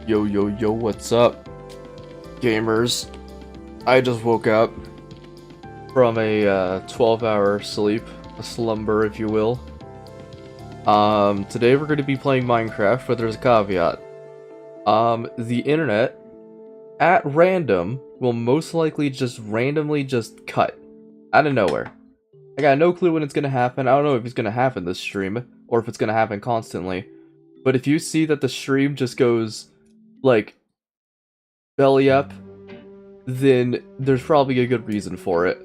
Yo, yo, yo, what's up, gamers? I just woke up from a 12-hour sleep, a slumber, if you will. Today we're going to be playing Minecraft, but there's a caveat. The internet, at random, will most likely just randomly just cut out of nowhere. I got no clue when it's going to happen. I don't know if it's going to happen this stream, or if it's going to happen constantly. But if you see that the stream just goes, like, belly up, then there's probably a good reason for it.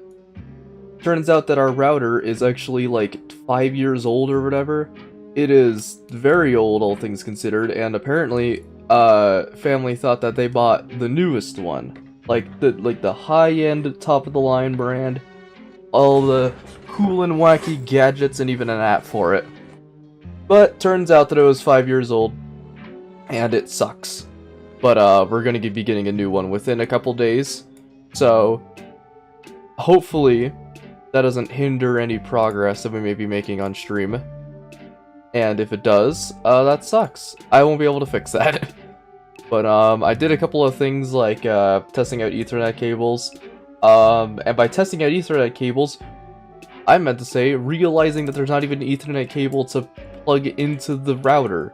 Turns out that our router is actually like 5 years old or whatever. It is very old, all things considered, and apparently, family thought that they bought the newest one, like the high-end, top-of-the-line brand, all the cool and wacky gadgets, and even an app for it. But turns out that it was 5 years old, and it sucks. But we're gonna be getting a new one within a couple days, so hopefully that doesn't hinder any progress that we may be making on stream. And if it does, that sucks. I won't be able to fix that. But I did a couple of things like testing out Ethernet cables. And by testing out Ethernet cables, I meant to say realizing that there's not even an Ethernet cable to plug into the router.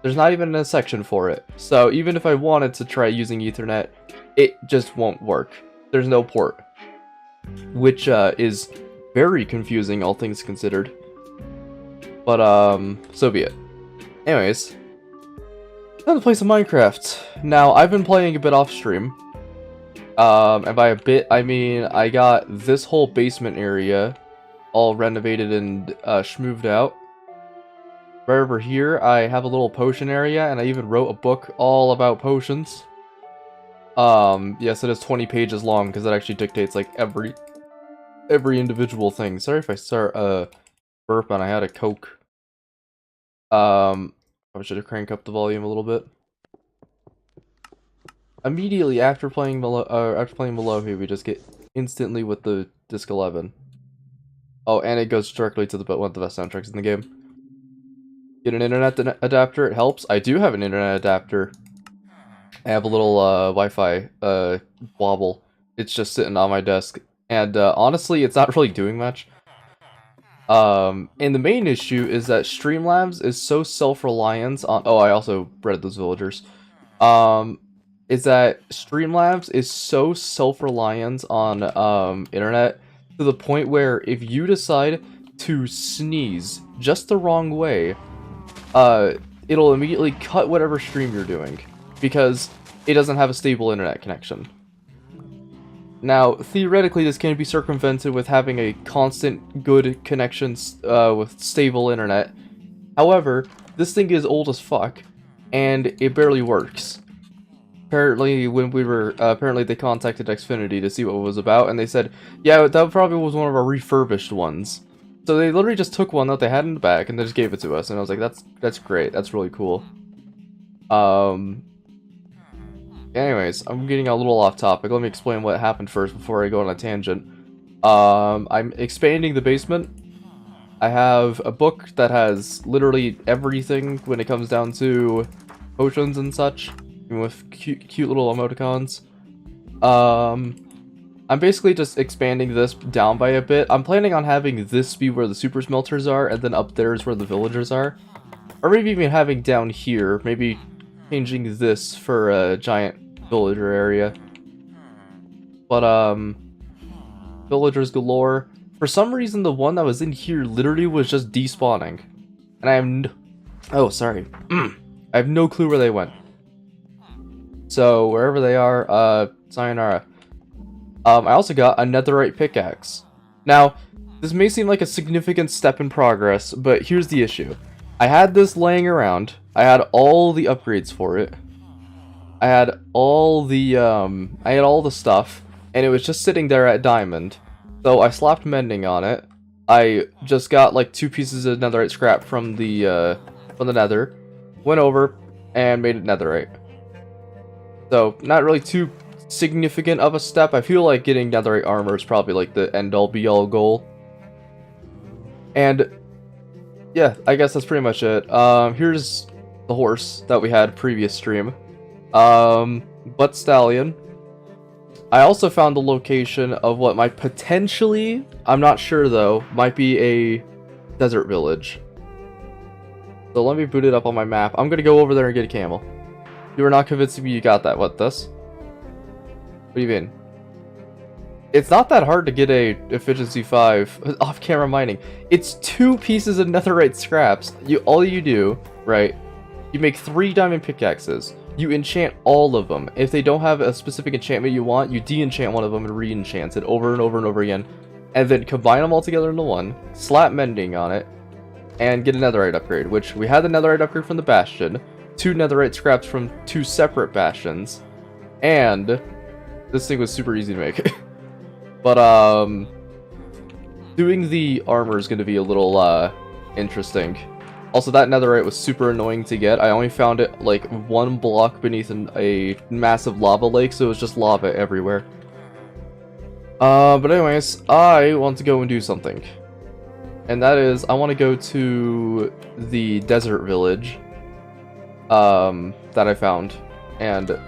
There's not even a section for it. So even if I wanted to try using Ethernet, it just won't work. There's no port. Which is very confusing, all things considered. But so be it. Anyways, time to play some Minecraft. Now, I've been playing a bit off stream. And by a bit, I mean I got this whole basement area all renovated and schmooved out. Right over here, I have a little potion area, and I even wrote a book all about potions. Yes, it is 20 pages long, because it actually dictates, like, every individual thing. Sorry if I start, burp and I had a Coke. I should have cranked up the volume a little bit. Immediately after playing Malohi, we just get instantly with the Disc 11. Oh, and it goes directly to one of the best soundtracks in the game. Get an internet adapter, it helps. I do have an internet adapter. I have a little Wi-Fi wobble. It's just sitting on my desk. And honestly, it's not really doing much. And the main issue is that Streamlabs is so self-reliant on... Oh, I also bred those villagers. Is that Streamlabs is so self-reliant on internet to the point where if you decide to sneeze just the wrong way, it'll immediately cut whatever stream you're doing, because it doesn't have a stable internet connection. Now, theoretically, this can be circumvented with having a constant, good connection with stable internet. However, this thing is old as fuck, and it barely works. Apparently, when we were, they contacted Xfinity to see what it was about, and they said, yeah, that probably was one of our refurbished ones. So they literally just took one that they had in the back and they just gave it to us, and I was like, that's great, that's really cool. Anyways, I'm getting a little off topic. Let me explain what happened first before I go on a tangent. I'm expanding the basement. I have a book that has literally everything when it comes down to potions and such, with cute little emoticons. I'm basically just expanding this down by a bit. I'm planning on having this be where the super smelters are, and then up there is where the villagers are. Or maybe even having down here, maybe changing this for a giant villager area. But, villagers galore. For some reason, the one that was in here literally was just despawning. And I have oh, sorry. I have no clue where they went. So, wherever they are, sayonara. I also got a netherite pickaxe. Now, this may seem like a significant step in progress, but here's the issue. I had this laying around. I had all the upgrades for it. I had all the stuff, and it was just sitting there at diamond. So I slapped mending on it. I just got like 2 pieces of netherite scrap from the nether, went over, and made it netherite. So, not really too significant of a step. I feel like getting netherite armor is probably like the end-all be-all goal. And yeah, I guess that's pretty much it. Here's the horse that we had previous stream. But Stallion. I also found the location of what might potentially, I'm not sure though, might be a desert village. So let me boot it up on my map. I'm gonna go over there and get a camel. You are not convincing me you got that. What, this? What do you mean? It's not that hard to get a efficiency 5 off-camera mining. It's 2 pieces of netherite scraps. All you do, right, you make 3 diamond pickaxes. You enchant all of them. If they don't have a specific enchantment you want, you de-enchant one of them and re-enchant it over and over and over again. And then combine them all together into one, slap mending on it, and get a netherite upgrade, which we had the netherite upgrade from the bastion, 2 netherite scraps from 2 separate bastions, and this thing was super easy to make. But, doing the armor is going to be a little, interesting. Also, that netherite was super annoying to get. I only found it, like, 1 block beneath a massive lava lake, so it was just lava everywhere. But anyways, I want to go and do something. And that is, I want to go to the desert village, that I found. And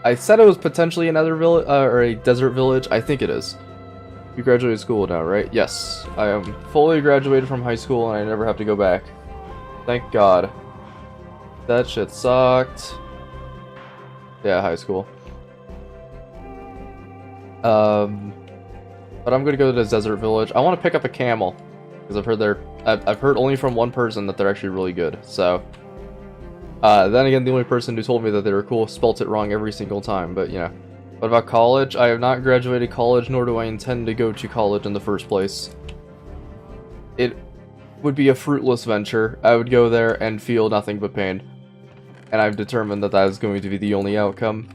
I said it was potentially another village, or a desert village. I think it is. You graduated school now, right? Yes. I am fully graduated from high school and I never have to go back. Thank God. That shit sucked. Yeah, high school. But I'm gonna go to the desert village. I want to pick up a camel. Because I've heard only from one person that they're actually really good, so. Then again, the only person who told me that they were cool spelt it wrong every single time, but you know. What about college? I have not graduated college, nor do I intend to go to college in the first place. It would be a fruitless venture. I would go there and feel nothing but pain. And I've determined that that is going to be the only outcome.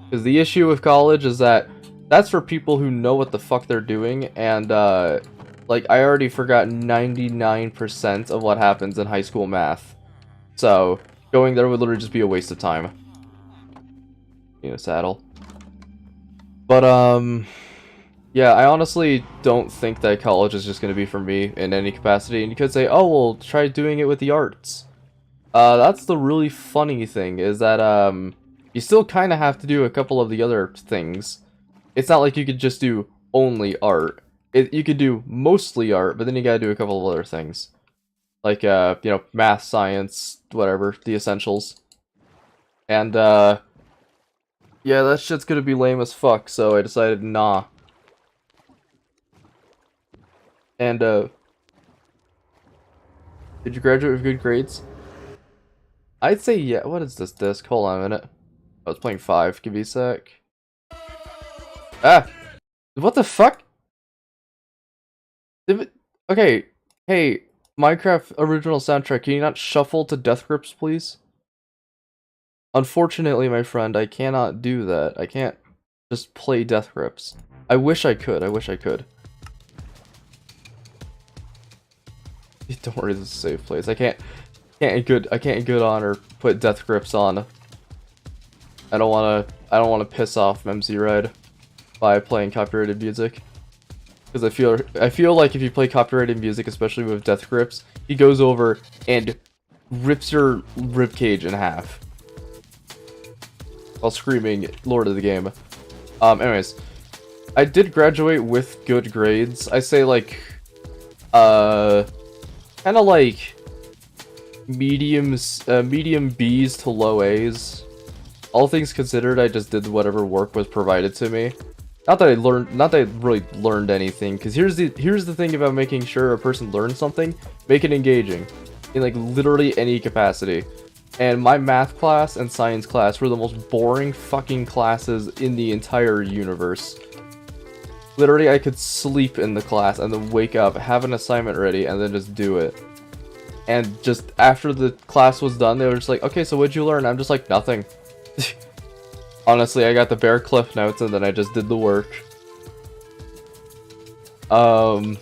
Because the issue with college is that that's for people who know what the fuck they're doing, and like, I already forgot 99% of what happens in high school math. So, going there would literally just be a waste of time. You know, saddle. But, yeah, I honestly don't think that college is just going to be for me in any capacity. And you could say, oh, well, try doing it with the arts. That's the really funny thing, is that, you still kind of have to do a couple of the other things. It's not like you could just do only art. You could do mostly art, but then you gotta do a couple of other things. Like, you know, math, science, whatever, the essentials. And, yeah, that shit's gonna be lame as fuck, so I decided, nah. And, did you graduate with good grades? I'd say yeah. What is this disc? Hold on a minute. I was playing 5. Give me a sec. Ah! What the fuck? Okay. Hey, Minecraft original soundtrack, can you not shuffle to death grips, please? Unfortunately, my friend, I cannot do that. I can't just play death grips. I wish I could. I wish I could. Don't worry, this is a safe place. I can't in good honor put death grips on. I don't wanna piss off MC Red by playing copyrighted music. Because I feel like if you play copyrighted music, especially with death grips, he goes over and rips your ribcage in half. While screaming Lord of the Game. Anyways. I did graduate with good grades. I say like kinda like medium B's to low A's. All things considered, I just did whatever work was provided to me. Not that I really learned anything, because here's the thing about making sure a person learns something: make it engaging, in like literally any capacity. And my math class and science class were the most boring fucking classes in the entire universe. Literally, I could sleep in the class and then wake up, have an assignment ready, and then just do it. And just after the class was done, they were just like, "Okay, so what'd you learn?" I'm just like, "Nothing." Honestly, I got the bare cliff notes and then I just did the work. And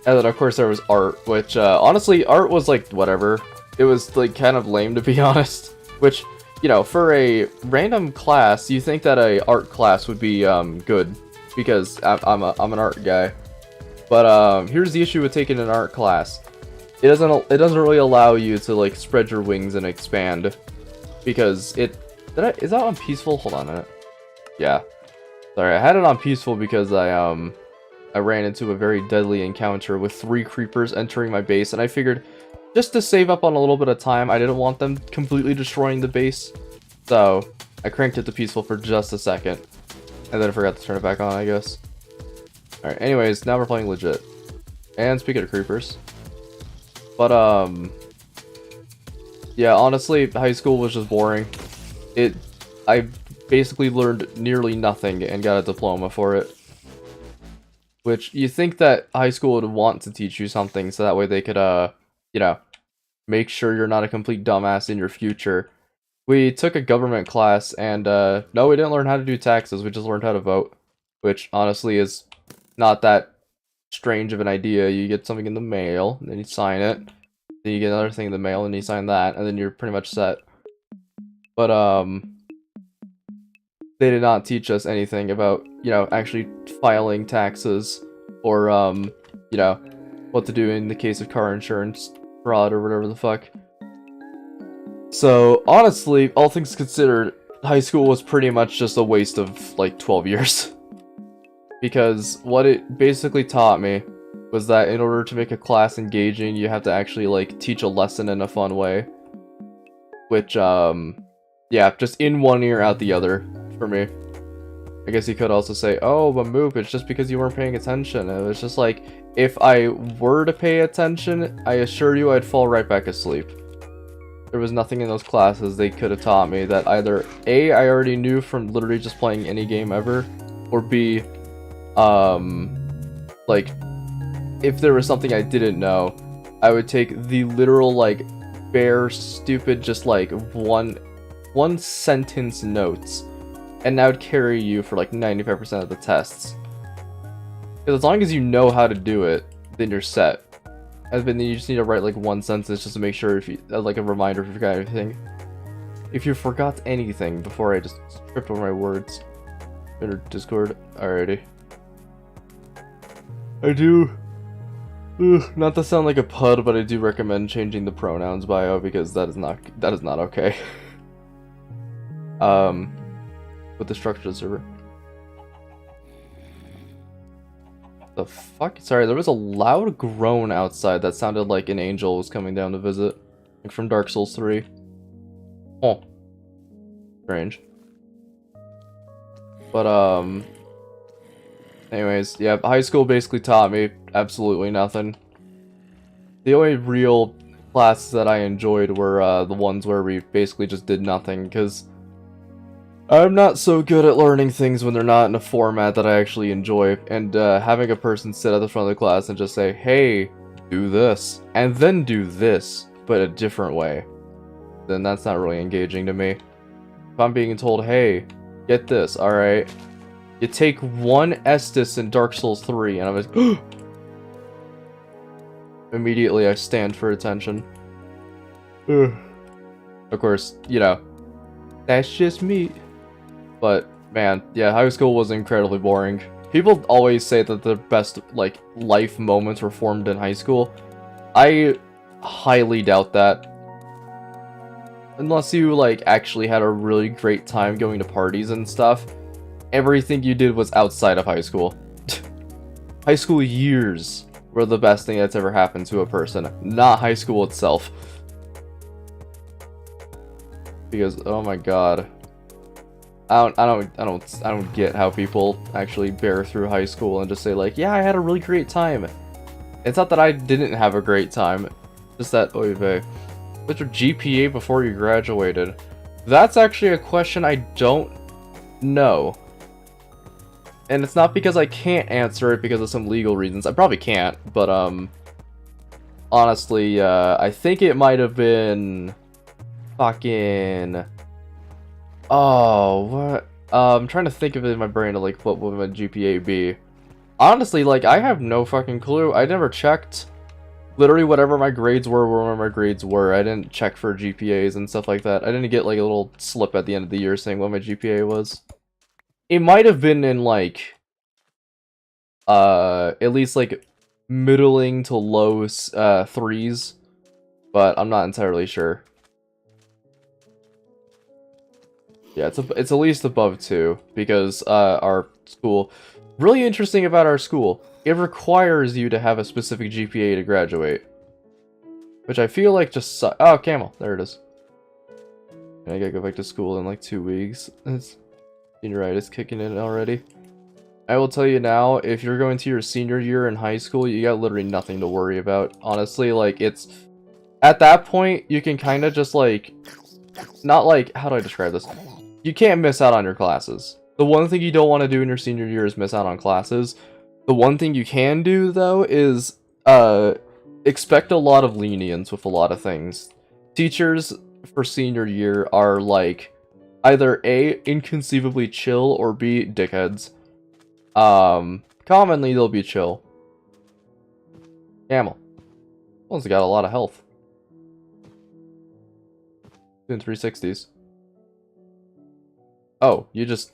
then of course there was art, which honestly, art was like whatever. It was like kind of lame, to be honest. Which, you know, for a random class, you think that a art class would be good because I'm an art guy. But here's the issue with taking an art class. It doesn't really allow you to like spread your wings and expand, because Is that on peaceful? Hold on a minute. Yeah. Sorry, I had it on peaceful because I ran into a very deadly encounter with 3 creepers entering my base, and I figured just to save up on a little bit of time, I didn't want them completely destroying the base. So, I cranked it to peaceful for just a second. And then I forgot to turn it back on, I guess. Alright, anyways, now we're playing legit. And speaking of creepers. But, yeah, honestly, high school was just boring. I basically learned nearly nothing and got a diploma for it. Which, you think that high school would want to teach you something so that way they could, you know, make sure you're not a complete dumbass in your future. We took a government class and, no, we didn't learn how to do taxes, we just learned how to vote. Which, honestly, is not that strange of an idea. You get something in the mail, then you sign it. Then you get another thing in the mail, and you sign that, and then you're pretty much set. But, they did not teach us anything about, you know, actually filing taxes, or, you know, what to do in the case of car insurance fraud or whatever the fuck. So, honestly, all things considered, high school was pretty much just a waste of, like, 12 years. Because what it basically taught me was that in order to make a class engaging, you have to actually, like, teach a lesson in a fun way. Which, yeah, just in one ear, out the other, for me. I guess you could also say, oh, but Moop, it's just because you weren't paying attention. It was just like, if I were to pay attention, I assure you I'd fall right back asleep. There was nothing in those classes they could have taught me that either A, I already knew from literally just playing any game ever, or B, like, if there was something I didn't know, I would take the literal, like, bare, stupid, just, like, one sentence notes, and that would carry you for, like, 95% of the tests. Because as long as you know how to do it, then you're set. And then you just need to write, like, one sentence just to make sure if you, like, a reminder if you forgot anything. If you forgot anything before I just tripped over my words. In Discord. Alrighty. I do. Not to sound like a pud, but I do recommend changing the pronouns bio because that is not okay. With the structure of the server. The fuck? Sorry, there was a loud groan outside that sounded like an angel was coming down to visit. Like from Dark Souls 3. Oh. Strange. But, anyways, yeah, high school basically taught me absolutely nothing. The only real classes that I enjoyed were, the ones where we basically just did nothing, because I'm not so good at learning things when they're not in a format that I actually enjoy, and having a person sit at the front of the class and just say, hey, do this, and then do this, but a different way, then that's not really engaging to me. If I'm being told, hey, get this, alright, you take one Estus in Dark Souls 3, and I'm like, immediately I stand for attention. Of course, you know, that's just me. But, man, yeah, high school was incredibly boring. People always say that the best, like, life moments were formed in high school. I highly doubt that. Unless you, like, actually had a really great time going to parties and stuff. Everything you did was outside of high school. High school years were the best thing that's ever happened to a person, not high school itself. Because, oh my god. I don't get how people actually bear through high school and just say like, yeah, I had a really great time. It's not that I didn't have a great time, just that, oy vey. What's your GPA before you graduated? That's actually a question I don't know. And it's not because I can't answer it because of some legal reasons. I probably can't, but honestly, I think it might have been fucking... Oh, what? I'm trying to think of it in my brain of like what would my GPA be. Honestly, like I have no fucking clue. I never checked. Literally whatever my grades were my grades were. I didn't check for GPAs and stuff like that. I didn't get like a little slip at the end of the year saying what my GPA was. It might have been in like at least like middling to low threes, but I'm not entirely sure. Yeah, it's at least above 2 because our school. Really interesting about our school. It requires you to have a specific GPA to graduate, which I feel like just oh, camel. There it is. I gotta go back to school in like 2 weeks. Senioritis kicking in already. I will tell you now, if you're going to your senior year in high school, you got literally nothing to worry about. Honestly, like, it's... At that point, you can kind of just, like... Not like... How do I describe this? You can't miss out on your classes. The one thing you don't want to do in your senior year is miss out on classes. The one thing you can do, though, is, expect a lot of lenience with a lot of things. Teachers for senior year are, like, either A, inconceivably chill, or B, dickheads. Commonly they'll be chill. Camel. One's got a lot of health. Doing 360s. Oh, you just...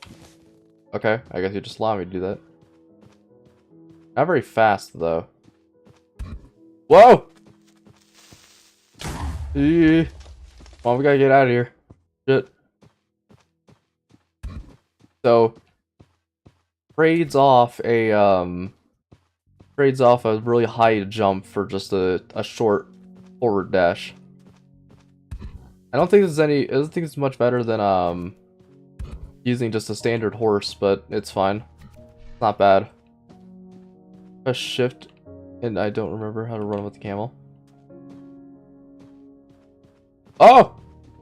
Okay, I guess you just allow me to do that. Not very fast, though. Whoa! Come on, we gotta get out of here. Shit. So... trades off a really high jump for just a short forward dash. I don't think it's much better than using just a standard horse, but it's fine. It's not bad. A shift, and I don't remember how to run with the camel. Oh!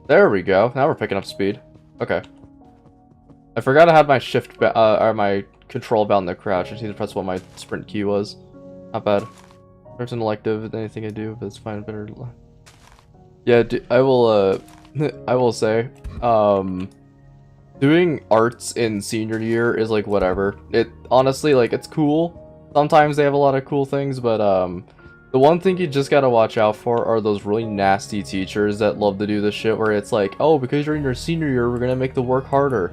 There we go. Now we're picking up speed. Okay. I forgot I had my shift or my control bound the crouch. I just need to press what my sprint key was. Not bad. There's an elective with anything I do, but it's fine. Better. Yeah, I will. I will say, doing arts in senior year is like whatever. It honestly, like, it's cool. Sometimes they have a lot of cool things, but the one thing you just gotta watch out for are those really nasty teachers that love to do this shit where it's like, oh, because you're in your senior year, we're gonna make the work harder.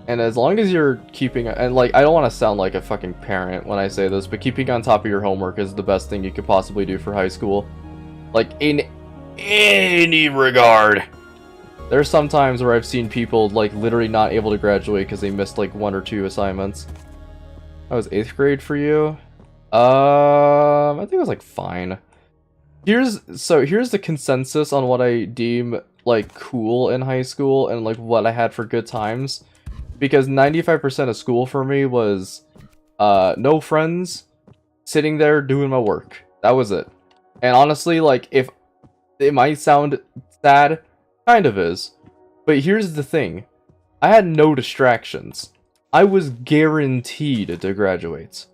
And as long as you're keeping, and like, I don't want to sound like a fucking parent when I say this, but keeping on top of your homework is the best thing you could possibly do for high school. Like, in any regard. There's some times where I've seen people, like, literally not able to graduate because they missed, like, 1 or 2 assignments. That was 8th grade for you? I think it was, like, fine. Here's the consensus on what I deem, like, cool in high school and, like, what I had for good times. Because 95% of school for me was, no friends, sitting there doing my work. That was it. And honestly, like, if it might sound sad, kind of is. But here's the thing. I had no distractions. I was guaranteed to graduate.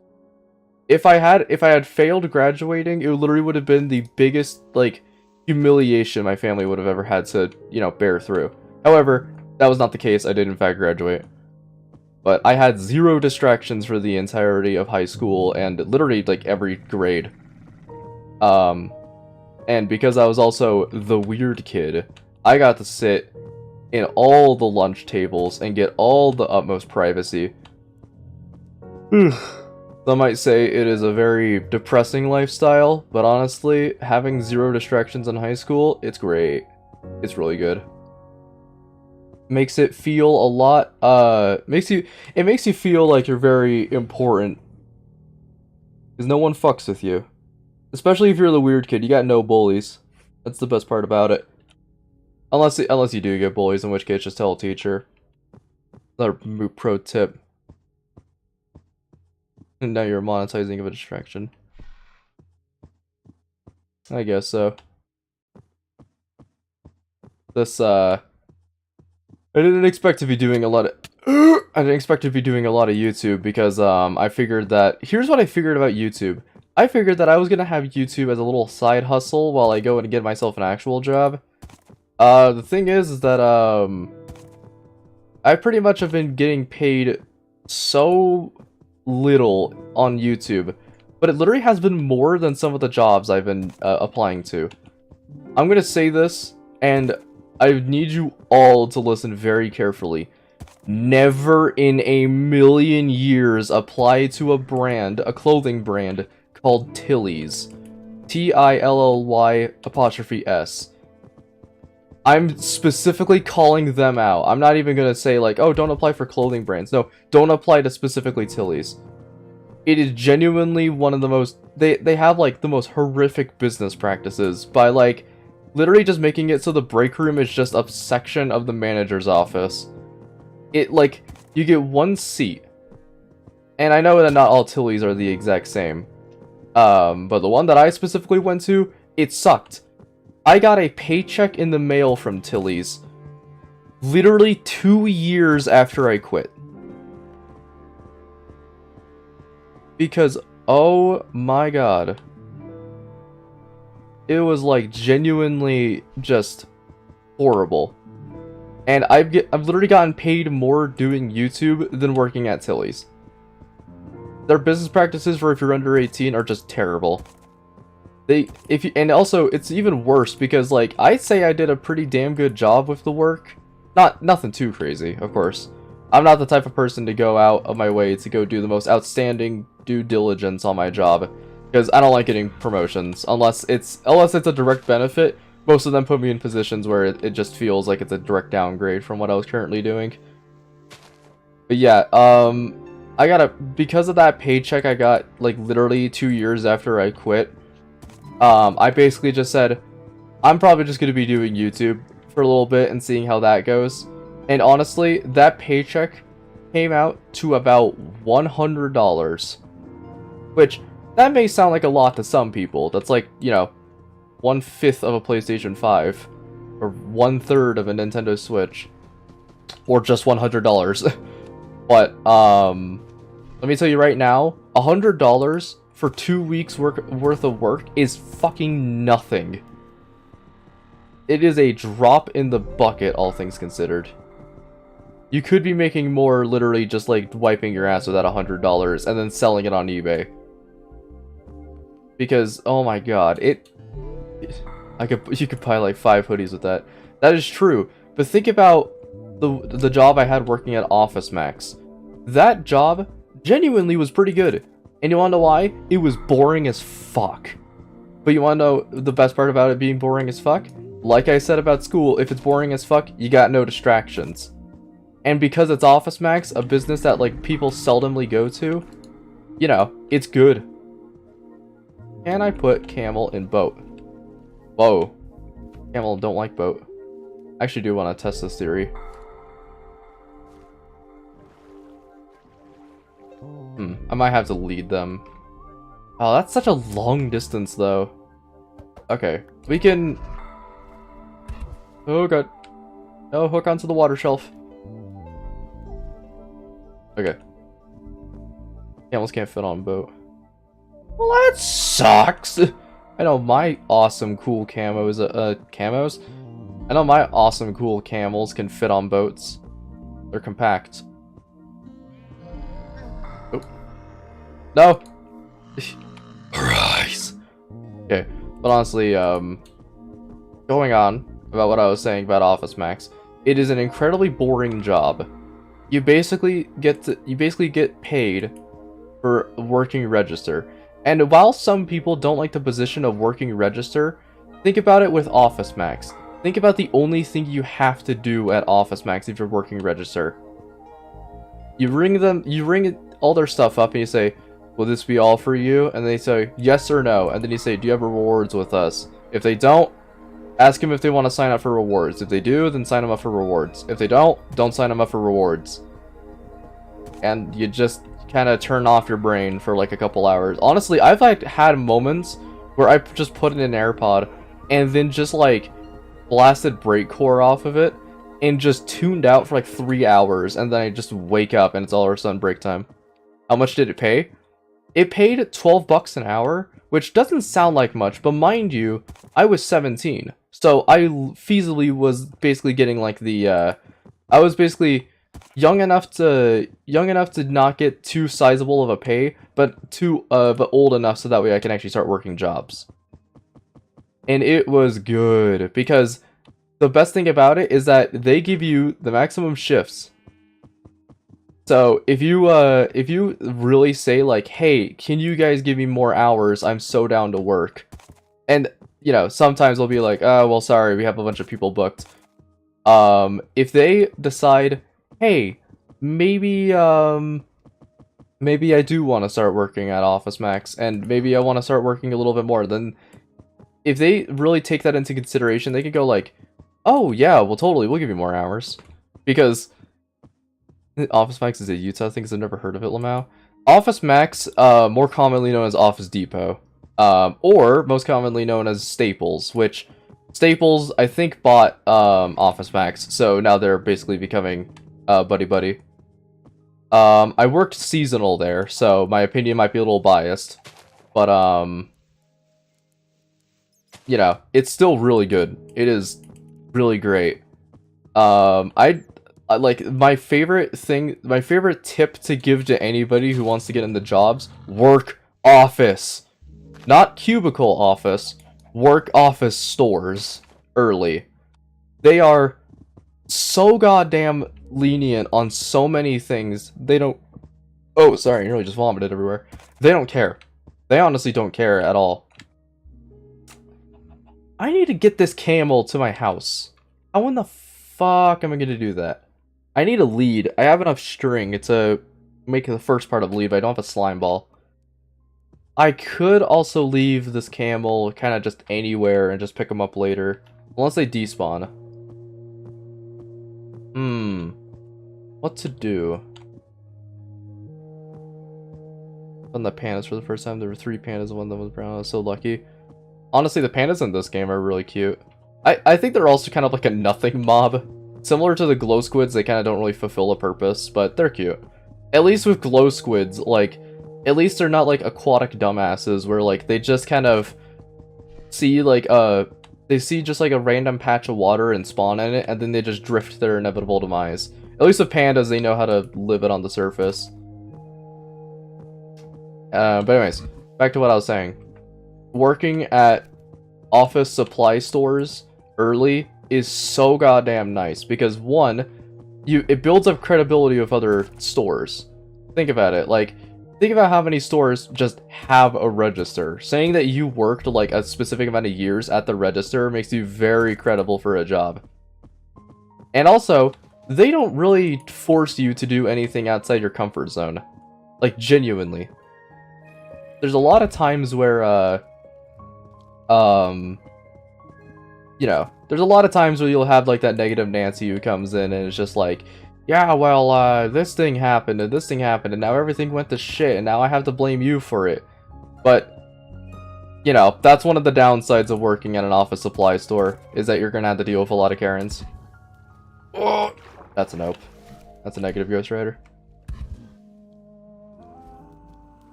If I had failed graduating, it literally would have been the biggest, like, humiliation my family would have ever had to, you know, bear through. However, that was not the case. I did in fact graduate. But I had 0 distractions for the entirety of high school and literally, like, every grade. And because I was also the weird kid, I got to sit in all the lunch tables and get all the utmost privacy. Some might say it is a very depressing lifestyle, but honestly, having 0 distractions in high school, it's great. It's really good. Makes it feel a lot, it makes you feel like you're very important. Because no one fucks with you. Especially if you're the weird kid, you got no bullies. That's the best part about it. Unless you do get bullies, in which case just tell a teacher. Another pro tip. And now you're monetizing of a distraction. I guess so. This, I didn't expect to be doing a lot of... I didn't expect to be doing a lot of YouTube because, I figured that... Here's what I figured about YouTube. I figured that I was gonna have YouTube as a little side hustle while I go and get myself an actual job. The thing is that, I pretty much have been getting paid so little on YouTube, but it literally has been more than some of the jobs I've been applying to. I'm gonna say this, and I need you all to listen very carefully. Never in a million years apply to a clothing brand called Tilly's. Tilly''S. I'm specifically calling them out. I'm not even gonna say like, oh, don't apply for clothing brands. No, don't apply to specifically Tilly's. It is genuinely one of the most, they have like the most horrific business practices by like literally just making it so the break room is just a section of the manager's office. It like, you get one seat. And I know that not all Tilly's are the exact same. But the one that I specifically went to, it sucked. I got a paycheck in the mail from Tilly's literally 2 years after I quit. Because, oh my god. It was like genuinely just horrible. And I've literally gotten paid more doing YouTube than working at Tilly's. Their business practices for if you're under 18 are just terrible. And also it's even worse because like I'd say I did a pretty damn good job with the work. Nothing too crazy, of course. I'm not the type of person to go out of my way to go do the most outstanding due diligence on my job because I don't like getting promotions unless it's a direct benefit. Most of them put me in positions where it just feels like it's a direct downgrade from what I was currently doing. But yeah, because of that paycheck I got like literally 2 years after I quit. I basically just said, I'm probably just going to be doing YouTube for a little bit and seeing how that goes. And honestly, that paycheck came out to about $100. Which, that may sound like a lot to some people. That's like, you know, 1/5 of a PlayStation 5. Or 1/3 of a Nintendo Switch. Or just $100. But, let me tell you right now, $100 for 2 weeks worth of work is fucking nothing. It is a drop in the bucket, all things considered. You could be making more literally just like wiping your ass with that $100 and then selling it on eBay. Because, oh my god, you could buy like 5 hoodies with that. That is true, but think about the job I had working at Office Max. That job genuinely was pretty good. And you wanna know why? It was boring as fuck. But you wanna know the best part about it being boring as fuck? Like I said about school, if it's boring as fuck, you got no distractions. And because it's Office Max, a business that like people seldomly go to, you know, it's good. Can I put camel in boat? Whoa. Camel don't like boat. I actually do want to test this theory. I might have to lead them. Oh, that's such a long distance, though. Okay, we can... Oh, god. No, hook onto the water shelf. Okay. Camels can't fit on a boat. Well, that sucks! I know my awesome, cool camos... camos? I know my awesome, cool camels can fit on boats. They're compact. No! Arise! Okay, but honestly, going on about what I was saying about Office Max, it is an incredibly boring job. You basically get paid for working register. And while some people don't like the position of working register, think about it with Office Max. Think about the only thing you have to do at Office Max if you're working register. You ring all their stuff up and you say, will this be all for you? And they say, yes or no. And then you say, do you have rewards with us? If they don't, ask them if they want to sign up for rewards. If they do, then sign them up for rewards. If they don't sign them up for rewards. And you just kind of turn off your brain for like a couple hours. Honestly, I've like had moments where I just put in an AirPod and then just like blasted breakcore off of it and just tuned out for like 3 hours, and then I just wake up and it's all of a sudden break time. How much did it pay? It paid $12 an hour, which doesn't sound like much, but mind you, I was 17. So I feasibly was basically getting like the I was basically young enough to not get too sizable of a pay, but old enough so that way I can actually start working jobs. And it was good because the best thing about it is that they give you the maximum shifts. So if you really say like, hey, can you guys give me more hours? I'm so down to work. And you know, sometimes they'll be like, oh, well, sorry, we have a bunch of people booked. If they decide, hey, maybe, maybe I do want to start working at Office Max, and maybe I want to start working a little bit more, then if they really take that into consideration, they could go like, oh, yeah, well, totally, we'll give you more hours. Because Office Max is a Utah thing, because I've never heard of it, Lamau. Office Max, more commonly known as Office Depot, or most commonly known as Staples, which Staples, I think, bought Office Max, so now they're basically becoming buddy-buddy. I worked seasonal there, so my opinion might be a little biased, but, you know, it's still really good. It is really great. I like, my favorite tip to give to anybody who wants to get into jobs, work office. Not cubicle office, work office stores early. They are so goddamn lenient on so many things. They don't... Oh, sorry, I nearly just vomited everywhere. They don't care. They honestly don't care at all. I need to get this camel to my house. How in the fuck am I gonna do that? I need a lead. I have enough string to make the first part of the lead, but I don't have a slime ball. I could also leave this camel kind of just anywhere and just pick them up later. Unless they despawn. What to do? On the pandas for the first time, there were 3 pandas and one of them was brown. I was so lucky. Honestly, the pandas in this game are really cute. I think they're also kind of like a nothing mob. Similar to the glow squids, they kind of don't really fulfill a purpose, but they're cute. At least with glow squids, like, at least they're not like aquatic dumbasses where like they just kind of see like they see just like a random patch of water and spawn in it, and then they just drift their inevitable demise. At least with pandas, they know how to live it on the surface. But anyways, back to what I was saying. Working at office supply stores early is so goddamn nice because one, it builds up credibility with other stores. Think about it, like, think about how many stores just have a register. Saying that you worked like a specific amount of years at the register makes you very credible for a job. And also, they don't really force you to do anything outside your comfort zone. Like, genuinely. There's a lot of times where, you know, there's a lot of times where you'll have like that negative Nancy who comes in and it's just like, yeah, well, this thing happened and this thing happened and now everything went to shit and now I have to blame you for it. But, you know, that's one of the downsides of working at an office supply store, is that you're gonna have to deal with a lot of Karens. Oh, that's a nope. That's a negative Ghost Rider.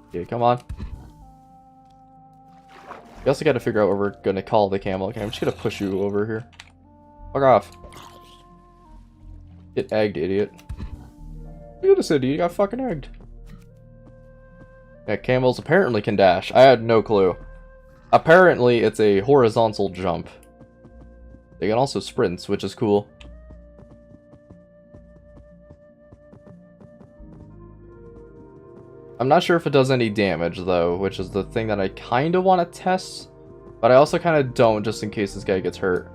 Okay, come on. We also gotta figure out what we're gonna call the camel. Okay, I'm just gonna push you over here. Fuck off. Get egged, idiot. Look at this idiot, you got fucking egged. Yeah, camels apparently can dash. I had no clue. Apparently, it's a horizontal jump. They can also sprint, which is cool. I'm not sure if it does any damage, though, which is the thing that I kind of want to test. But I also kind of don't, just in case this guy gets hurt.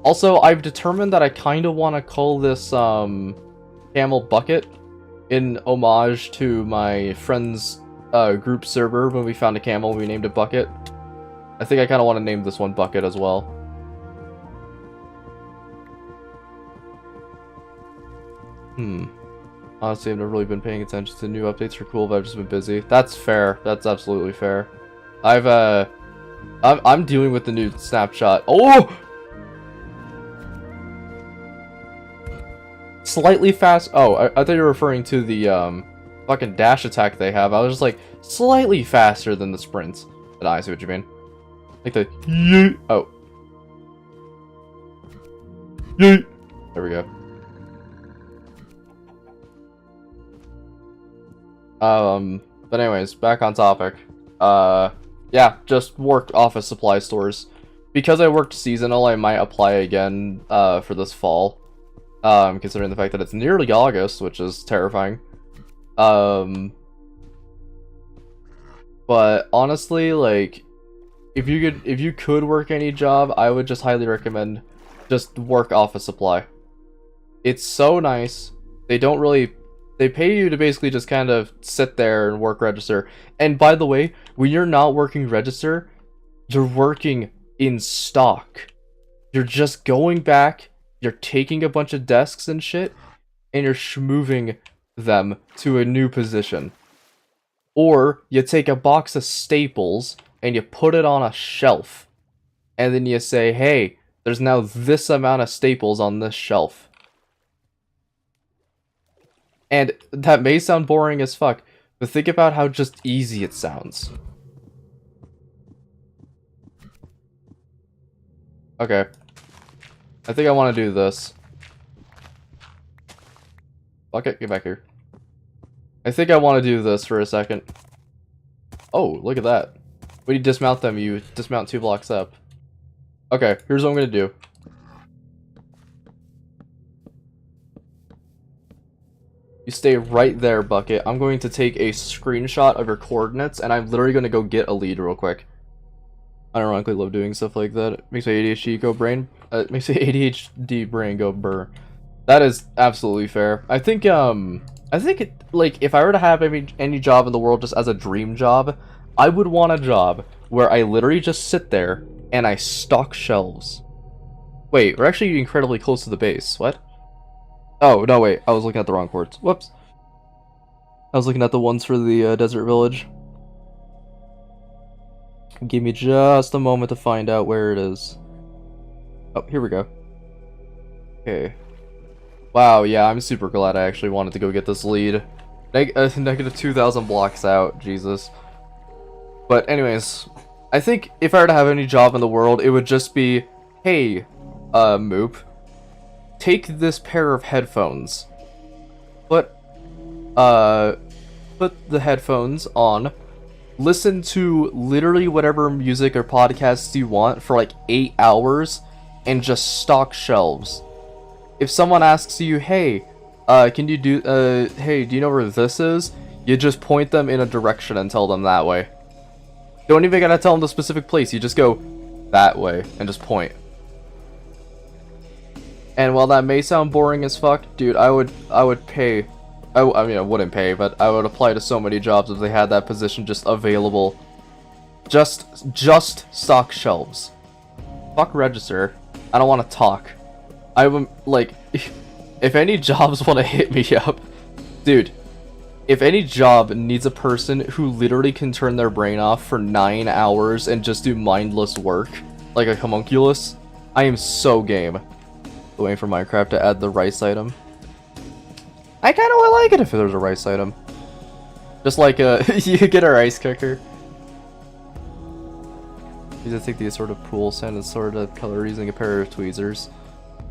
Also, I've determined that I kind of want to call this, Camel Bucket in homage to my friend's, group server when we found a camel we named it Bucket. I think I kind of want to name this one Bucket as well. Honestly, I've never really been paying attention to new updates for cool, but I've just been busy. That's fair. That's absolutely fair. I'm dealing with the new snapshot. Oh! Slightly fast. Oh, I thought you were referring to the, fucking dash attack they have. I was just like, slightly faster than the sprints. But I see what you mean. Like the yeet. Oh. Yeet. There we go. But anyways, back on topic. Yeah, just worked office supply stores. Because I worked seasonal, I might apply again, for this fall. Considering the fact that it's nearly August, which is terrifying. But honestly, like, if you could work any job, I would just highly recommend just work office supply. It's so nice. They don't really, they pay you to basically just kind of sit there and work register. And by the way, when you're not working register, you're working in stock. You're just going back, you're taking a bunch of desks and shit, and you're moving them to a new position. Or you take a box of staples and you put it on a shelf. And then you say, hey, there's now this amount of staples on this shelf. And that may sound boring as fuck, but think about how just easy it sounds. Okay. I think I want to do this. Fuck it, get back here. I think I want to do this for a second. Oh, look at that. When you dismount them, you dismount 2 blocks up. Okay, here's what I'm going to do. You stay right there, Bucket. I'm going to take a screenshot of your coordinates, and I'm literally going to go get a lead real quick. I ironically love doing stuff like that. It makes my ADHD go brain. Makes my ADHD brain go burr. That is absolutely fair. I think like if I were to have any job in the world just as a dream job, I would want a job where I literally just sit there and I stock shelves. Wait, we're actually incredibly close to the base. What? Oh, no, wait. I was looking at the wrong chords. Whoops. I was looking at the ones for the desert village. Give me just a moment to find out where it is. Oh, here we go. Okay. Wow, yeah, I'm super glad I actually wanted to go get this lead. Negative 2,000 blocks out, Jesus. But anyways, I think if I were to have any job in the world, it would just be, hey, Moop, take this pair of headphones. Put the headphones on. Listen to literally whatever music or podcasts you want for like 8 hours and just stock shelves. If someone asks you, hey, can you do, hey, do you know where this is? You just point them in a direction and tell them that way. Don't even gotta tell them the specific place, you just go that way and just point. And while that may sound boring as fuck, dude, I would pay, I mean, I wouldn't pay, but I would apply to so many jobs if they had that position just available. Just stock shelves. Fuck register. I don't want to talk. I would, like, if any jobs want to hit me up, dude, if any job needs a person who literally can turn their brain off for 9 hours and just do mindless work, like a homunculus, I am so game. Waiting for Minecraft to add the rice item. I kind of would like it if there's a rice item. Just like you get a rice cooker. You just take the sort of pool sand and sort of color using a pair of tweezers.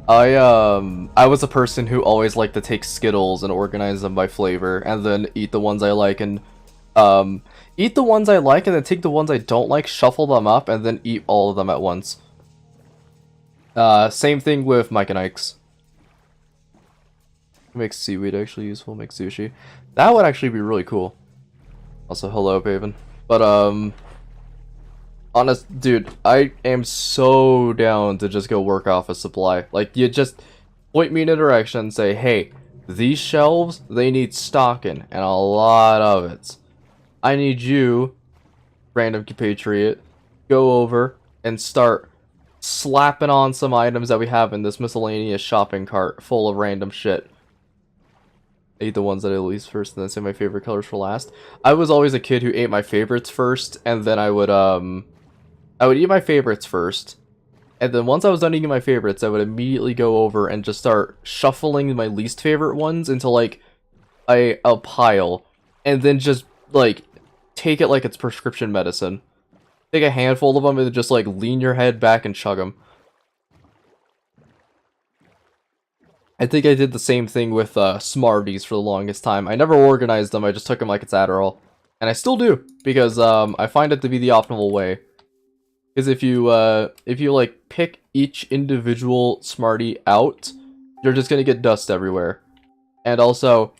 I was a person who always liked to take Skittles and organize them by flavor, and then eat the ones I like and then take the ones I don't like, shuffle them up, and then eat all of them at once. Same thing with Mike and Ike's. Makes seaweed actually useful, make sushi. That would actually be really cool. Also, hello, Paven. But, honest, dude, I am so down to just go work off a supply. Like, you just point me in a direction and say, hey, these shelves, they need stocking, and a lot of it. I need you, random compatriot, go over and start slapping on some items that we have in this miscellaneous shopping cart full of random shit. I eat the ones that I least first and then say my favorite colors for last. I was always a kid who ate my favorites first, and then I would eat my favorites first, and then once I was done eating my favorites, I would immediately go over and just start shuffling my least favorite ones into, like, a pile, and then just, like, take it like it's prescription medicine. Take a handful of them and just, like, lean your head back and chug them. I think I did the same thing with Smarties for the longest time. I never organized them, I just took them like it's Adderall. And I still do, because I find it to be the optimal way. Because if you like pick each individual Smartie out, you're just gonna get dust everywhere. And also,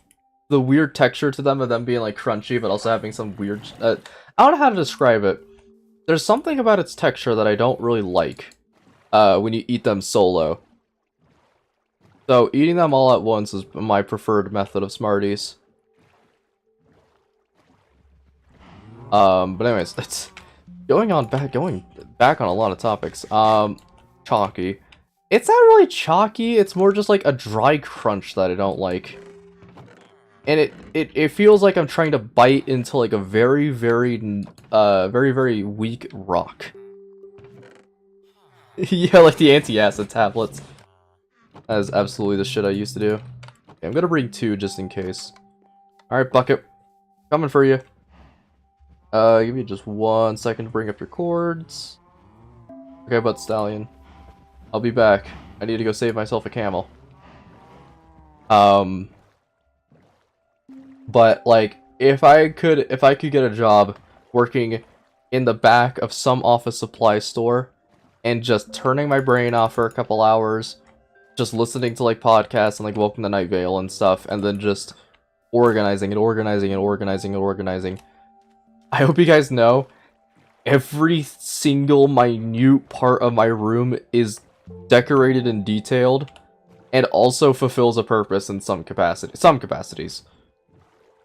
the weird texture to them of them being like crunchy, but also having some weird, I don't know how to describe it. there's something about its texture that I don't really like when you eat them solo. So eating them all at once is my preferred method of Smarties. But anyways, it's going back on a lot of topics. Chalky. It's not really chalky, it's more just like a dry crunch that I don't like. And it feels like I'm trying to bite into like a very, very weak rock. Yeah, like the anti-acid tablets. That is absolutely the shit I used to do. Okay, I'm gonna bring 2 just in case. Alright, Bucket. Coming for you. Give me just 1 second to bring up your cords. Okay, but Stallion. I'll be back. I need to go save myself a camel. But like, if I could get a job working in the back of some office supply store and just turning my brain off for a couple hours, just listening to like podcasts and like Welcome to Night Vale and stuff, and then just organizing and organizing and organizing and organizing. I hope you guys know every single minute part of my room is decorated and detailed and also fulfills a purpose in some capacities.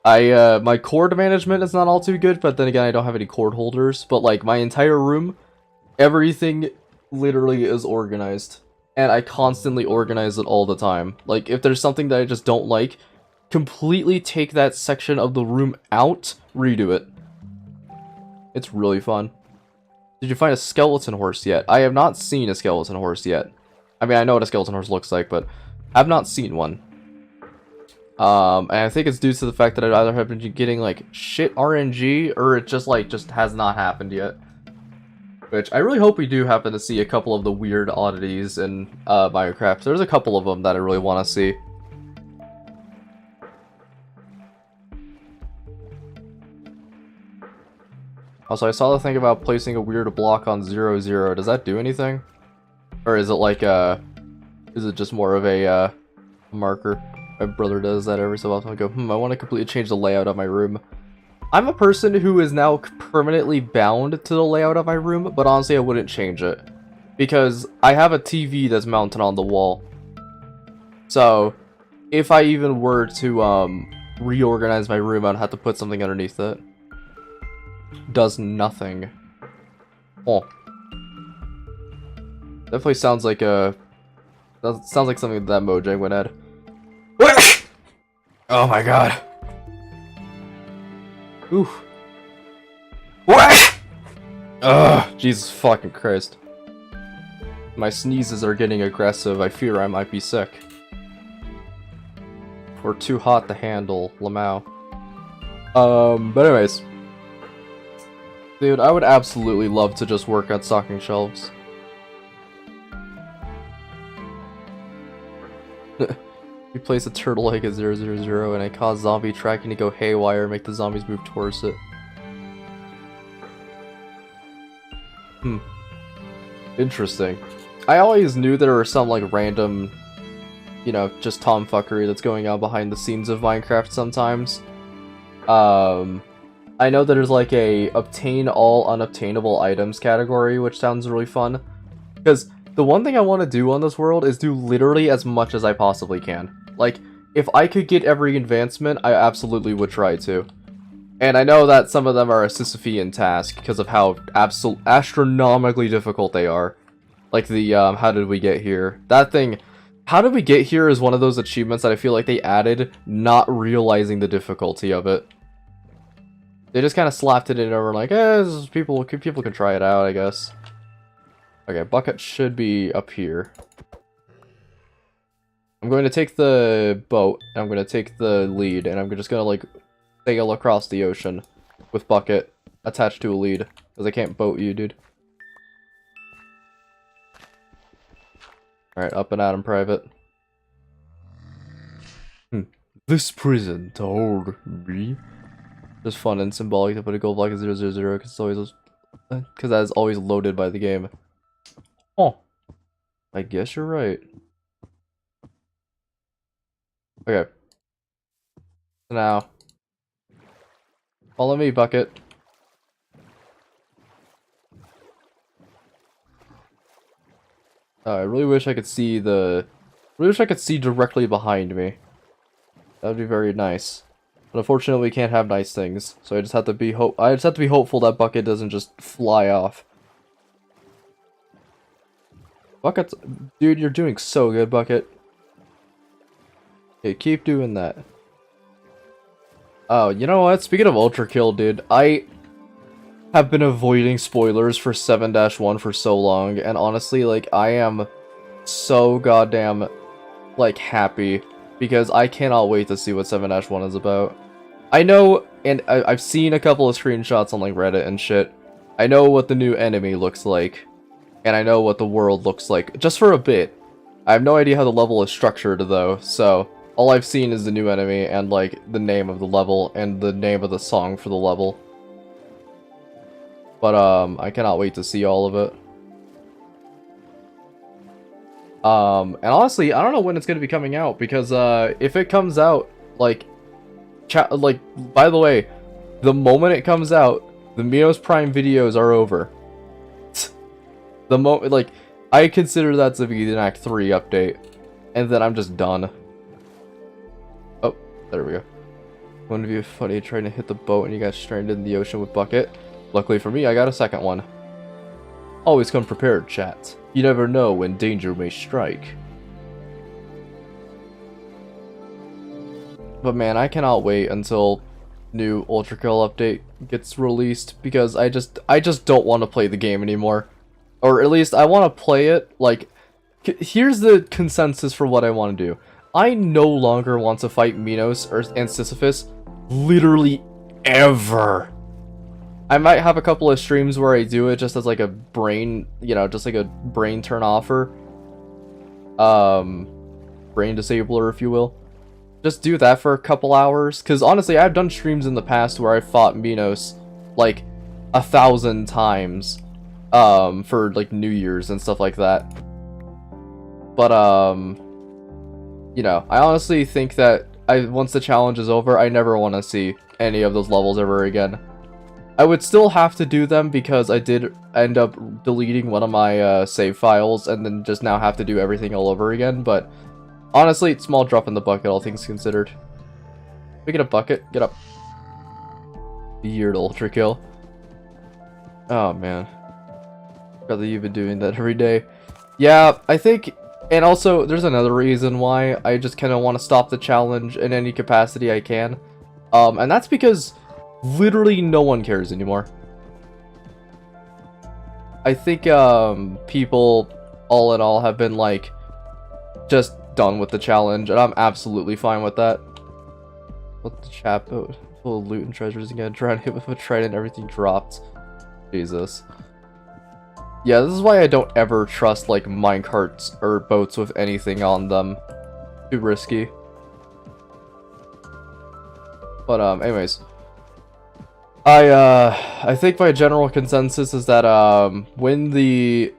My cord management is not all too good, but then again I don't have any cord holders, but like my entire room, everything literally is organized. And I constantly organize it all the time. Like, if there's something that I just don't like, completely take that section of the room out, redo it. It's really fun. Did you find a skeleton horse yet? I have not seen a skeleton horse yet. I mean, I know what a skeleton horse looks like, but I've not seen one. And I think it's due to the fact that I'd either have been getting, like, shit RNG, or it just has not happened yet. Which, I really hope we do happen to see a couple of the weird oddities in Minecraft. There's a couple of them that I really want to see. Also, I saw the thing about placing a weird block on 0, 0. Does that do anything? Or is it like is it just more of a marker? My brother does that every so often. I go, I want to completely change the layout of my room. I'm a person who is now permanently bound to the layout of my room, but honestly I wouldn't change it. Because I have a TV that's mounted on the wall. So, if I even were to reorganize my room, I'd have to put something underneath it. Does nothing. Oh. Definitely sounds like sounds like something that Mojang would add. Oh my god. Oof. What? Ugh, Jesus fucking Christ. My sneezes are getting aggressive. I fear I might be sick. Or too hot to handle, Lamau. But anyways. Dude, I would absolutely love to just work on stocking shelves. You place a turtle egg at 0, 0, 0 and I cause zombie tracking to go haywire and make the zombies move towards it. Interesting. I always knew there were some like random, you know, just tomfuckery that's going on behind the scenes of Minecraft sometimes. I know that there's like a obtain all unobtainable items category, which sounds really fun. Because the one thing I want to do on this world is do literally as much as I possibly can. Like, if I could get every advancement, I absolutely would try to. And I know that some of them are a Sisyphean task because of how astronomically difficult they are. Like the, how did we get here? That thing, how did we get here is one of those achievements that I feel like they added, not realizing the difficulty of it. They just kind of slapped it in over like, people can try it out, I guess. Okay, bucket should be up here. I'm going to take the boat, and I'm going to take the lead, and I'm just going to, like, sail across the ocean with bucket attached to a lead, because I can't boat you, dude. Alright, up and at him, private. This prison to hold me. Just fun and symbolic to put a gold block at 0, 0, 0, because that is always loaded by the game. Oh, I guess you're right. Okay. So now, follow me, bucket. I really wish I could see really wish I could see directly behind me. That would be very nice. But unfortunately, we can't have nice things, so I just have to be hopeful that Bucket doesn't just fly off. Bucket's, dude, you're doing so good, Bucket. Okay, keep doing that. Oh, you know what? Speaking of Ultra Kill, dude, I have been avoiding spoilers for 7-1 for so long, and honestly, like, I am so goddamn, like, happy, because I cannot wait to see what 7-1 is about. I know, and I've seen a couple of screenshots on, like, Reddit and shit. I know what the new enemy looks like, and I know what the world looks like, just for a bit. I have no idea how the level is structured, though, so all I've seen is the new enemy and, like, the name of the level and the name of the song for the level. But, I cannot wait to see all of it. And honestly, I don't know when it's going to be coming out, because, if it comes out, like, by the way, the moment it comes out, the Minos Prime videos are over. The moment, like, I consider that to be an Act 3 update, and then I'm just done. Oh, there we go. Wouldn't it be funny trying to hit the boat and you got stranded in the ocean with Bucket? Luckily for me, I got a second one. Always come prepared, chat. You never know when danger may strike. But man, I cannot wait until new Ultra Kill update gets released, because I just don't want to play the game anymore. Or at least I want to play it, like, here's the consensus for what I want to do. I no longer want to fight Minos and Sisyphus literally ever. I might have a couple of streams where I do it just as like a brain, you know, just like a brain turn offer. Brain disabler, if you will. Just do that for a couple hours, because honestly, I've done streams in the past where I fought Minos like 1,000 times, for like New Year's and stuff like that. But you know, I honestly think that once the challenge is over, I never want to see any of those levels ever again. I would still have to do them because I did end up deleting one of my save files and then just now have to do everything all over again, but honestly, small drop in the bucket, all things considered. We get a bucket, get up. Weird Ultra Kill. Oh man. Rather you've been doing that every day. Yeah, I think, and also there's another reason why I just kind of want to stop the challenge in any capacity I can. And that's because literally no one cares anymore. I think people all in all have been like just done with the challenge, and I'm absolutely fine with that. What the chap full of loot and treasures again, trying to hit with a trident, everything dropped. Jesus. Yeah, this is why I don't ever trust like minecarts or boats with anything on them. Too risky. But anyways. I think my general consensus is that when the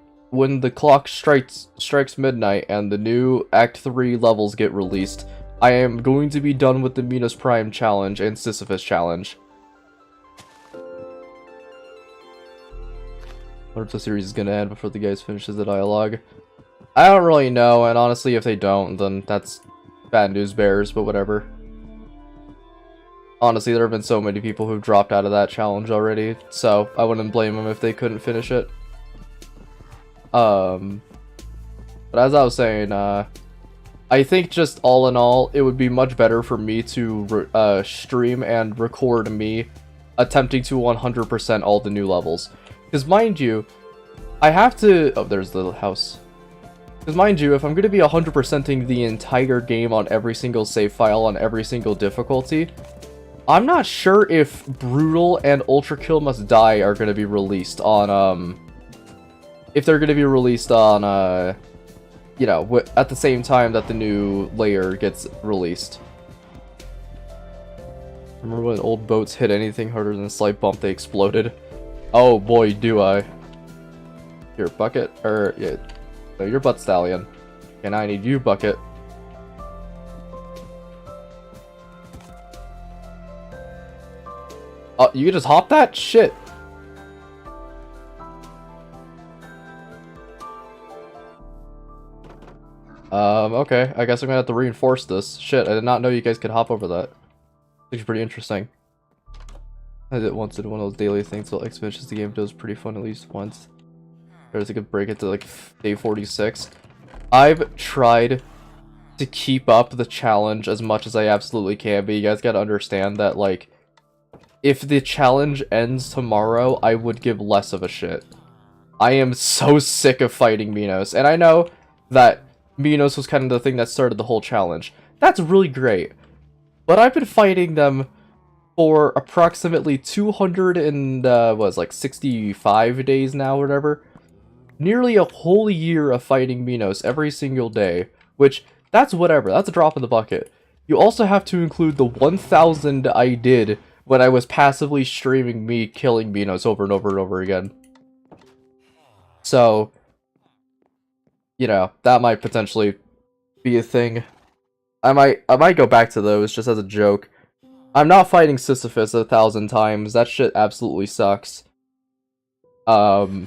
clock strikes midnight and the new Act 3 levels get released, I am going to be done with the Minos Prime challenge and Sisyphus challenge. What if the series is gonna end before the guys finishes the dialogue? I don't really know, and honestly, if they don't, then that's bad news bears, but whatever. Honestly, there have been so many people who've dropped out of that challenge already, so I wouldn't blame them if they couldn't finish it. But as I was saying, I think just all in all, it would be much better for me to stream and record me attempting to 100% all the new levels. Because mind you, I have to... Oh, there's the house. Because mind you, if I'm going to be 100%ing the entire game on every single save file on every single difficulty, I'm not sure if Brutal and Ultra Kill Must Die are going to be released on, if they're going to be released on, you know, at the same time that the new layer gets released. Remember when old boats hit anything harder than a slight bump, they exploded? Oh boy, do I. Your bucket, or, yeah, no, your butt stallion. And I need you, bucket. Oh, you can just hop that? Shit. Okay, I guess I'm gonna have to reinforce this. Shit, I did not know you guys could hop over that. It's pretty interesting. I did once did one of those daily things, so X finishes the game does pretty fun at least once. There's a good break it to like day 46. I've tried to keep up the challenge as much as I absolutely can, but you guys gotta understand that, like, if the challenge ends tomorrow, I would give less of a shit. I am so sick of fighting Minos, and I know that Minos was kind of the thing that started the whole challenge. That's really great. But I've been fighting them for approximately 200 and, was like 65 days now, or whatever. Nearly a whole year of fighting Minos every single day, which, that's whatever, that's a drop in the bucket. You also have to include the 1,000 I did when I was passively streaming me killing Minos over and over and over again. So, you know, that might potentially be a thing. I might go back to those just as a joke. I'm not fighting Sisyphus 1,000 times. That shit absolutely sucks. But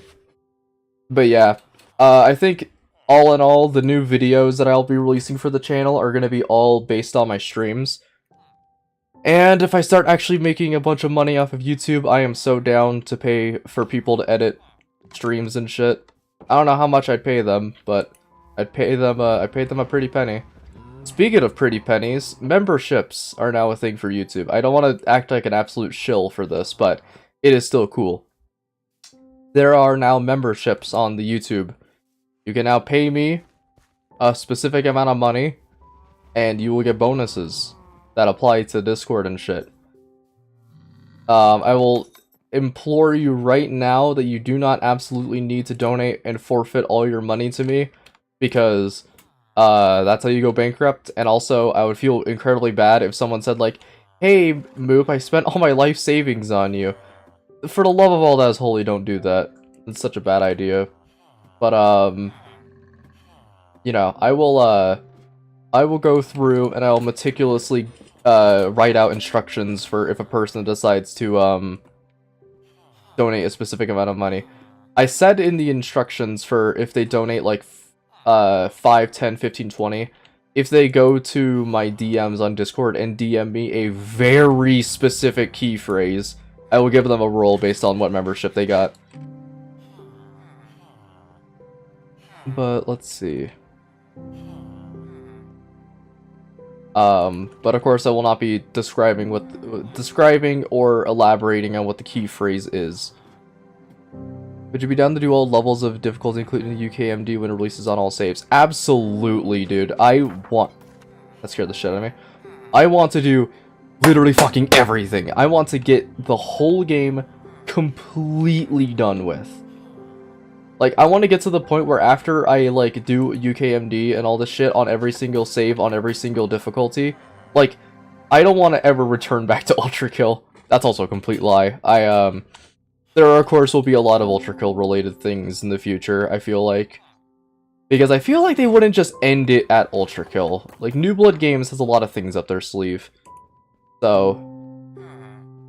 yeah, I think all in all, the new videos that I'll be releasing for the channel are going to be all based on my streams. And if I start actually making a bunch of money off of YouTube, I am so down to pay for people to edit streams and shit. I don't know how much I'd pay them, but I'd pay them a pretty penny. Speaking of pretty pennies, memberships are now a thing for YouTube. I don't want to act like an absolute shill for this, but it is still cool. There are now memberships on the YouTube. You can now pay me a specific amount of money, and you will get bonuses that apply to Discord and shit. I will implore you right now that you do not absolutely need to donate and forfeit all your money to me, because that's how you go bankrupt. And also, I would feel incredibly bad if someone said like, "Hey, Moop, I spent all my life savings on you." For the love of all that is holy, don't do that. It's such a bad idea. But, you know, I will go through and I'll meticulously, write out instructions for if a person decides to, donate a specific amount of money. I said in the instructions for if they donate, like, 5, 10, 15, 20, if they go to my DMs on Discord and DM me a very specific key phrase, I will give them a roll based on what membership they got. But let's see. But of course I will not be describing or elaborating on what the key phrase is. Would you be down to do all levels of difficulty, including the UKMD, when it releases on all saves? Absolutely, dude. That scared the shit out of me. I want to do literally fucking everything. I want to get the whole game completely done with. Like, I want to get to the point where after I, like, do UKMD and all this shit on every single save, on every single difficulty, like, I don't want to ever return back to Ultra Kill. That's also a complete lie. There, of course, will be a lot of Ultra Kill related things in the future, I feel like. Because I feel like they wouldn't just end it at Ultra Kill. Like, New Blood Games has a lot of things up their sleeve. So,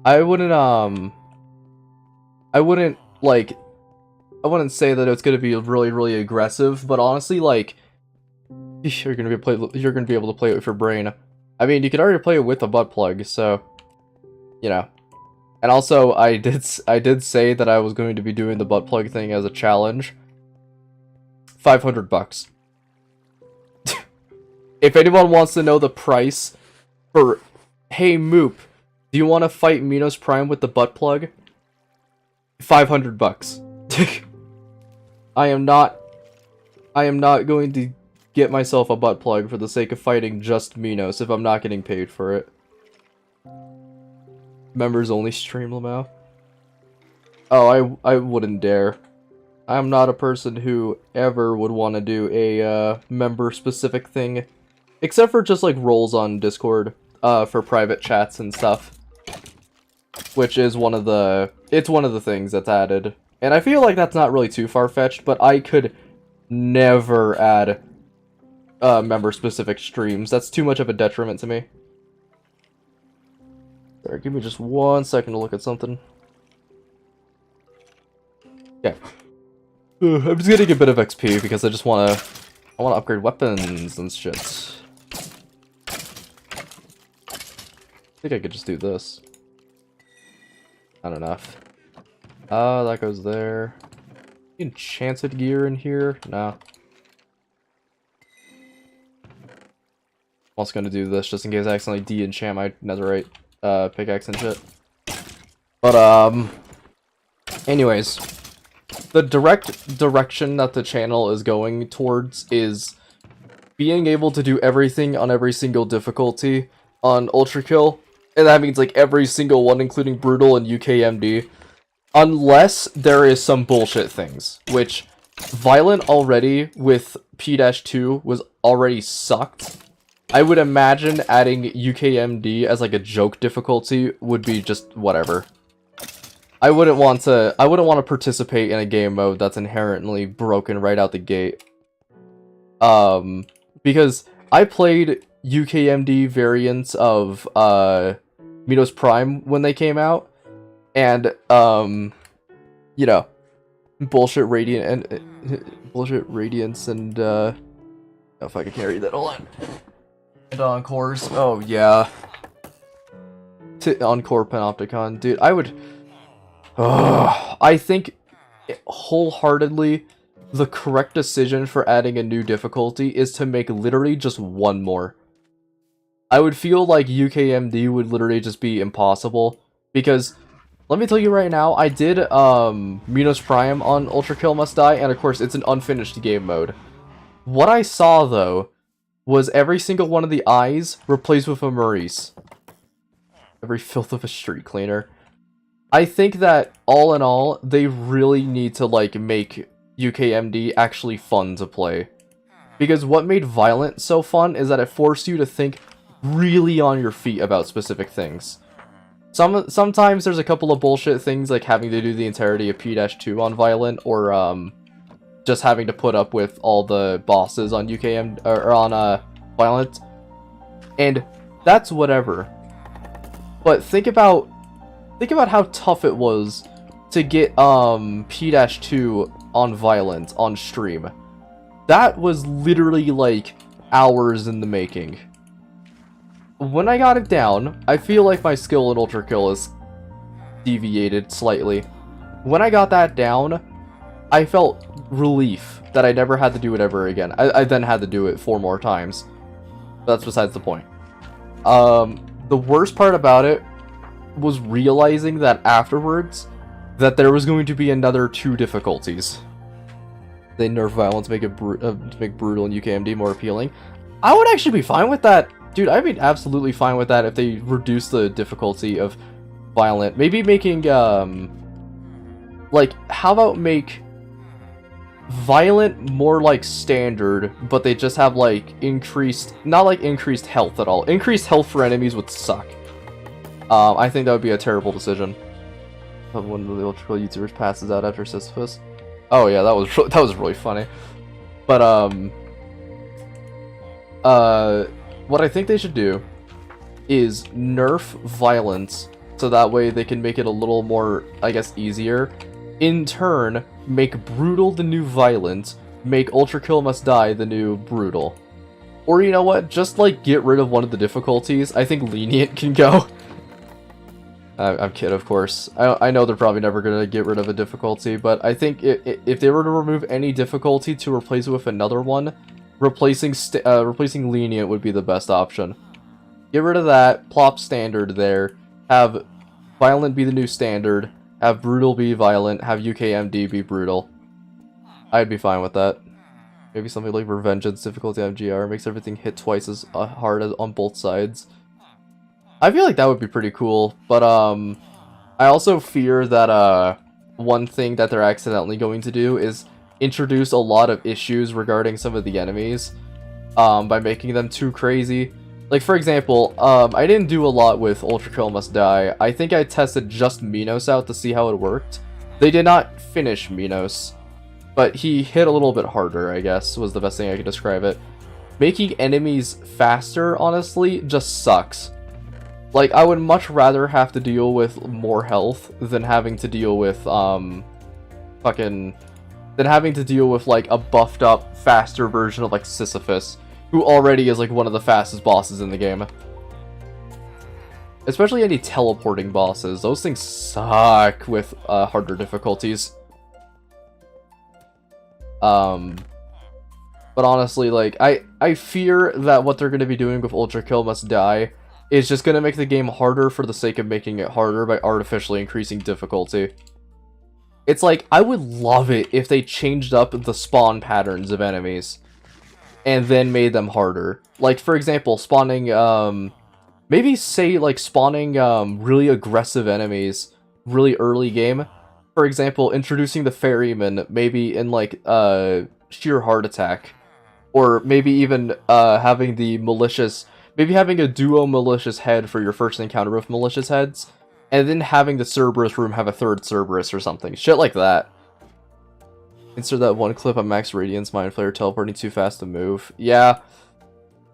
I wouldn't say that it's gonna be really, really aggressive, but honestly, like, you're gonna be able to play it with your brain. I mean, you can already play it with a butt plug, so, you know. And also, I did say that I was going to be doing the butt plug thing as a challenge. $500. If anyone wants to know the price for, hey Moop, do you want to fight Minos Prime with the butt plug? $500. I am not going to get myself a butt plug for the sake of fighting just Minos if I'm not getting paid for it. Members only stream, Lamau. Oh, I wouldn't dare. I'm not a person who ever would want to do a member-specific thing, except for just like roles on Discord for private chats and stuff, which is one of the things that's added. And I feel like that's not really too far-fetched, but I could never add member-specific streams. That's too much of a detriment to me. Sorry, give me just 1 second to look at something. Okay. I'm just getting a bit of XP because I just want to I want to upgrade weapons and shit. I think I could just do this. Not enough. That goes there. Enchanted gear in here? No. I'm also gonna do this just in case I accidentally de-enchant my netherite pickaxe and shit. But anyways, the direct direction that the channel is going towards is being able to do everything on every single difficulty on Ultra Kill, and that means like every single one, including Brutal and UKMD, unless there is some bullshit things, which Violent already with P-2 was already sucked. I would imagine adding UKMD as like a joke difficulty would be just whatever. I wouldn't want to participate in a game mode that's inherently broken right out the gate. Because I played UKMD variants of Minos Prime when they came out, and you know, bullshit radiance and if I can carry that, hold on. And Encores, oh yeah. Encore Panopticon, dude, I would. I think wholeheartedly the correct decision for adding a new difficulty is to make literally just one more. I would feel like UKMD would literally just be impossible, because let me tell you right now, I did Minos Prime on Ultra Kill Must Die, and of course it's an unfinished game mode. What I saw though was every single one of the eyes replaced with a Maurice. Every filth of a street cleaner. I think that, all in all, they really need to, like, make UKMD actually fun to play. Because what made Violent so fun is that it forced you to think really on your feet about specific things. Sometimes there's a couple of bullshit things, like having to do the entirety of P-2 on Violent, or, just having to put up with all the bosses on UKM, or on, Violent. And that's whatever. But think about how tough it was to get P-2 on Violent on stream. That was literally like hours in the making. When I got it down, I feel like my skill in Ultra Kill is deviated slightly. When I got that down, I felt relief that I never had to do it ever again. I then had to do it 4 more times. That's besides the point. The worst part about it was realizing that afterwards, that there was going to be another 2 difficulties. They nerf Violence to make Brutal and UKMD more appealing. I would actually be fine with that. Dude, I'd be absolutely fine with that if they reduce the difficulty of Violent. Maybe making, like, how about make Violent more like Standard, but they just have, like, not like increased health at all. Increased health for enemies would suck. I think that would be a terrible decision. One of the Ultra Kill YouTubers passes out after Sisyphus. Oh yeah, that was really funny. But what I think they should do is nerf Violence so that way they can make it a little more, I guess, easier. In turn, make Brutal the new Violent, make Ultra Kill Must Die the new Brutal. Or you know what? Just like get rid of one of the difficulties. I think Lenient can go. I'm kidding, of course. I know they're probably never going to get rid of a difficulty, but I think if they were to remove any difficulty to replace it with another one, replacing Lenient would be the best option. Get rid of that, plop Standard there, have Violent be the new Standard, have Brutal be Violent, have UKMD be Brutal. I'd be fine with that. Maybe something like Revengeance difficulty on GR makes everything hit twice as hard on both sides. I feel like that would be pretty cool, but I also fear that one thing that they're accidentally going to do is introduce a lot of issues regarding some of the enemies by making them too crazy. Like, for example, I didn't do a lot with Ultra Kill Must Die. I think I tested just Minos out to see how it worked. They did not finish Minos, but he hit a little bit harder, I guess, was the best thing I could describe it. Making enemies faster, honestly, just sucks. Like, I would much rather have to deal with more health than having to deal with, than than having to deal with like a buffed up, faster version of like Sisyphus, who already is like one of the fastest bosses in the game. Especially any teleporting bosses. Those things suck with harder difficulties. But honestly, like, I fear that what they're going to be doing with Ultra Kill Must Die is just going to make the game harder for the sake of making it harder by artificially increasing difficulty. It's like, I would love it if they changed up the spawn patterns of enemies and then made them harder. Like, for example, spawning, maybe say, like, spawning really aggressive enemies really early game. For example, introducing the ferryman maybe in, like, sheer heart attack. Or maybe even having the malicious... Maybe having a duo malicious head for your first encounter with malicious heads. And then having the Cerberus room have a third Cerberus or something. Shit like that. Insert that one clip of Max Radiance Mind Flayer teleporting too fast to move. Yeah.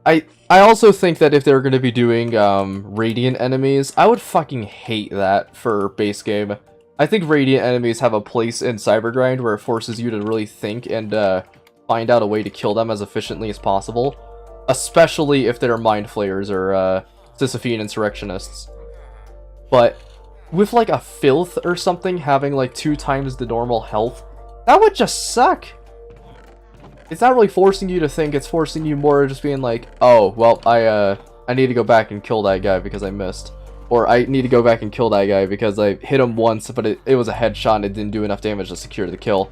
I also think that if they're going to be doing Radiant enemies, I would fucking hate that for base game. I think Radiant enemies have a place in Cybergrind where it forces you to really think and find out a way to kill them as efficiently as possible. Especially if they're Mind Flayers or Sisyphean Insurrectionists. But with like a Filth or something having like 2 times the normal health, that would just suck. It's not really forcing you to think, it's forcing you more just being like, oh, well, I need to go back and kill that guy because I missed. Or I need to go back and kill that guy because I hit him once, but it was a headshot and it didn't do enough damage to secure the kill.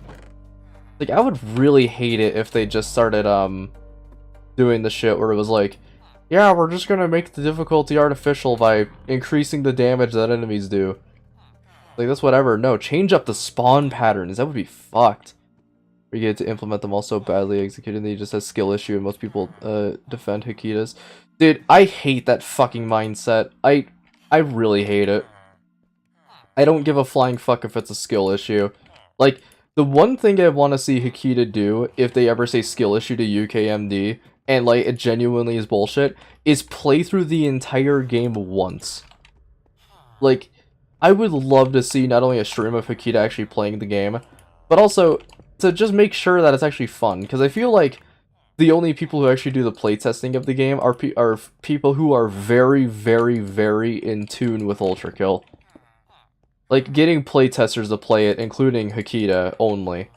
Like, I would really hate it if they just started, doing the shit where it was like, yeah, we're just gonna make the difficulty artificial by increasing the damage that enemies do. Like, that's whatever. No, change up the spawn patterns. That would be fucked. We get to implement them all so badly executed, they just has skill issue, and most people defend Hikitas. Dude, I hate that fucking mindset. I really hate it. I don't give a flying fuck if it's a skill issue. Like, the one thing I want to see Hikita do, if they ever say skill issue to UKMD, and like, it genuinely is bullshit, is play through the entire game once. Like, I would love to see not only a stream of Hikita actually playing the game, but also to just make sure that it's actually fun, because I feel like the only people who actually do the playtesting of the game are people who are very, very, very in tune with Ultra Kill. Like, getting playtesters to play it, including Hikita only.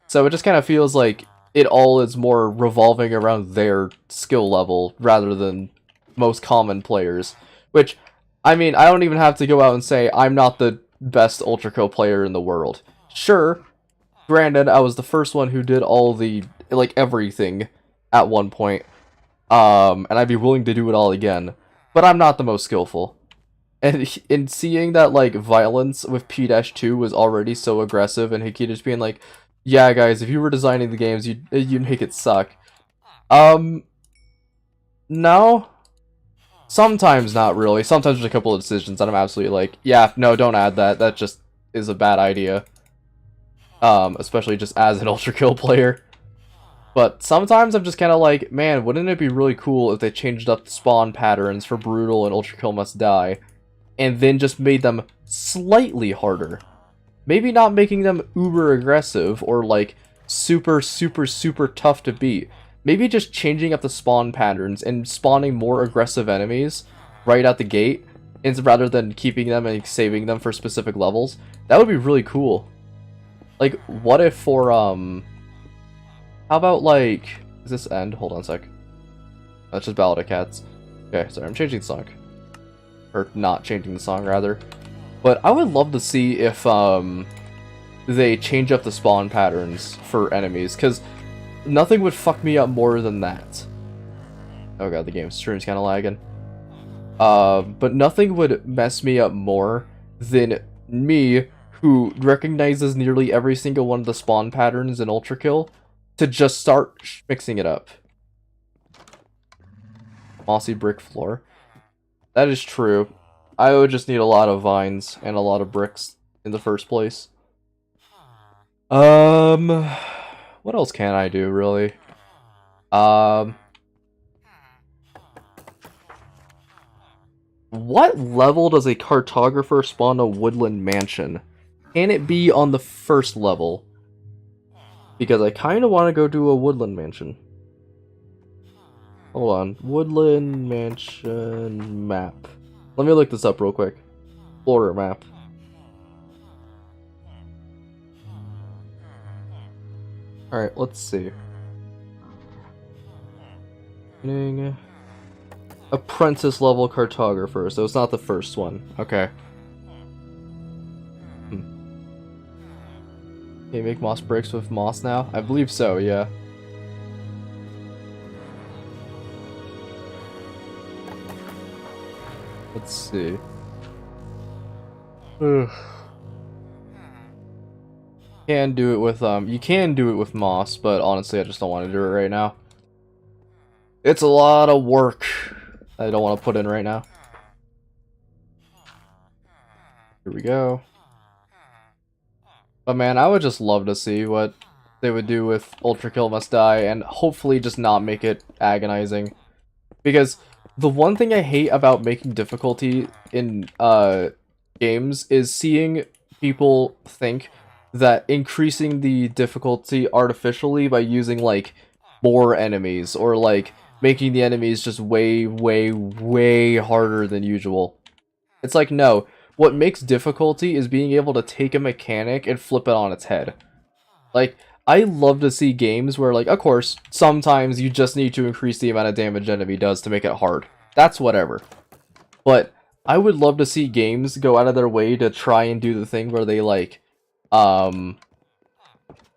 So it just kind of feels like it all is more revolving around their skill level, rather than most common players. Which, I mean, I don't even have to go out and say, I'm not the best Ultra Kill player in the world. Sure, granted, I was the first one who did all the, like, everything at one point. And I'd be willing to do it all again. But I'm not the most skillful. And in seeing that, like, violence with P-2 was already so aggressive, and Hiki just being like, yeah, guys, if you were designing the games, you'd make it suck. No. Sometimes not really. Sometimes there's a couple of decisions that I'm absolutely like, yeah, no, don't add that. That just is a bad idea. Especially just as an Ultra Kill player. But sometimes I'm just kind of like, man, wouldn't it be really cool if they changed up the spawn patterns for Brutal and Ultra Kill Must Die, and then just made them slightly harder? Maybe not making them uber aggressive or like super, super, super tough to beat. Maybe just changing up the spawn patterns and spawning more aggressive enemies right out the gate, rather than keeping them and saving them for specific levels. That would be really cool. Like, what if for, how about, like, is this end? Hold on a sec. That's just Ballad of Cats. Okay, sorry, I'm changing the song. Or not changing the song, rather. But I would love to see if, they change up the spawn patterns for enemies, because nothing would fuck me up more than that. Oh god, the game stream's kind of lagging. But nothing would mess me up more than me, who recognizes nearly every single one of the spawn patterns in Ultra Kill, to just start mixing it up. Mossy brick floor. That is true. I would just need a lot of vines and a lot of bricks in the first place. What else can I do, really? What level does a cartographer spawn a woodland mansion? Can it be on the first level? Because I kind of want to go do a woodland mansion. Hold on. Woodland mansion map. Let me look this up real quick. Explorer map. Alright, let's see. Apprentice level cartographer, so it's not the first one. Okay. Can you make moss bricks with moss now? I believe so, yeah. Let's see. Ugh. Can do it with you can do it with moss, but honestly I just don't want to do it right now. It's a lot of work I don't want to put in right now. Here we go. But man, I would just love to see what they would do with Ultra Kill Must Die and hopefully just not make it agonizing. Because the one thing I hate about making difficulty in games is seeing people think that increasing the difficulty artificially by using like more enemies or like making the enemies just way, way, way harder than usual. It's like, no. What makes difficulty is being able to take a mechanic and flip it on its head. Like, I love to see games where, like, of course, sometimes you just need to increase the amount of damage an enemy does to make it hard. That's whatever. But I would love to see games go out of their way to try and do the thing where they, like, where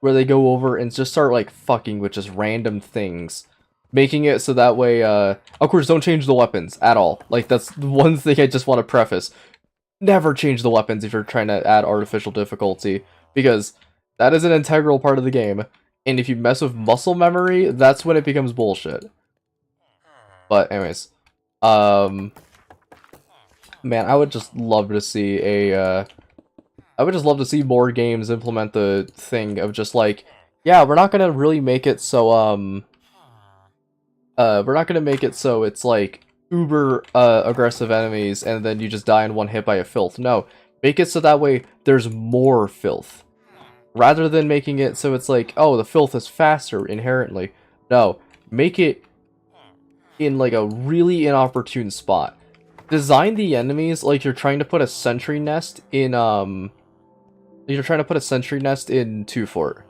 they go over and just start, like, fucking with just random things. Making it so that way, of course, don't change the weapons at all. Like, that's the one thing I just want to preface. Never change the weapons if you're trying to add artificial difficulty, because that is an integral part of the game, and if you mess with muscle memory, that's when it becomes bullshit. But anyways, man, I would just love to see I would just love to see more games implement the thing of just like, yeah, we're not gonna really make it so, we're not gonna make it so it's like, uber aggressive enemies and then you just die in one hit by a filth. No, make it so that way there's more filth. Rather than making it so it's like, oh, the filth is faster inherently. No, make it in like a really inopportune spot. Design the enemies like you're trying to put a sentry nest in Two Fort.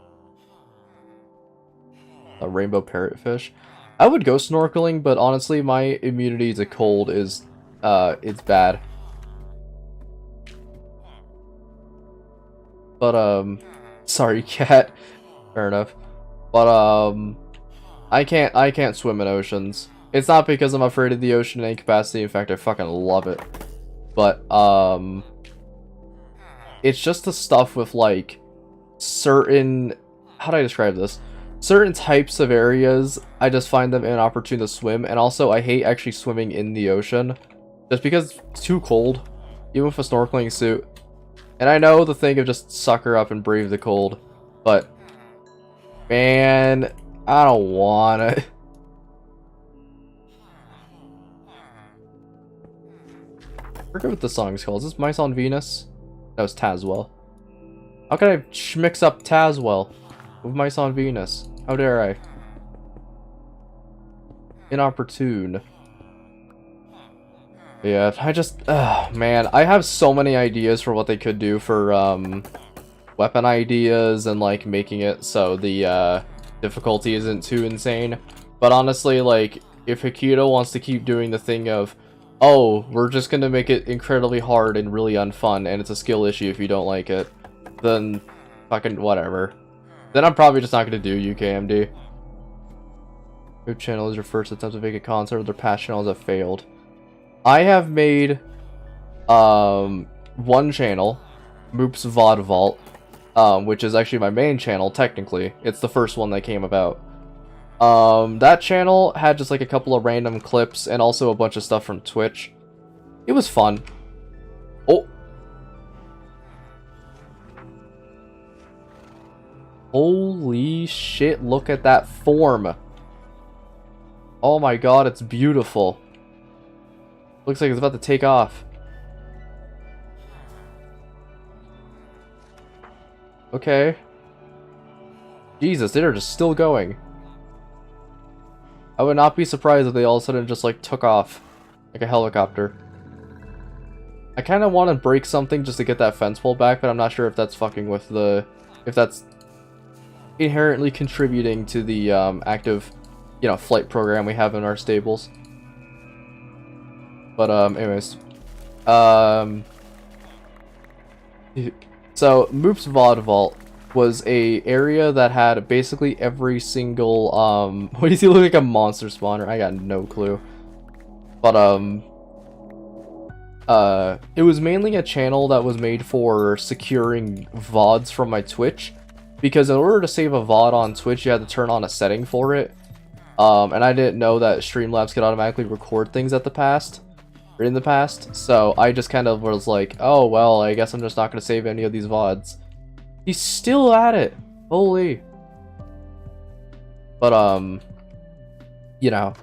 A rainbow parrotfish. I would go snorkeling, but honestly, my immunity to cold is, it's bad. But, sorry, cat. Fair enough. But, I can't swim in oceans. It's not because I'm afraid of the ocean in any capacity. In fact, I fucking love it. But, it's just the stuff with, like, certain... How do I describe this? Certain types of areas, I just find them inopportune to swim, and also I hate actually swimming in the ocean, just because it's too cold, even with a snorkeling suit. And I know the thing of just sucker up and brave the cold, but, man, I don't want it. I forget what the song's called. Is this Mice on Venus? No, it's Tazwell. How can I mix up Tazwell with Mice on Venus? How dare I? Inopportune. Yeah, I just... man, I have so many ideas for what they could do for, weapon ideas and, like, making it so the, difficulty isn't too insane. But honestly, like, if Hikito wants to keep doing the thing of, oh, we're just gonna make it incredibly hard and really unfun, and it's a skill issue if you don't like it, then fucking whatever. Then I'm probably just not going to do UKMD. Your channel is your first attempt to make a concert, or their past channels have failed. I have made one channel, Moops VOD Vault, which is actually my main channel, technically. It's the first one that came about. That channel had just like a couple of random clips and also a bunch of stuff from Twitch. It was fun. Oh. Holy shit, look at that form. Oh my god, it's beautiful. Looks like it's about to take off. Okay. Jesus, they're just still going. I would not be surprised if they all of a sudden just like took off like a helicopter. I kind of want to break something just to get that fence pole back, but I'm not sure if that's fucking with the... if that's inherently contributing to the active, you know, flight program we have in our stables. But anyways, so Moop's VOD Vault was a area that had basically every single what does he look like, a monster spawner? I got no clue. But it was mainly a channel that was made for securing VODs from my Twitch, because in order to save a VOD on Twitch, you had to turn on a setting for it. And I didn't know that Streamlabs could automatically record things in the past, so I just kind of was like, oh well, I guess I'm just not going to save any of these VODs. He's still at it! Holy! But, you know,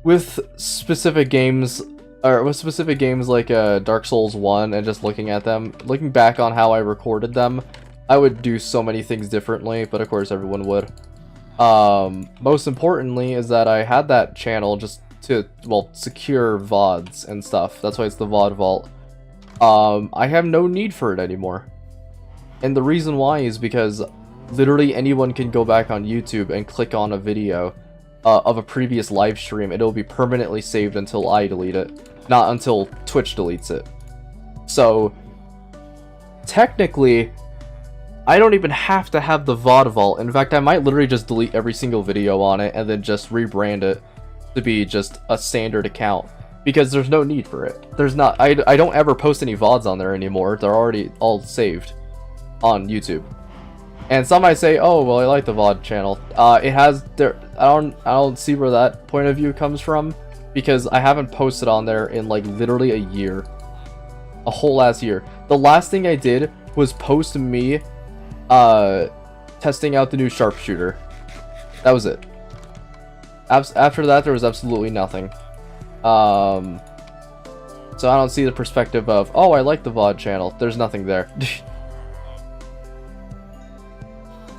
with specific games, or with specific games like Dark Souls 1, and just looking at them, looking back on how I recorded them, I would do so many things differently, but of course everyone would. Most importantly is that I had that channel just to, well, secure VODs and stuff. That's why it's the VOD Vault. I have no need for it anymore. And the reason why is because literally anyone can go back on YouTube and click on a video of a previous live stream, and it'll be permanently saved until I delete it, not until Twitch deletes it. So, technically, I don't even have to have the VOD Vault. In fact, I might literally just delete every single video on it and then just rebrand it to be just a standard account, because there's no need for it. There's not, I don't ever post any VODs on there anymore. They're already all saved on YouTube. And some might say, oh well, I like the VOD channel. It has there, I don't see where that point of view comes from, because I haven't posted on there in like literally a year. A whole last year. The last thing I did was post me testing out the new sharpshooter. That was it. After that, there was absolutely nothing. So I don't see the perspective of, oh, I like the VOD channel. There's nothing there.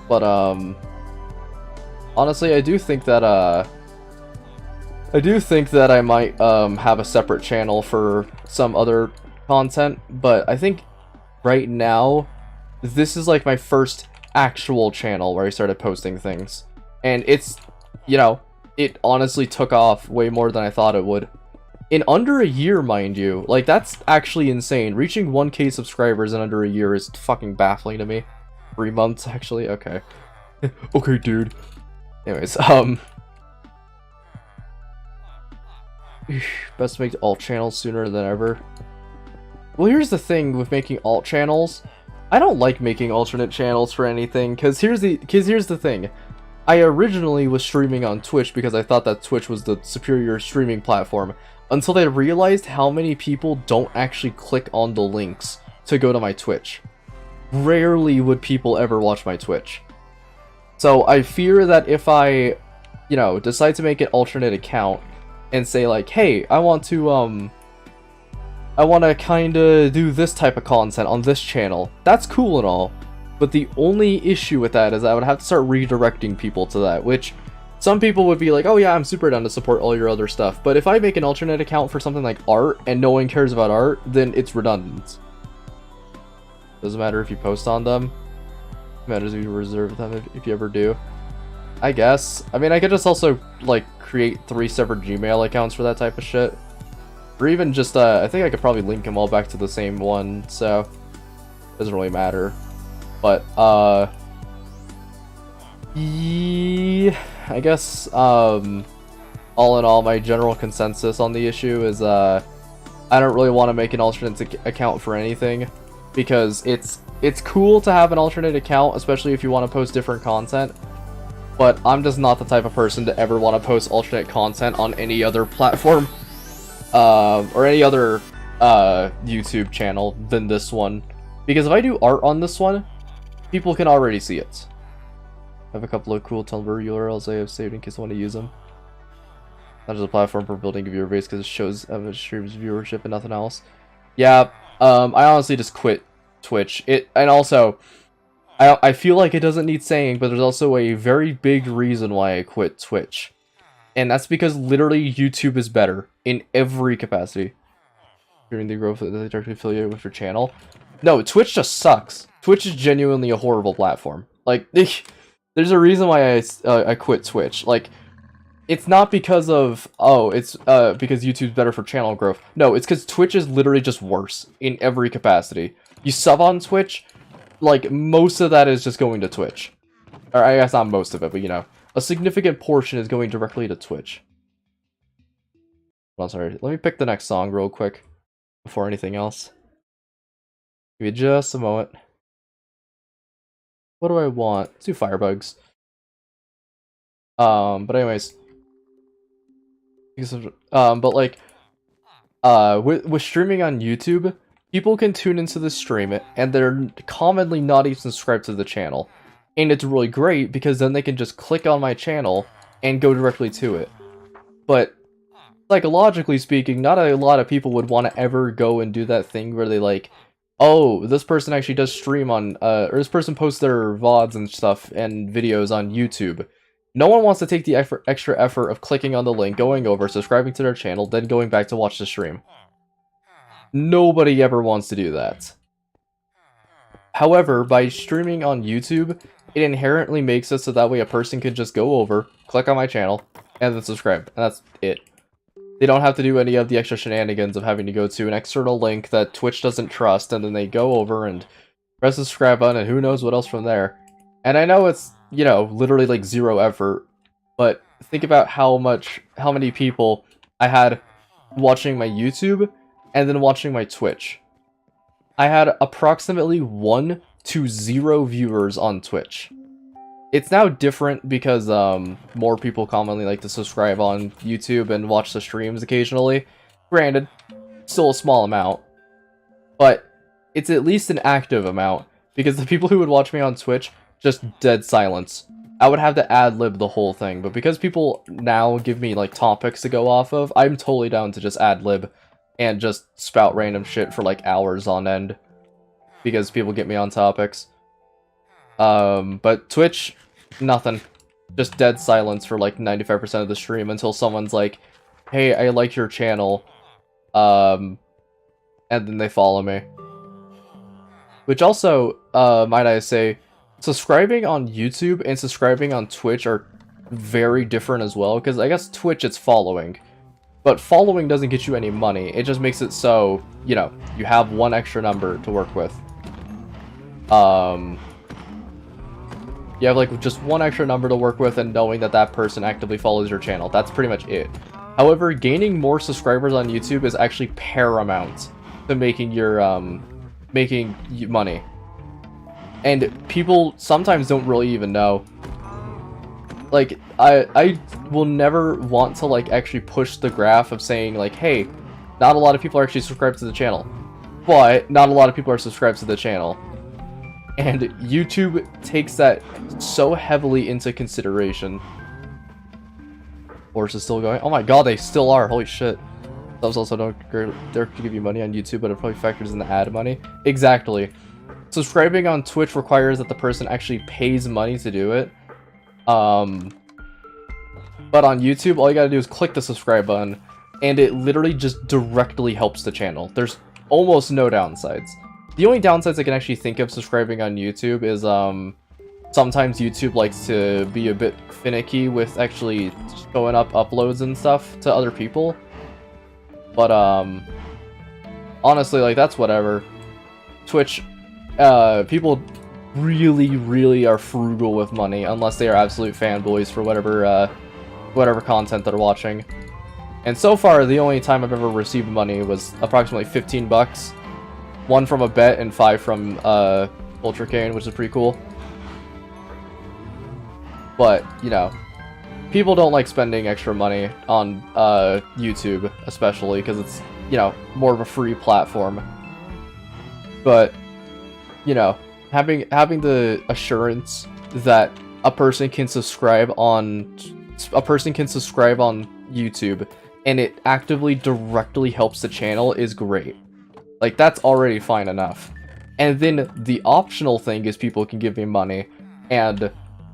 But honestly, I do think that I might have a separate channel for some other content, but I think right now this is like my first actual channel where I started posting things, and it's, you know, it honestly took off way more than I thought it would. In under a year, mind you. Like, that's actually insane. Reaching 1K subscribers in under a year is fucking baffling to me. 3 months, actually? Okay. Okay, dude. Anyways, best to make alt channels sooner than ever. Well, here's the thing with making alt channels. I don't like making alternate channels for anything, because here's the thing. I originally was streaming on Twitch because I thought that Twitch was the superior streaming platform, until I realized how many people don't actually click on the links to go to my Twitch. Rarely would people ever watch my Twitch. So I fear that if I, you know, decide to make an alternate account and say like, hey, I want to kinda do this type of content on this channel, that's cool and all. But the only issue with that is I would have to start redirecting people to that, which some people would be like, oh yeah, I'm super down to support all your other stuff. But if I make an alternate account for something like art and no one cares about art, then it's redundant. Doesn't matter if you post on them. It matters if you reserve them, if you ever do. I guess. I mean, I could just also, like, create 3 separate Gmail accounts for that type of shit. Or even just, I think I could probably link them all back to the same one, so it doesn't really matter. But, yeah, I guess, all in all, my general consensus on the issue is, I don't really want to make an alternate account for anything, because it's cool to have an alternate account, especially if you want to post different content, but I'm just not the type of person to ever want to post alternate content on any other platform, or any other, YouTube channel than this one, because if I do art on this one, people can already see it. I have a couple of cool Tumblr URLs I have saved in case I want to use them. Not just a platform for building a viewer base because it shows streams viewership and nothing else. Yeah, I honestly just quit Twitch. And also, I feel like it doesn't need saying, but there's also a very big reason why I quit Twitch. And that's because literally YouTube is better in every capacity. During the growth of the directly affiliated with your channel. No, Twitch just sucks. Twitch is genuinely a horrible platform. Like, there's a reason why I quit Twitch. Like, it's not because of, oh, it's because YouTube's better for channel growth. No, it's because Twitch is literally just worse in every capacity. You sub on Twitch, like, most of that is just going to Twitch. Or I guess not most of it, but you know, a significant portion is going directly to Twitch. Well, sorry, let me pick the next song real quick before anything else. Give me just a moment. What do I want? Let's do Firebugs. But anyways. But like, with streaming on YouTube, people can tune into the stream and they're commonly not even subscribed to the channel. And it's really great because then they can just click on my channel and go directly to it. But psychologically speaking, not a lot of people would want to ever go and do that thing where they like, oh, this person actually does stream on, or this person posts their VODs and stuff and videos on YouTube. No one wants to take the extra effort of clicking on the link, going over, subscribing to their channel, then going back to watch the stream. Nobody ever wants to do that. However, by streaming on YouTube, it inherently makes it so that way a person can just go over, click on my channel, and then subscribe. And that's it. They don't have to do any of the extra shenanigans of having to go to an external link that Twitch doesn't trust, and then they go over and press the subscribe button, and who knows what else from there. And I know it's, you know, literally like zero effort, but think about how many people I had watching my YouTube and then watching my Twitch. I had approximately 1 to 0 viewers on Twitch. It's now different because more people commonly like to subscribe on YouTube and watch the streams occasionally. Granted, still a small amount, but it's at least an active amount because the people who would watch me on Twitch, just dead silence. I would have to ad-lib the whole thing, but because people now give me like topics to go off of, I'm totally down to just ad-lib and just spout random shit for like hours on end because people get me on topics. But Twitch, nothing. Just dead silence for like 95% of the stream until someone's like, hey, I like your channel, and then they follow me. Which also, might I say, subscribing on YouTube and subscribing on Twitch are very different as well, because I guess Twitch it's following. But following doesn't get you any money, it just makes it so, you know, you have one extra number to work with. You have like just one extra number to work with and knowing that that person actively follows your channel. That's pretty much it. However, gaining more subscribers on YouTube is actually paramount to making your, making money. And people sometimes don't really even know. Like, I will never want to, like, actually push the graph of saying, like, hey, not a lot of people are actually subscribed to the channel. But, not a lot of people are subscribed to the channel. And YouTube takes that so heavily into consideration. Horse is still going. Oh my god, they still are. Holy shit. Those also don't dare to give you money on YouTube, but it probably factors in the ad money. Exactly. Subscribing on Twitch requires that the person actually pays money to do it. But on YouTube, all you gotta do is click the subscribe button, and it literally just directly helps the channel. There's almost no downsides. The only downsides I can actually think of subscribing on YouTube is, sometimes YouTube likes to be a bit finicky with actually showing up uploads and stuff to other people. But, honestly, like, that's whatever. Twitch, people really are frugal with money, unless they are absolute fanboys for whatever content they're watching. And so far, the only time I've ever received money was approximately 15 bucks. 1 from a bet and 5 from, Ultra Cane, which is pretty cool. But, you know, people don't like spending extra money on, YouTube, especially, because it's, you know, more of a free platform. But, you know, having the assurance that a person can subscribe on YouTube and it actively directly helps the channel is great. Like, that's already fine enough. And then the optional thing is people can give me money, and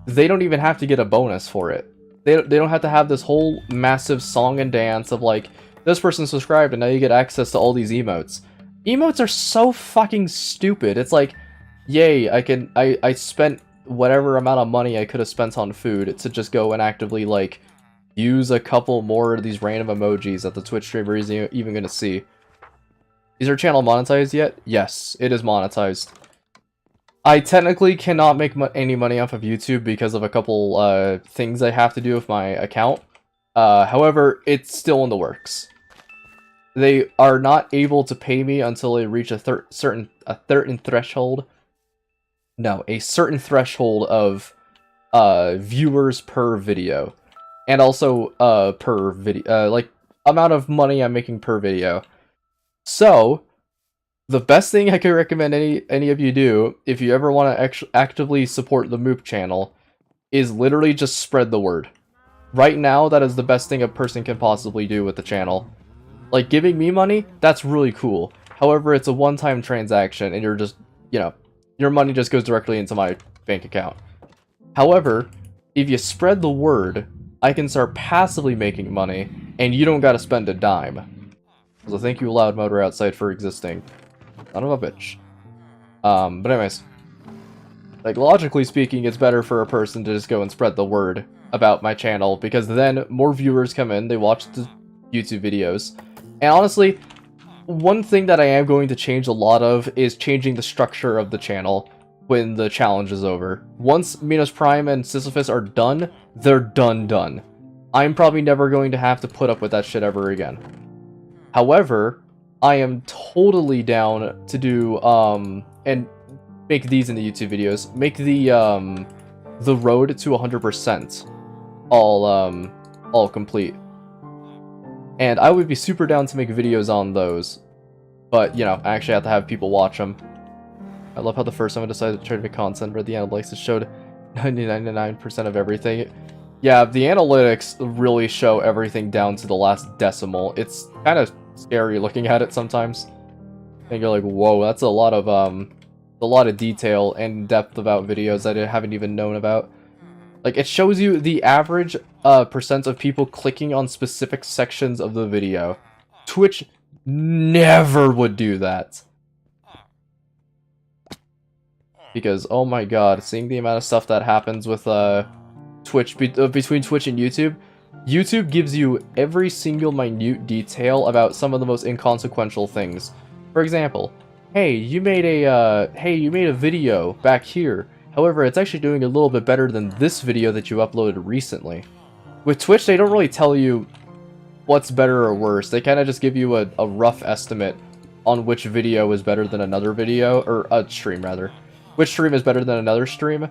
they don't even have to get a bonus for it. They don't have to have this whole massive song and dance of like, this person subscribed and now you get access to all these emotes. Emotes are so fucking stupid. It's like, yay, I spent whatever amount of money I could have spent on food to just go and actively like use a couple more of these random emojis that the Twitch streamer isn't even gonna see. Is your channel monetized yet? Yes, it is monetized. I technically cannot make any money off of YouTube because of a couple things I have to do with my account. However, it's still in the works. They are not able to pay me until they reach a certain threshold. No, a certain threshold of viewers per video, and also per video, like amount of money I'm making per video. So, the best thing I could recommend any of you do, if you ever want to actively support the Moop channel, is literally just spread the word. Right now, that is the best thing a person can possibly do with the channel. Like, giving me money, that's really cool. However, it's a one-time transaction, and you're just, you know, your money just goes directly into my bank account. However, if you spread the word, I can start passively making money, and you don't gotta spend a dime. So thank you, Loud Motor Outside, for existing. Son of a bitch. But anyways. Like, logically speaking, it's better for a person to just go and spread the word about my channel, because then more viewers come in, they watch the YouTube videos. And honestly, one thing that I am going to change a lot of is changing the structure of the channel when the challenge is over. Once Minos Prime and Sisyphus are done, they're done. I'm probably never going to have to put up with that shit ever again. However, I am totally down to do, and make these in the YouTube videos. Make the road to 100% all complete. And I would be super down to make videos on those. But, you know, I actually have to have people watch them. I love how the first time I decided to try to make content where the analytics showed 99% of everything. Yeah, the analytics really show everything down to the last decimal. It's kind of scary looking at it sometimes. And you're like, whoa, that's a lot of detail and depth about videos that I haven't even known about. Like, it shows you the average percent of people clicking on specific sections of the video. Twitch never would do that. Because, oh my god, seeing the amount of stuff that happens with Twitch, between Twitch and YouTube, YouTube gives you every single minute detail about some of the most inconsequential things. For example, hey, you made a video back here. However, it's actually doing a little bit better than this video that you uploaded recently. With Twitch, they don't really tell you what's better or worse. They kind of just give you a rough estimate on which video is better than another video, or a stream rather. Which stream is better than another stream.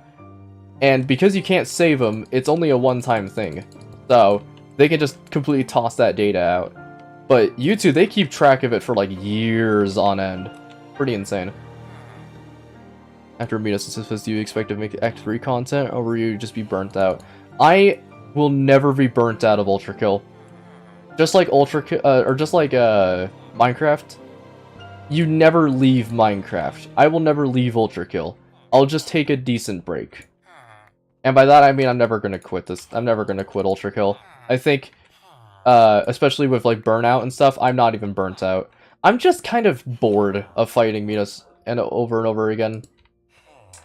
And because you can't save them, it's only a one-time thing. So, they can just completely toss that data out. But YouTube, they keep track of it for like years on end. Pretty insane. After Minos and Sisyphus, do you expect to make Act 3 content, or will you just be burnt out? I will never be burnt out of Ultra Kill. Just like Minecraft, you never leave Minecraft. I will never leave Ultra Kill. I'll just take a decent break. And by that I mean I'm never gonna quit this. I'm never gonna quit Ultra Kill. I think, especially with like burnout and stuff, I'm not even burnt out. I'm just kind of bored of fighting Minos and over again.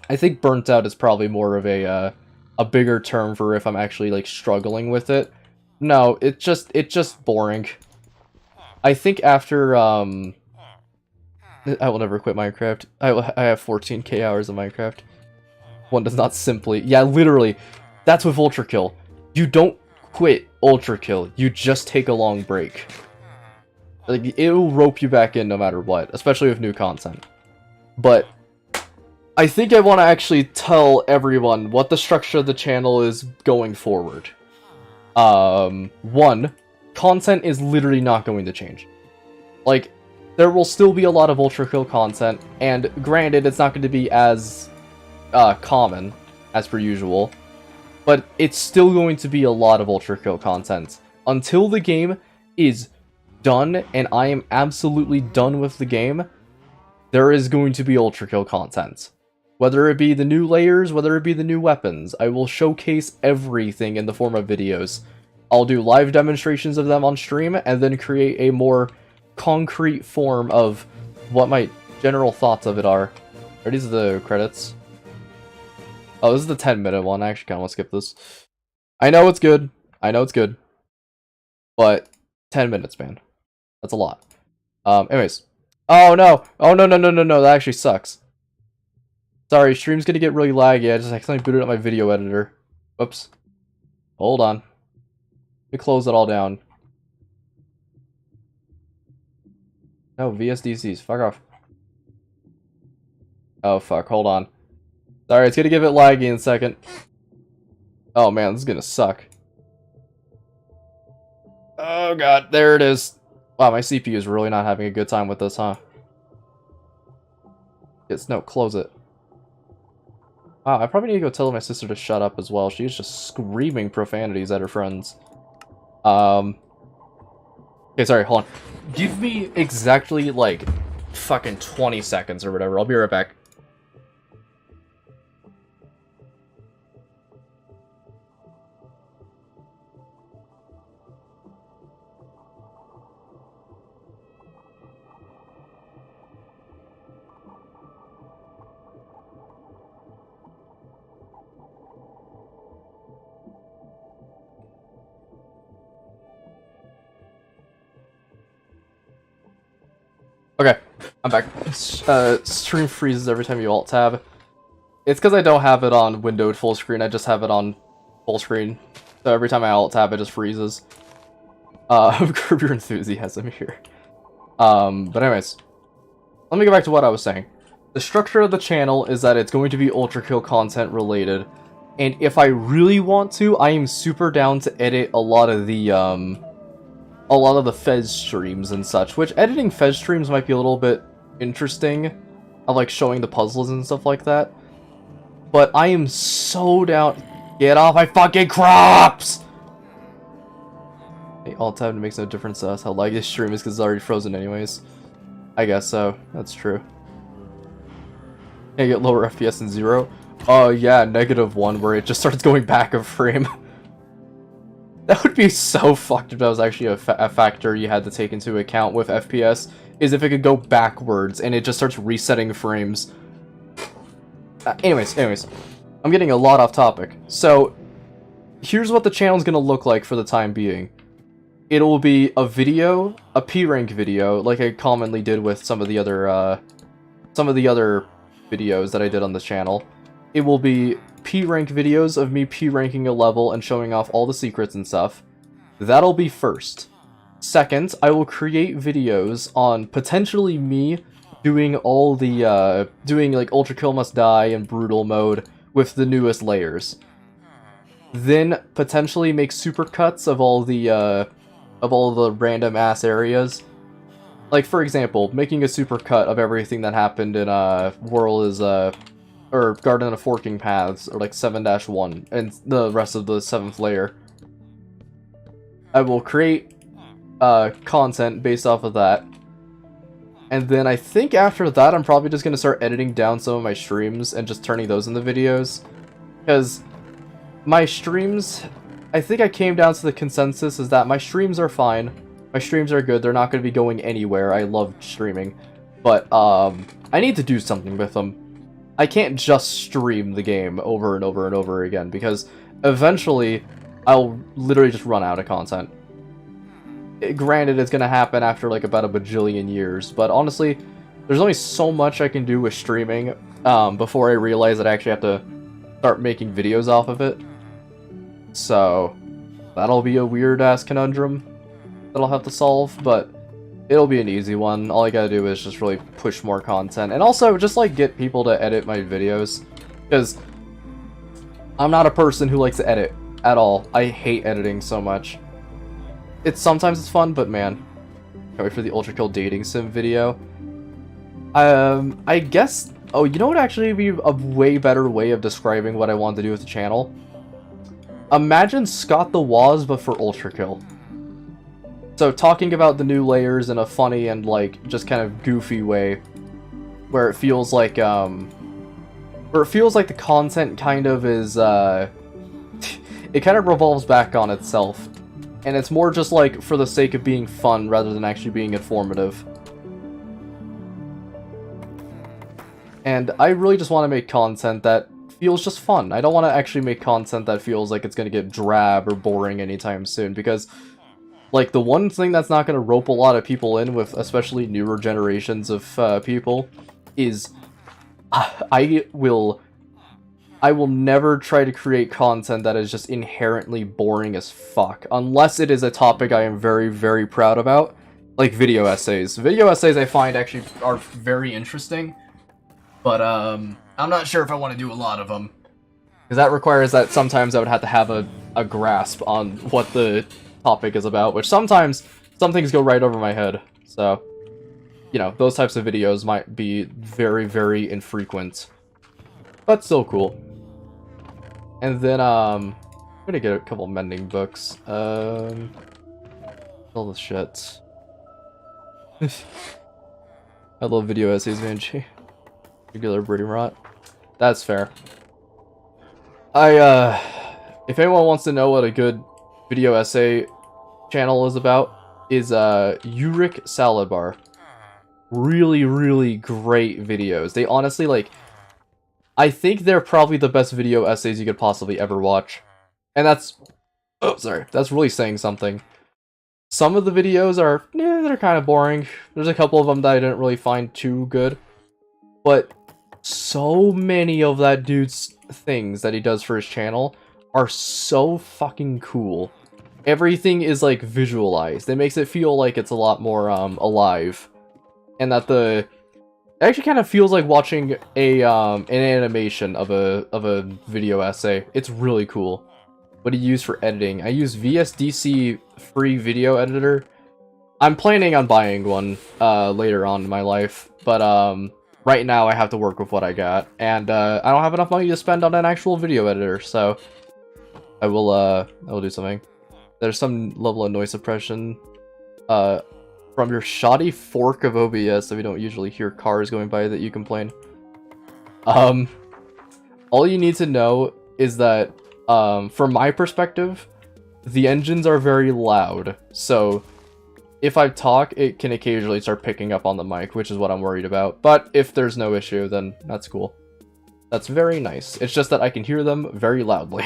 I think burnt out is probably more of a bigger term for if I'm actually like struggling with it. No, it's just boring. I think after I will never quit Minecraft. I have 14k hours of Minecraft. One does not simply, yeah, literally, that's with Ultra Kill. You don't quit Ultra Kill. You just take a long break. Like, it'll rope you back in no matter what, especially with new content. But I think I want to actually tell everyone what the structure of the channel is going forward. One, content is literally not going to change. Like, there will still be a lot of Ultra Kill content, and granted, it's not going to be as common as per usual, but it's still going to be a lot of Ultra Kill content until the game is done and I am absolutely done with the game. there is going to be Ultra Kill content. Whether it be the new layers, whether it be the new weapons, I will showcase everything in the form of videos. I'll do live demonstrations of them on stream, and then create a more concrete form of what my general thoughts of it are. Are these the credits? Oh, this is the 10-minute one. I actually kind of want to skip this. I know it's good. I know it's good. But 10 minutes, man. That's a lot. Anyways. Oh, no. Oh, no, no, no, no, no. That actually sucks. Sorry, stream's gonna get really laggy. I just accidentally booted up my video editor. Whoops. Hold on. Let me close it all down. No, VSDCs. Fuck off. Oh, fuck. Hold on. Sorry, it's gonna give it laggy in a second. Oh, man. This is gonna suck. Oh, God. There it is. Wow, my CPU is really not having a good time with this, huh? No, close it. Wow, I probably need to go tell my sister to shut up as well. She's just screaming profanities at her friends. Okay, sorry, hold on. Give me exactly, like, fucking 20 seconds or whatever. I'll be right back. Okay, I'm back. Stream freezes every time you alt-tab. It's because I don't have it on windowed full screen, I just have it on full screen. So every time I alt-tab, it just freezes. Curb your enthusiasm here. But anyways. Let me go back to what I was saying. The structure of the channel is that it's going to be Ultra Kill content related. And if I really want to, I am super down to edit a lot of the Fez streams and such, which editing Fez streams might be a little bit interesting. I like showing the puzzles and stuff like that. But I am so down. Get off my fucking crops! Hey, alt-tab makes no difference to us how laggy this stream is because it's already frozen anyways. I guess so. That's true. Can I get lower FPS than 0? Oh yeah, -1 where it just starts going back a frame. That would be so fucked if that was actually a factor you had to take into account with FPS, is if it could go backwards and it just starts resetting frames. Anyways, I'm getting a lot off topic. So, here's what the channel's gonna look like for the time being. It'll be a video, a P-rank video, like I commonly did with some of the other videos that I did on this channel. It will be P-rank videos of me P-ranking a level and showing off all the secrets and stuff. That'll be first. Second, I will create videos on potentially me doing all the, doing like Ultra Kill Must Die and Brutal mode with the newest layers. Then, potentially make supercuts of all the random ass areas. Like, for example, making a supercut of everything that happened in, or Garden of Forking Paths, or like 7-1, and the rest of the 7th layer. I will create content based off of that. And then I think after that, I'm probably just going to start editing down some of my streams and just turning those into videos. Because my streams, I think I came down to the consensus is that my streams are fine. My streams are good. They're not going to be going anywhere. I love streaming. But I need to do something with them. I can't just stream the game over and over and over again, because eventually I'll literally just run out of content. Granted, it's gonna happen after like about a bajillion years, but honestly, there's only so much I can do with streaming before I realize that I actually have to start making videos off of it. So that'll be a weird-ass conundrum that I'll have to solve, but it'll be an easy one. All I gotta do is just really push more content. And also, just, like, get people to edit my videos. Because I'm not a person who likes to edit at all. I hate editing so much. Sometimes it's fun, but man. Can't wait for the Ultra Kill dating sim video. I guess... Oh, you know what actually would be a way better way of describing what I want to do with the channel? Imagine Scott the Woz, but for Ultra Kill. So, talking about the new layers in a funny and, like, just kind of goofy way, where it feels like the content kind of is it kind of revolves back on itself, and it's more just like for the sake of being fun rather than actually being informative. And I really just want to make content that feels just fun. I don't want to actually make content that feels like it's going to get drab or boring anytime soon, because like the one thing that's not going to rope a lot of people in with especially newer generations of people is I will never try to create content that is just inherently boring as fuck, unless it is a topic I am very, very proud about, like video essays. Video essays I find actually are very interesting, but I'm not sure if I want to do a lot of them, because that requires that sometimes I would have to have a grasp on what the topic is about, which sometimes some things go right over my head, so, you know, those types of videos might be very, very infrequent, but still cool. And then, I'm gonna get a couple mending books. All this shit. I love video essays, man. Regular breeding rot. That's fair. If anyone wants to know what a good video essay channel is about, is, Uric Salad Bar. Really, really great videos. They honestly, like, I think they're probably the best video essays you could possibly ever watch. And that's... Oh, sorry. That's really saying something. Some of the videos are... they're kind of boring. There's a couple of them that I didn't really find too good. But so many of that dude's things that he does for his channel are so fucking cool. Everything is, like, visualized. It makes it feel like it's a lot more, alive. And that the... It actually kind of feels like watching a an animation of a video essay. It's really cool. What do you use for editing? I use VSDC free video editor. I'm planning on buying one later on in my life, but right now I have to work with what I got, and I don't have enough money to spend on an actual video editor, so I will do something. There's some level of noise suppression. From your shoddy fork of OBS that we don't usually hear cars going by that you complain. All you need to know is that, from my perspective, the engines are very loud, so if I talk, it can occasionally start picking up on the mic, which is what I'm worried about. But if there's no issue, then that's cool. That's very nice. It's just that I can hear them very loudly.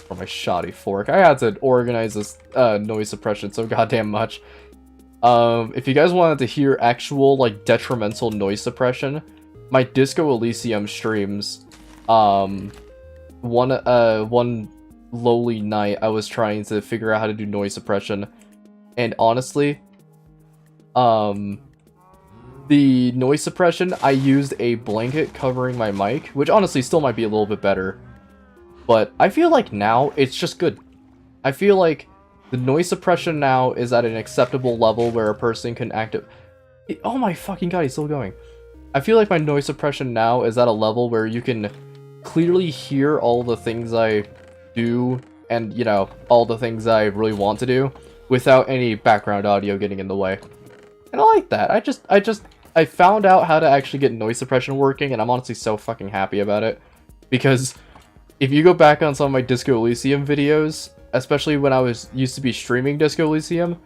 For my shoddy fork. I had to organize this noise suppression so goddamn much. If you guys wanted to hear actual, like, detrimental noise suppression, my Disco Elysium streams, one lowly night I was trying to figure out how to do noise suppression, and honestly, the noise suppression, I used a blanket covering my mic, which honestly still might be a little bit better. But I feel like now, it's just good. I feel like the noise suppression now is at an acceptable level where a person can oh my fucking god, he's still going. I feel like my noise suppression now is at a level where you can clearly hear all the things I do, and, you know, all the things I really want to do, without any background audio getting in the way. And I like that. I found out how to actually get noise suppression working, and I'm honestly so fucking happy about it. Because if you go back on some of my Disco Elysium videos, especially when I used to be streaming Disco Elysium,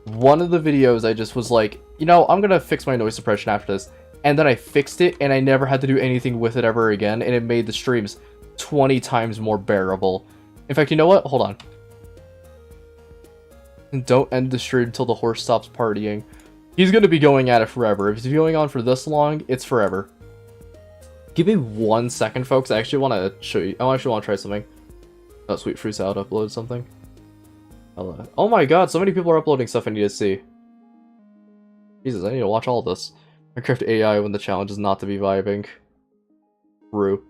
one of the videos I just was like, you know, I'm gonna fix my noise suppression after this. And then I fixed it, and I never had to do anything with it ever again, and it made the streams 20 times more bearable. In fact, you know what? Hold on. Don't end the stream until the horse stops partying. He's gonna be going at it forever. If he's going on for this long, it's forever. Give me 1 second, folks. I actually want to show you. I actually want to try something. Oh, Sweet Fruit Salad upload something. Oh my god, so many people are uploading stuff I need to see. Jesus, I need to watch all this. Minecraft AI when the challenge is not to be vibing. True.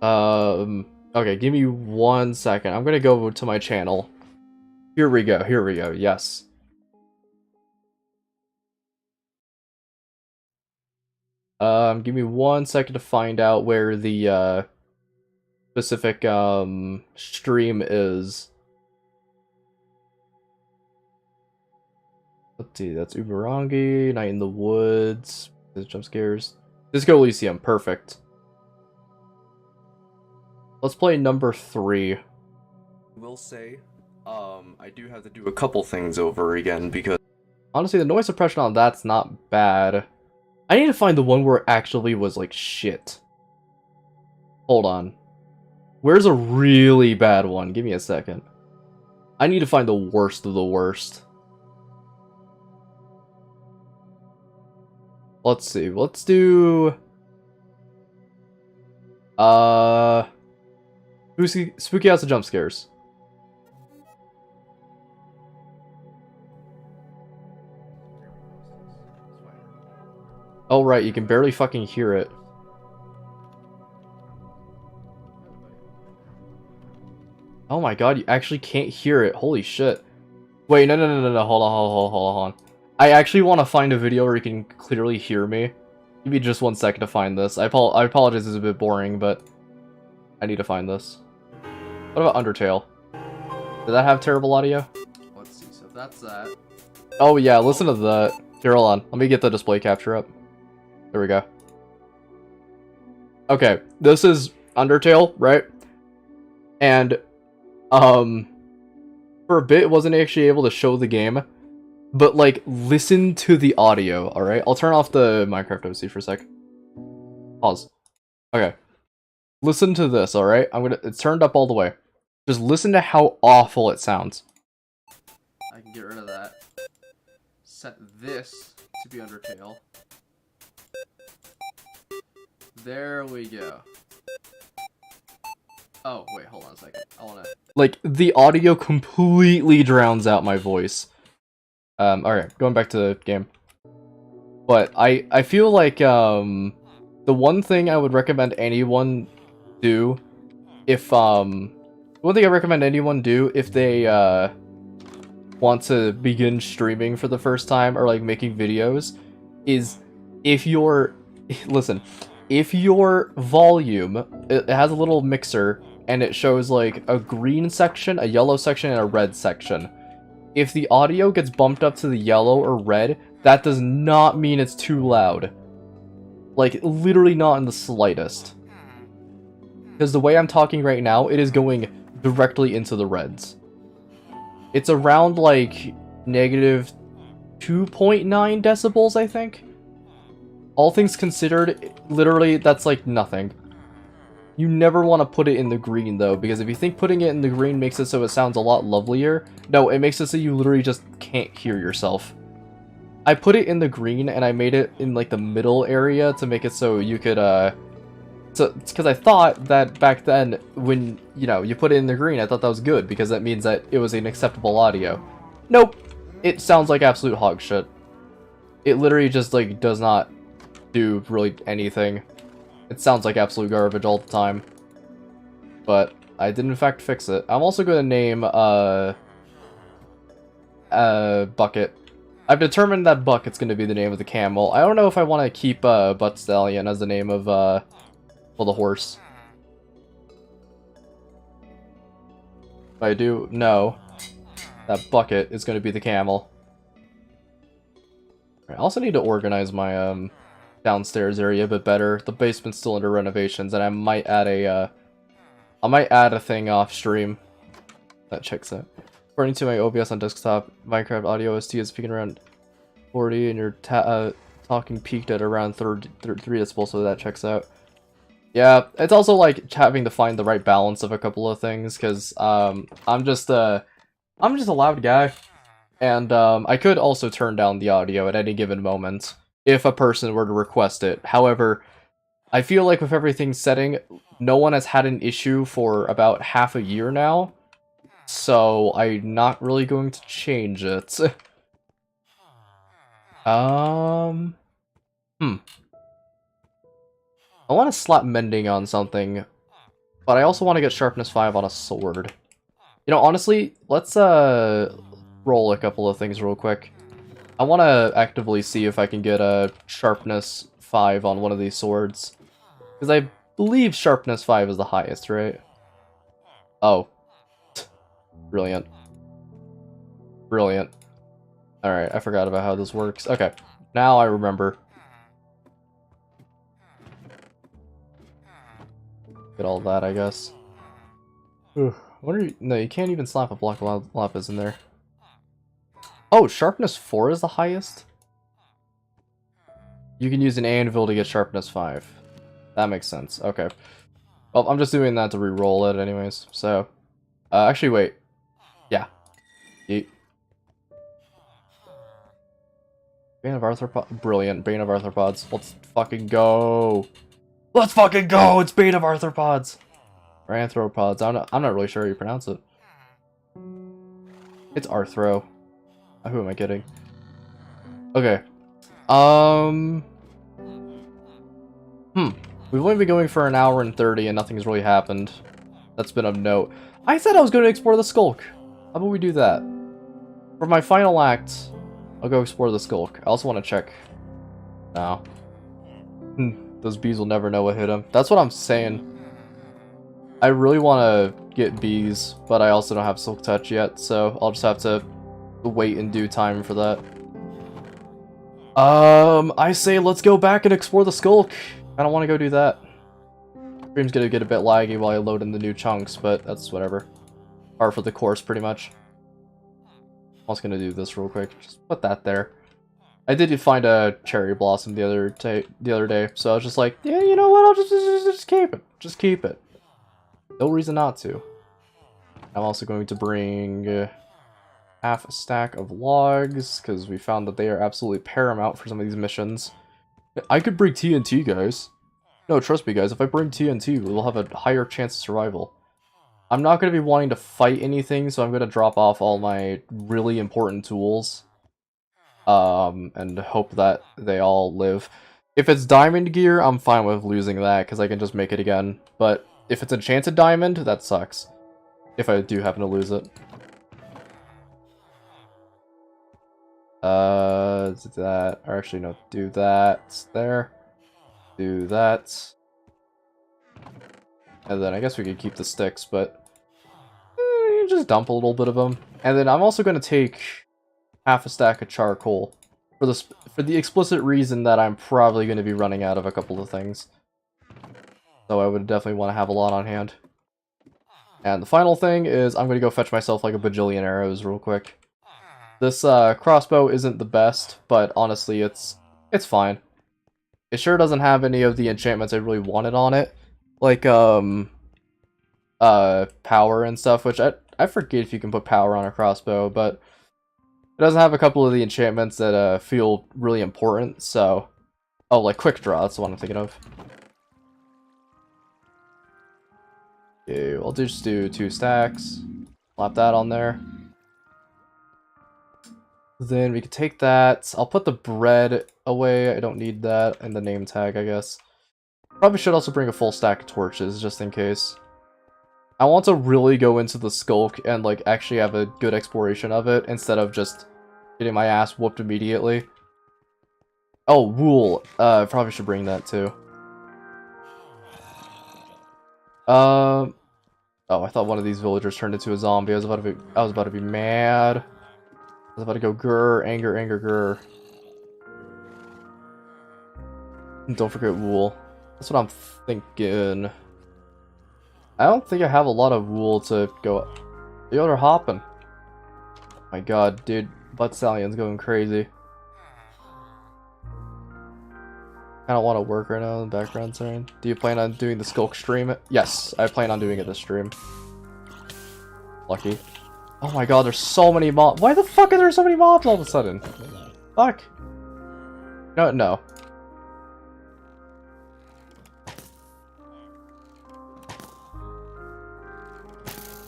Okay, give me 1 second. I'm gonna go to my channel. Here we go, yes. Give me 1 second to find out where the, specific, stream is. Let's see, that's Uberangi, Night in the Woods, there's jump scares. Disco Elysium, perfect. Let's play number 3. Will say, I do have to do a couple things over again because honestly, the noise suppression on that's not bad. I need to find the one where it actually was like shit. Hold on. Where's a really bad one? Give me a second. I need to find the worst of the worst. Let's see. Let's do... Spooky House of Jump Scares. Oh right, you can barely fucking hear it. Oh my god, you actually can't hear it. Holy shit. Wait, no, hold on. I actually want to find a video where you can clearly hear me. Give me just 1 second to find this. I apologize, it's a bit boring, but I need to find this. What about Undertale? Did that have terrible audio? let's see. So that's that. Oh yeah, listen to that. Here, hold on. Let me get the display capture up. There we go. Okay, this is Undertale, right? And, for a bit, wasn't actually able to show the game. But, like, listen to the audio, alright? I'll turn off the Minecraft OC for a sec. Pause. Okay. Listen to this, alright? It's turned up all the way. Just listen to how awful it sounds. I can get rid of that. Set this to be Undertale. There we go. Oh, wait, hold on a second. I wanna... Like, the audio completely drowns out my voice. Alright, going back to the game. But I feel like, the one thing I would recommend anyone do if, one thing I recommend anyone do if they, want to begin streaming for the first time or, like, making videos is if your... Listen, if your volume, it has a little mixer and it shows, like, a green section, a yellow section, and a red section. If the audio gets bumped up to the yellow or red, that does not mean it's too loud. Like, literally not in the slightest. Because the way I'm talking right now, it is going directly into the reds. It's around, like, negative 2.9 decibels, I think. All things considered, literally, that's, like, nothing. You never want to put it in the green, though, because if you think putting it in the green makes it so it sounds a lot lovelier, no, it makes it so you literally just can't hear yourself. I put it in the green, and I made it in, like, the middle area to make it so you could, So, it's because I thought that back then, when, you know, you put it in the green, I thought that was good, because that means that it was an acceptable audio. Nope! It sounds like absolute hog shit. It literally just, like, does not do really anything. It sounds like absolute garbage all the time. But I did in fact fix it. I'm also going to name, Bucket. I've determined that Bucket's going to be the name of the camel. I don't know if I want to keep, Butt Stallion as the name of, well, the horse. But I do know that Bucket is going to be the camel. I also need to organize my, downstairs area a bit better. The basement's still under renovations, and I might add a thing off stream that checks out. According to my OBS on desktop, Minecraft audio OST is peaking around 40, and your talking peaked at around 3 decibels, so that checks out. Yeah, it's also like having to find the right balance of a couple of things, because I'm just a loud guy, and I could also turn down the audio at any given moment if a person were to request it. However, I feel like with everything setting, no one has had an issue for about half a year now, so I'm not really going to change it. I want to slap mending on something, but I also want to get sharpness 5 on a sword. You know, honestly, let's roll a couple of things real quick. I want to actively see if I can get a sharpness 5 on one of these swords. Because I believe sharpness 5 is the highest, right? Oh. Brilliant. Brilliant. Alright, I forgot about how this works. Okay, now I remember. Get all that, I guess. Ugh. What are you? No, you can't even slap a block of lapis in there. Oh, sharpness 4 is the highest? You can use an anvil to get sharpness 5. That makes sense. Okay. Well, I'm just doing that to re-roll it anyways. So, actually, wait. Yeah. Yeet. Bane of Arthropods. Brilliant. Bane of Arthropods. Let's fucking go. Let's fucking go! It's Bane of Arthropods! Or Anthropods. I'm not really sure how you pronounce it. It's Arthro. Who am I kidding? Okay. We've only been going for an hour and 30 and nothing's really happened. That's been of note. I said I was going to explore the Skulk. How about we do that? For my final act, I'll go explore the Skulk. I also want to check. No. Those bees will never know what hit them. That's what I'm saying. I really want to get bees, but I also don't have Silk Touch yet, so I'll just have to wait in due time for that. I say let's go back and explore the Skulk. I don't want to go do that. Stream's gonna get a bit laggy while I load in the new chunks, but that's whatever. Par for the course, pretty much. I'm also gonna do this real quick. Just put that there. I did find a cherry blossom the other day, so I was just like, yeah, you know what? I'll just keep it. Just keep it. No reason not to. I'm also going to bring half a stack of logs because we found that they are absolutely paramount for some of these missions. I could bring TNT, guys. No, trust me, guys. If I bring TNT, we'll have a higher chance of survival. I'm not going to be wanting to fight anything, so I'm going to drop off all my really important tools. And hope that they all live. If it's diamond gear, I'm fine with losing that, because I can just make it again. But if it's enchanted diamond, that sucks. If I do happen to lose it. Do that. Or actually, no, do that. There. Do that. And then I guess we could keep the sticks, but just dump a little bit of them. And then I'm also going to take half a stack of charcoal for the explicit reason that I'm probably going to be running out of a couple of things. So I would definitely want to have a lot on hand. And the final thing is I'm going to go fetch myself like a bajillion arrows real quick. This crossbow isn't the best, but honestly it's fine. It sure doesn't have any of the enchantments I really wanted on it. Like, power and stuff, which I forget if you can put power on a crossbow, but it doesn't have a couple of the enchantments that, feel really important, so... Oh, like quick draw, that's the one I'm thinking of. Okay, I'll just do 2 stacks. Slap that on there. Then we can take that. I'll put the bread away. I don't need that in the name tag, I guess. Probably should also bring a full stack of torches, just in case. I want to really go into the Skulk and, like, actually have a good exploration of it, instead of just getting my ass whooped immediately. Oh, wool. Probably should bring that, too. Oh, I thought one of these villagers turned into a zombie. I was about to be mad. I was about to go grr, anger, anger, grr. And don't forget wool. That's what I'm thinking. I don't think I have a lot of wool to go. The other hopping. My god, dude. Butt Stallion's going crazy. I don't want to work right now in the background, sorry. Do you plan on doing the Skulk stream? Yes, I plan on doing it this stream. Lucky. Oh my god, there's so many mobs. Why the fuck are there so many mobs all of a sudden? Fuck. No.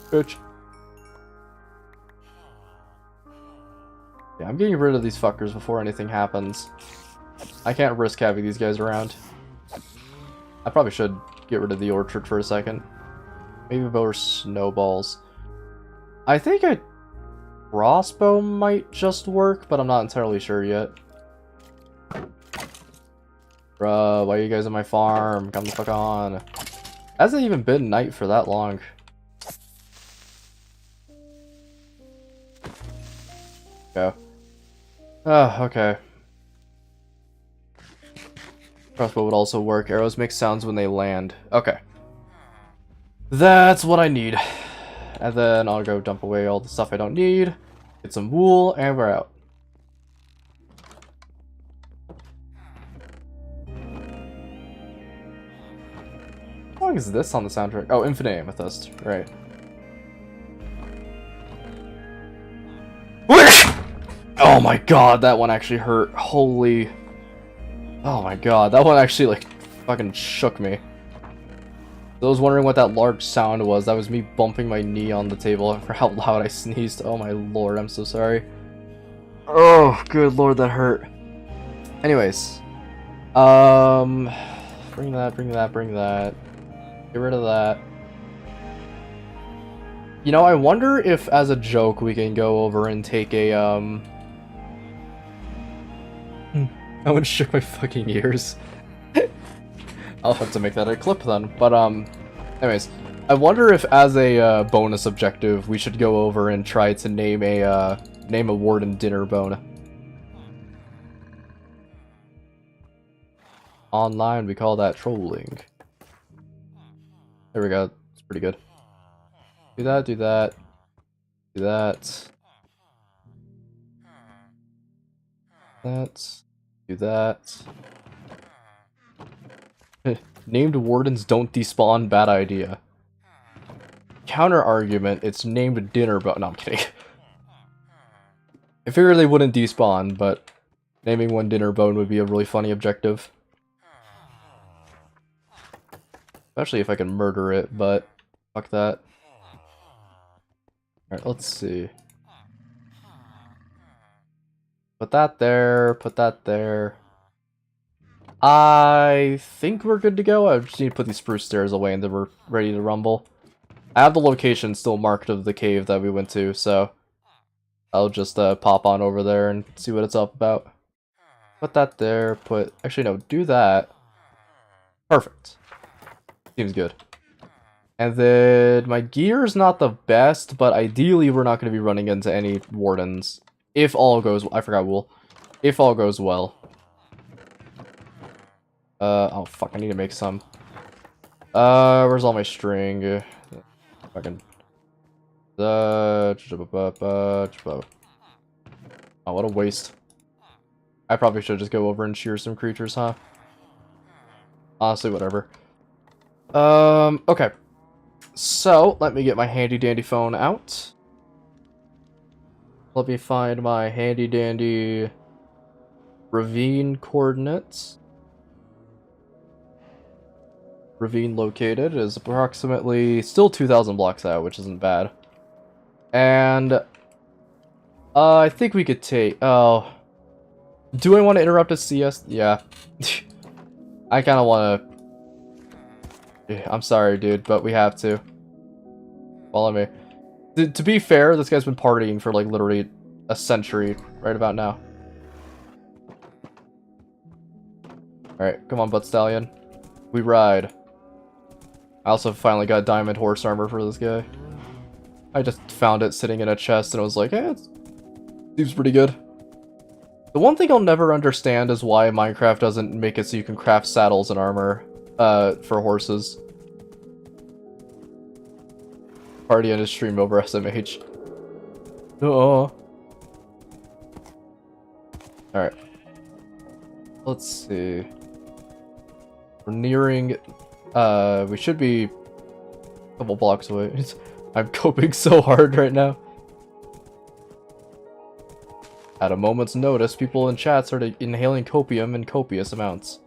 Bitch. Yeah, I'm getting rid of these fuckers before anything happens. I can't risk having these guys around. I probably should get rid of the orchard for a second. Maybe over snowballs. I think a crossbow might just work, but I'm not entirely sure yet. Bruh, why are you guys on my farm? Come the fuck on. Hasn't even been night for that long. Go. Ah, okay. Crossbow would also work. Arrows make sounds when they land. Okay. That's what I need. And then I'll go dump away all the stuff I don't need. Get some wool, and we're out. How long is this on the soundtrack? Oh, Infinite Amethyst. Right. Oh my god, that one actually hurt. Holy... Oh my god, that one actually, like, fucking shook me. I was wondering what that large sound was. That was me bumping my knee on the table for how loud I sneezed. Oh my lord, I'm so sorry. Oh, good lord, that hurt. Anyways. Bring that, bring that, bring that. Get rid of that. You know, I wonder if, as a joke, we can go over and take a, I would shook my fucking ears. I'll have to make that a clip then. But, anyways. I wonder if, as a, bonus objective, we should go over and try to name a warden dinner bone. Online, we call that trolling. There we go. It's pretty good. Do that, do that. Do that. Do that. Named wardens don't despawn, bad idea. Counter argument, it's named dinner bone. No, I'm kidding. I figured they wouldn't despawn, but naming one dinner bone would be a really funny objective. Especially if I can murder it, but fuck that. Alright, let's see. Put that there, put that there. I think we're good to go. I just need to put these spruce stairs away and then we're ready to rumble. I have the location still marked of the cave that we went to, so I'll just pop on over there and see what it's up about. Put that there, actually no, do that. Perfect. Seems good. And then my gear's not the best, but ideally we're not going to be running into any wardens. If all goes... I forgot wool. If all goes well. Oh fuck, I need to make some. Where's all my string? Fucking... Oh, what a waste. I probably should just go over and shear some creatures, huh? Honestly, whatever. Okay. So, let me get my handy-dandy phone out. Let me find my handy-dandy ravine coordinates. Ravine located is approximately still 2,000 blocks out, which isn't bad. And I think we could take... Oh. Do I want to interrupt a CS? Yeah. I kind of want to... I'm sorry, dude, but we have to. Follow me. To be fair, this guy's been partying for, like, literally a century right about now. Alright, come on, Butt Stallion. We ride. I also finally got diamond horse armor for this guy. I just found it sitting in a chest and I was like, eh, it seems pretty good. The one thing I'll never understand is why Minecraft doesn't make it so you can craft saddles and armor for horses. Party on his stream over SMH. Alright. Let's see. We're nearing... we should be a couple blocks away. I'm coping so hard right now. At a moment's notice, people in chat started inhaling copium in copious amounts.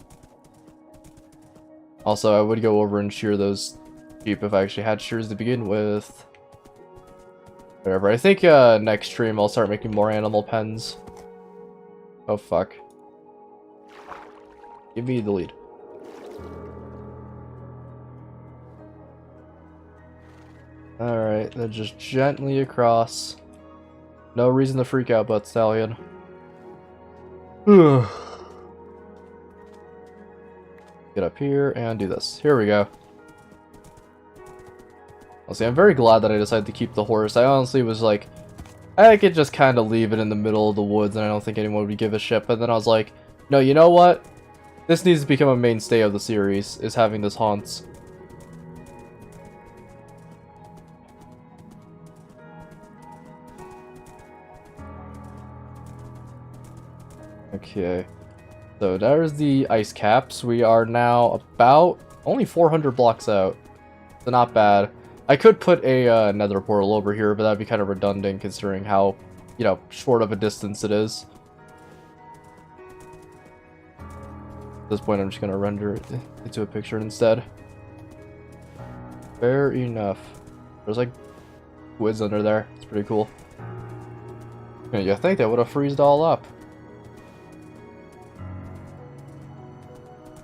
Also, I would go over and shear those sheep if I actually had shears to begin with. Whatever. I think next stream I'll start making more animal pens. Oh fuck. Give me the lead. Alright, then just gently across. No reason to freak out, Butt Stallion. Get up here and do this. Here we go. I'll see, I'm very glad that I decided to keep the horse. I honestly was like I could just kind of leave it in the middle of the woods and I don't think anyone would give a shit. But then I was like, no, you know what? This needs to become a mainstay of the series, is having this haunts. Okay. So there's the ice caps. We are now about only 400 blocks out. So not bad. I could put a nether portal over here, but that'd be kind of redundant considering how, you know, short of a distance it is. At this point, I'm just going to render it into a picture instead. Fair enough. There's like woods under there. It's pretty cool. Yeah, you think that would have freezed all up.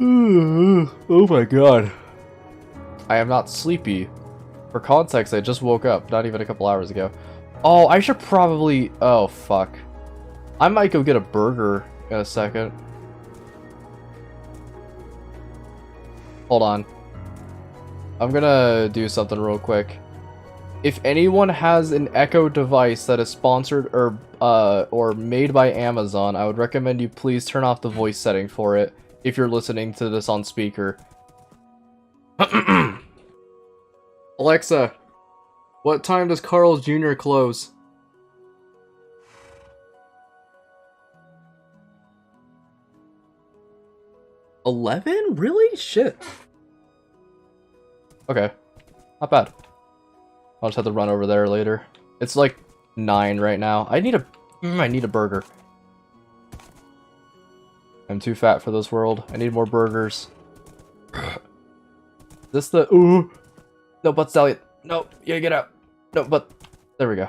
Oh my god. I am not sleepy. For context, I just woke up, not even a couple hours ago. Oh, I should probably... Oh, fuck. I might go get a burger in a second. Hold on. I'm gonna do something real quick. If anyone has an Echo device that is sponsored or made by Amazon, I would recommend you please turn off the voice setting for it if you're listening to this on speaker. Alexa, what time does Carl's Jr. close? 11? Really? Shit. Okay. Not bad. I'll just have to run over there later. It's like 9 right now. I need a burger. I'm too fat for this world. I need more burgers. This the... Ooh! No, but Stallion. No, you gotta get out. No, but... There we go.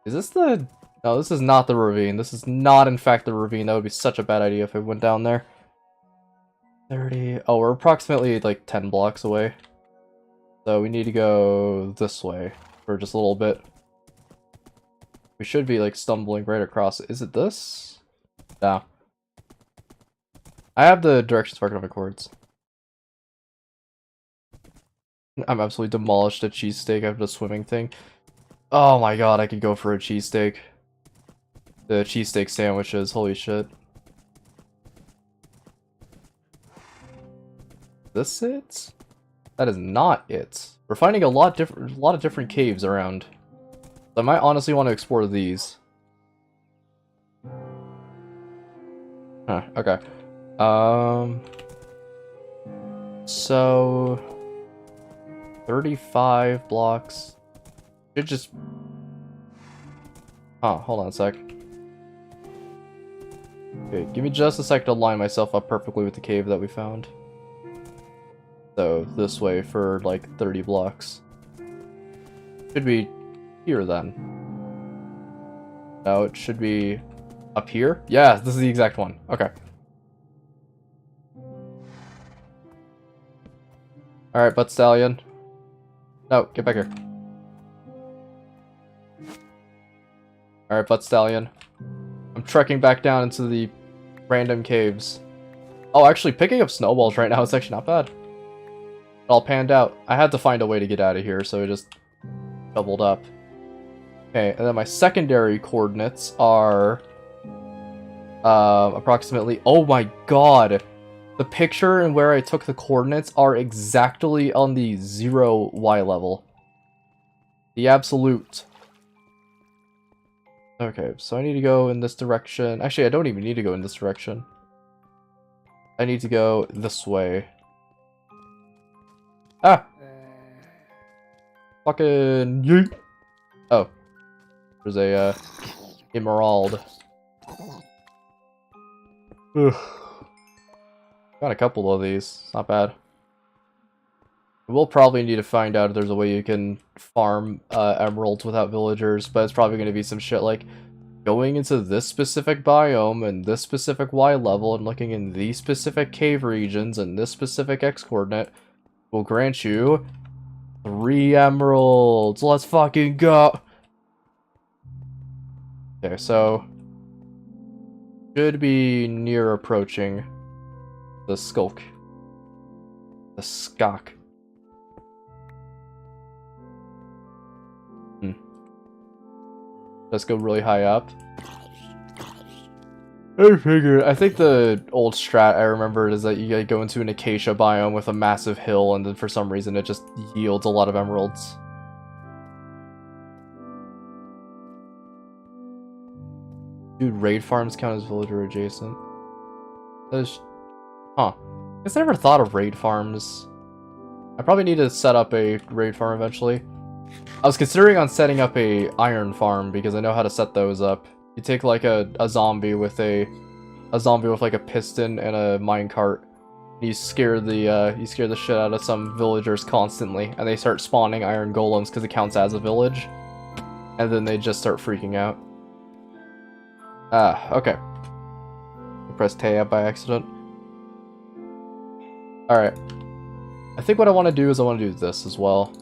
Is this the... No, this is not the ravine. This is not, in fact, the ravine. That would be such a bad idea if I went down there. 30... Oh, we're approximately, like, 10 blocks away. So we need to go this way for just a little bit. We should be, like, stumbling right across. Is it this? No. I have the directions marked on my cords. I'm absolutely demolished at cheesesteak after the swimming thing. Oh my god, I could go for a cheesesteak. The cheesesteak sandwiches, holy shit. This it? That is not it. We're finding a lot of different caves around. So I might honestly want to explore these. Huh, okay. So 35 blocks. Should just... Huh, hold on a sec. Okay, give me just a sec to line myself up perfectly with the cave that we found. So, this way for, like, 30 blocks. Should be here, then. No, it should be up here? Yeah, this is the exact one. Okay. Alright, Butt Stallion. No, get back here. Alright, Butt Stallion. I'm trekking back down into the random caves. Oh, actually, picking up snowballs right now is actually not bad. It all panned out. I had to find a way to get out of here, so it just doubled up. Okay, and then my secondary coordinates are... approximately... Oh my god! The picture and where I took the coordinates are exactly on the 0 Y level. The absolute. Okay, so I need to go in this direction. Actually, I don't even need to go in this direction. I need to go this way. Ah! Fucking yeet! Oh. There's a, emerald. Ugh. Got a couple of these. Not bad. We'll probably need to find out if there's a way you can farm emeralds without villagers, but it's probably going to be some shit like going into this specific biome and this specific Y level and looking in these specific cave regions and this specific X coordinate will grant you 3 emeralds. Let's fucking go! Okay, so should be near approaching the skulk. The skok. Let's go really high up. I figured. I think the old strat I remembered is that you go into an acacia biome with a massive hill, and then for some reason it just yields a lot of emeralds. Dude, raid farms count as villager adjacent. Huh. I guess I never thought of raid farms. I probably need to set up a raid farm eventually. I was considering on setting up a iron farm because I know how to set those up. You take like a zombie with a zombie with like a piston and a minecart. You scare the shit out of some villagers constantly, and they start spawning iron golems because it counts as a village. And then they just start freaking out. Ah, okay. I pressed tab by accident. Alright. I think what I want to do is I want to do this as well.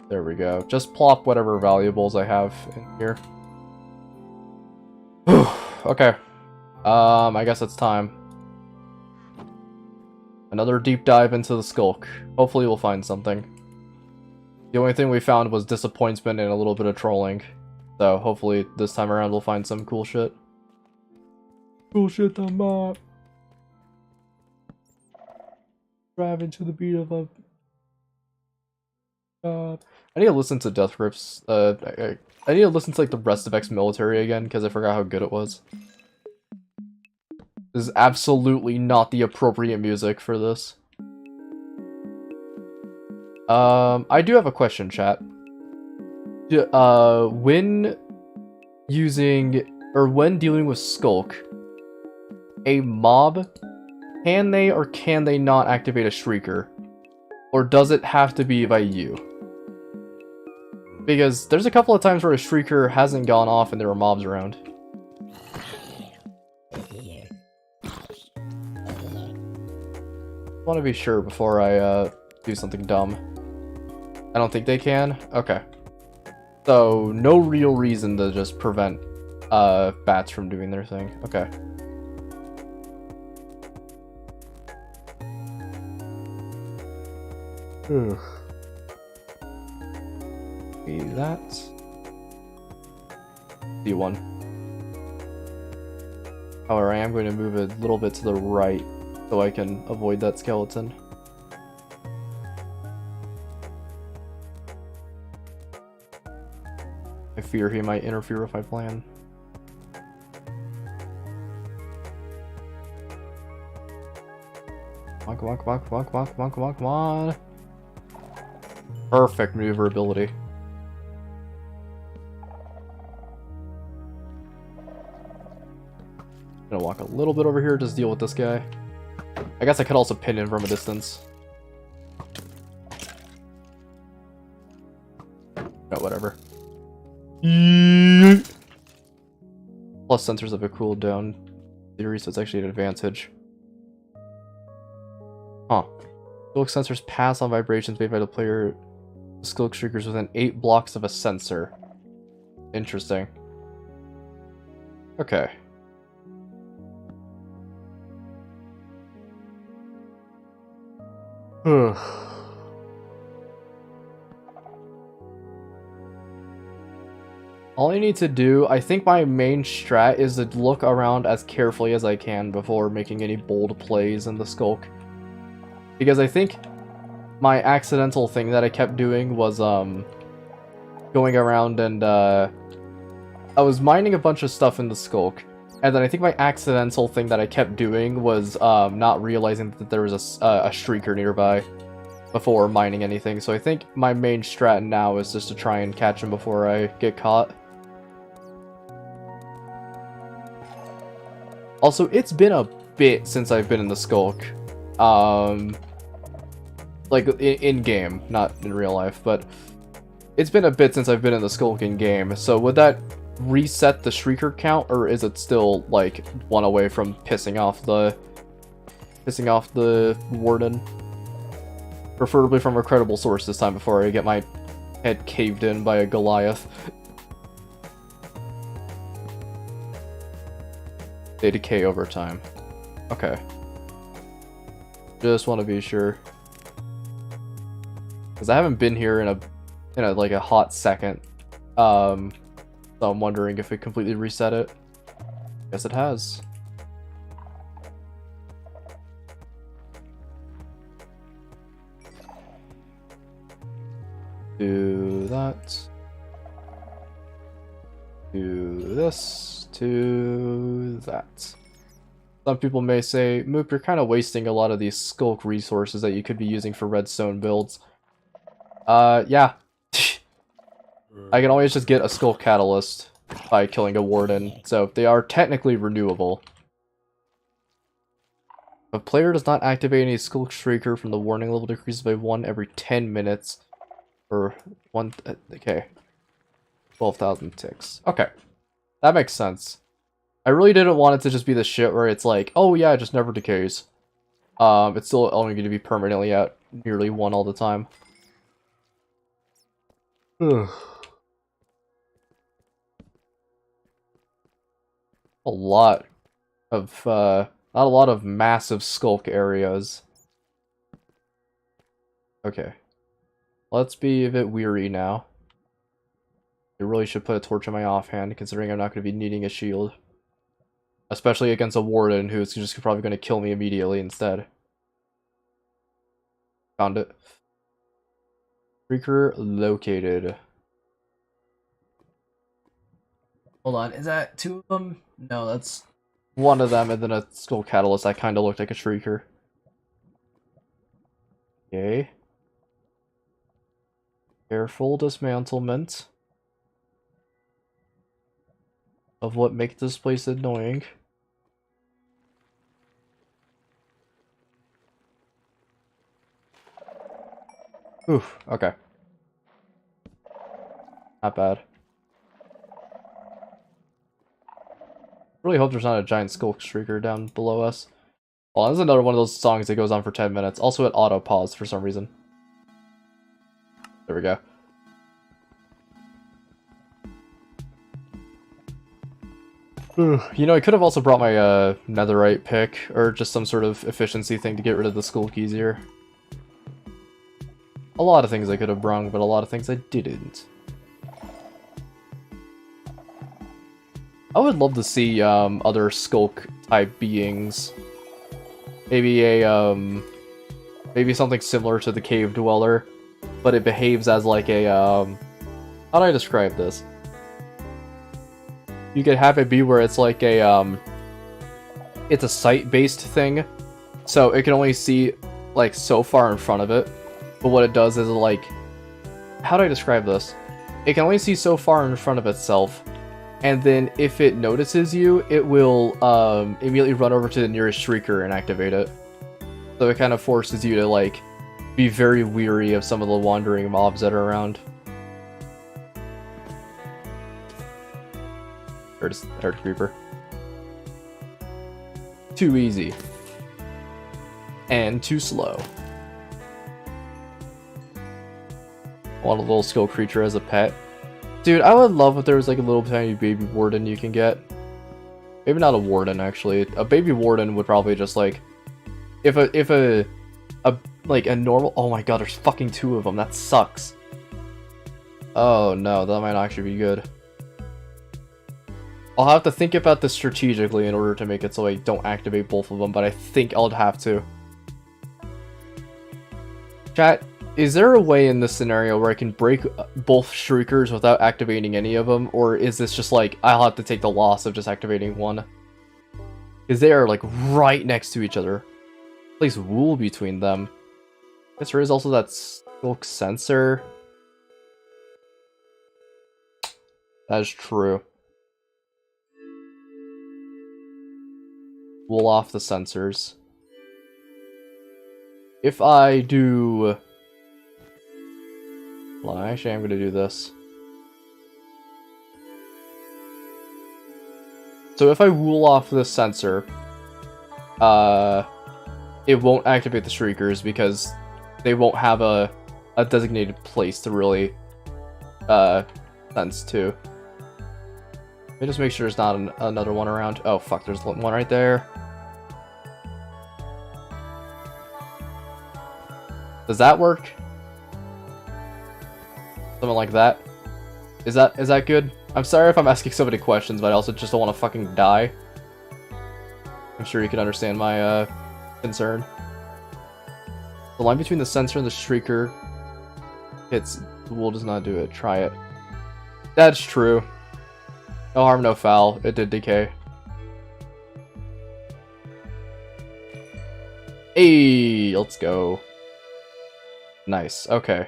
There we go. Just plop whatever valuables I have in here. Okay. I guess it's time. Another deep dive into the skulk. Hopefully we'll find something. The only thing we found was disappointment and a little bit of trolling. So hopefully this time around we'll find some cool shit. Cool shit on map. Driving to the beat of a... I need to listen to Death Grips. I need to listen to like the rest of Ex-Military again because I forgot how good it was. This is absolutely not the appropriate music for this. I do have a question, chat. When dealing with Skulk, a mob, can they or can they not activate a Shrieker? Or does it have to be by you? Because there's a couple of times where a Shrieker hasn't gone off and there were mobs around. I want to be sure before I do something dumb. I don't think they can? Okay. So, no real reason to just prevent bats from doing their thing. Okay. Ugh. Be that. D1. However, I am going to move a little bit to the right so I can avoid that skeleton. I fear he might interfere with my plan. Come on, come on, come on, come on, come on, come on, come on. Perfect maneuverability. Gonna walk a little bit over here, just deal with this guy. I guess I could also pin him from a distance. No, whatever. Plus sensors have a cooldown theory, so it's actually an advantage. Huh. Skulk sensors pass on vibrations made by the player. The Skulk triggers within 8 blocks of a sensor. Interesting. Okay. All I need to do, I think my main strat is to look around as carefully as I can before making any bold plays in the Skulk. Because I think my accidental thing that I kept doing was, going around and, I was mining a bunch of stuff in the Skulk. And then I think my accidental thing that I kept doing was, not realizing that there was a Shrieker nearby before mining anything. So I think my main strat now is just to try and catch him before I get caught. Also, it's been a bit since I've been in the Skulk. Like, in-game, not in real life, but it's been a bit since I've been in the Skulk in-game, so would that reset the Shrieker count, or is it still, like, one away from pissing off the Warden? Preferably from a credible source this time before I get my head caved in by a Goliath. They decay over time. Okay. Just want to be sure. Because I haven't been here in a like a hot second. So I'm wondering if it completely reset it. Guess it has. Do that. Do this. Do that. Some people may say, Moop, you're kind of wasting a lot of these skulk resources that you could be using for redstone builds. Yeah. I can always just get a skulk catalyst by killing a warden, so they are technically renewable. If a player does not activate any skulk shrieker from the warning level decreases by 1 every 10 minutes. Or 1, okay. 12,000 ticks. Okay. That makes sense. I really didn't want it to just be the shit where it's like, oh yeah, it just never decays. It's still only going to be permanently at nearly 1 all the time. Ugh. A lot of, not a lot of massive skulk areas. Okay. Let's be a bit weary now. I really should put a torch in my offhand, considering I'm not going to be needing a shield. Especially against a warden who's just probably going to kill me immediately instead. Found it. Freaker located. Hold on, is that 2 of them? No, that's 1 of them, and then a skull catalyst that kind of looked like a shrieker. Okay. Careful dismantlement of what makes this place annoying. Oof, okay. Not bad. Really hope there's not a giant skulk shrieker down below us. Well, this is another one of those songs that goes on for 10 minutes. Also, it auto-paused for some reason. There we go. You know, I could have also brought my netherite pick, or just some sort of efficiency thing to get rid of the skulk easier. A lot of things I could have brung, but a lot of things I didn't. I would love to see other skulk type beings. Maybe a maybe something similar to the cave dweller, but it behaves as like a how do I describe this? You could have it be where it's like a it's a sight-based thing, so it can only see like so far in front of it. But what it does is like, how do I describe this? It can only see so far in front of itself, and then if it notices you, it will immediately run over to the nearest shrieker and activate it. So it kind of forces you to like be very weary of some of the wandering mobs that are around. Heard creeper. Too easy. And too slow. Want a little skull creature as a pet. Dude, I would love if there was like a little tiny baby warden you can get. Maybe not a warden, actually. A baby warden would probably just like... If a like a normal... Oh my god, there's fucking 2 of them. That sucks. Oh no, that might actually be good. I'll have to think about this strategically in order to make it so I don't activate both of them, but I think I'll have to. Chat, is there a way in this scenario where I can break both shriekers without activating any of them, or is this just like, I'll have to take the loss of just activating one? Because they are like right next to each other. Place wool between them. I guess there is also that skulk sensor. That is true. Wool off the sensors. If I do... Well, actually, I'm going to do this. So if I wool off this sensor, it won't activate the shriekers because they won't have a designated place to really sense to. Let me just make sure there's not another one around. Oh fuck, there's one right there. Does that work? Something like that. Is that good? I'm sorry if I'm asking so many questions, but I also just don't want to fucking die. I'm sure you can understand my concern. The line between the sensor and the shrieker hits. The wool does not do it. Try it. That's true. No harm, no foul. It did decay. Hey, let's go. Nice. Okay.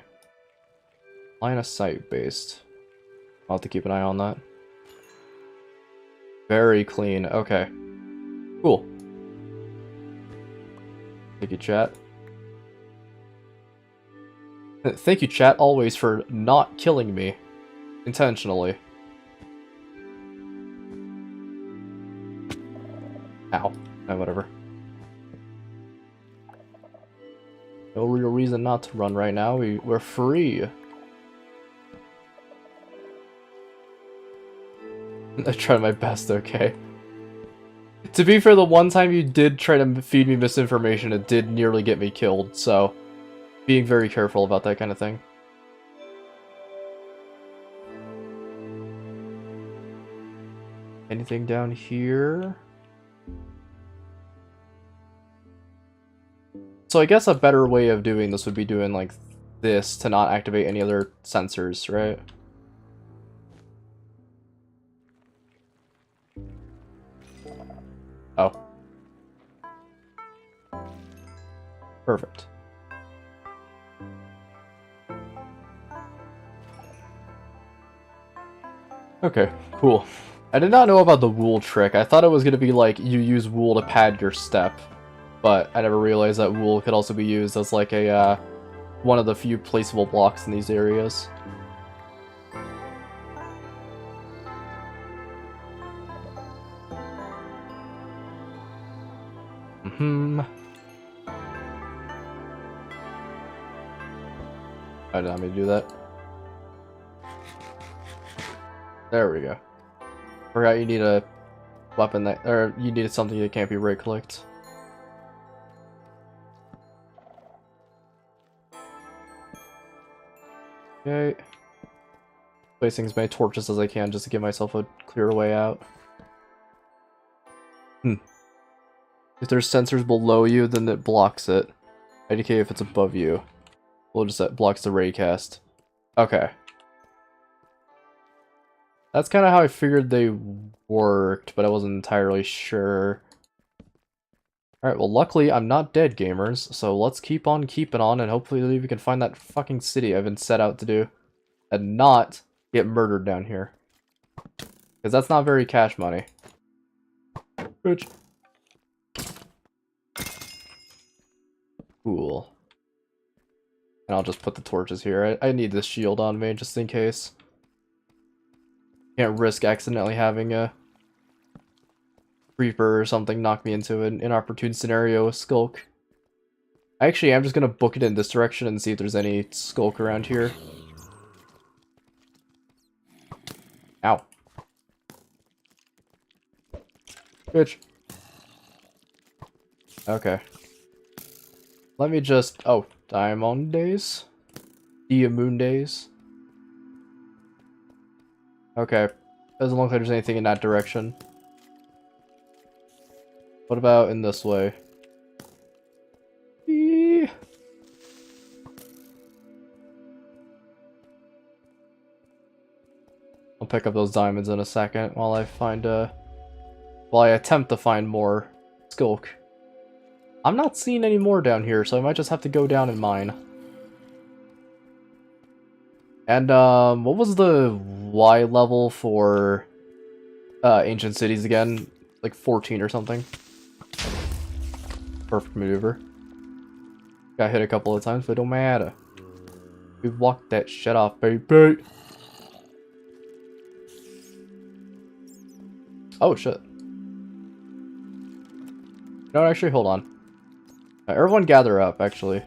Line of sight based. I'll have to keep an eye on that. Very clean. Okay. Cool. Thank you, chat. Thank you, chat, always for not killing me intentionally. Ow. Whatever. No real reason not to run right now. We're free. I tried my best, okay. To be fair, the one time you did try to feed me misinformation, it did nearly get me killed, so being very careful about that kind of thing. Anything down here? So I guess a better way of doing this would be doing like this to not activate any other sensors, right? Oh. Perfect. Okay, cool. I did not know about the wool trick. I thought it was going to be like you use wool to pad your step, but I never realized that wool could also be used as like a one of the few placeable blocks in these areas. I did not mean to do that. There we go. Forgot you need a weapon that, or you needed something that can't be right-clicked. Okay. Placing as many torches as I can just to give myself a clear way out. If there's sensors below you, then it blocks it. IDK if it's above you. We'll just set blocks the raycast. Okay. That's kind of how I figured they worked, but I wasn't entirely sure. Alright, well luckily I'm not dead, gamers, so let's keep on keeping on, and hopefully we can find that fucking city I've been set out to do. And not get murdered down here. Because that's not very cash money. Bitch. Cool. And I'll just put the torches here. I need this shield on me just in case. Can't risk accidentally having a creeper or something knock me into an inopportune scenario with skulk. Actually, I'm just gonna book it in this direction and see if there's any skulk around here. Ow. Bitch. Okay. Let me just... Oh, Diamond Days? Moon Days? Okay. Doesn't look like there's anything in that direction. What about in this way? Eee. I'll pick up those diamonds in a second while I find while I attempt to find more skulk. I'm not seeing any more down here, so I might just have to go down and mine. And what was the Y level for ancient cities again? Like 14 or something. Perfect maneuver. Got hit a couple of times, but it don't matter. We walked that shit off, baby. Oh shit. No, actually, hold on. Everyone gather up, actually.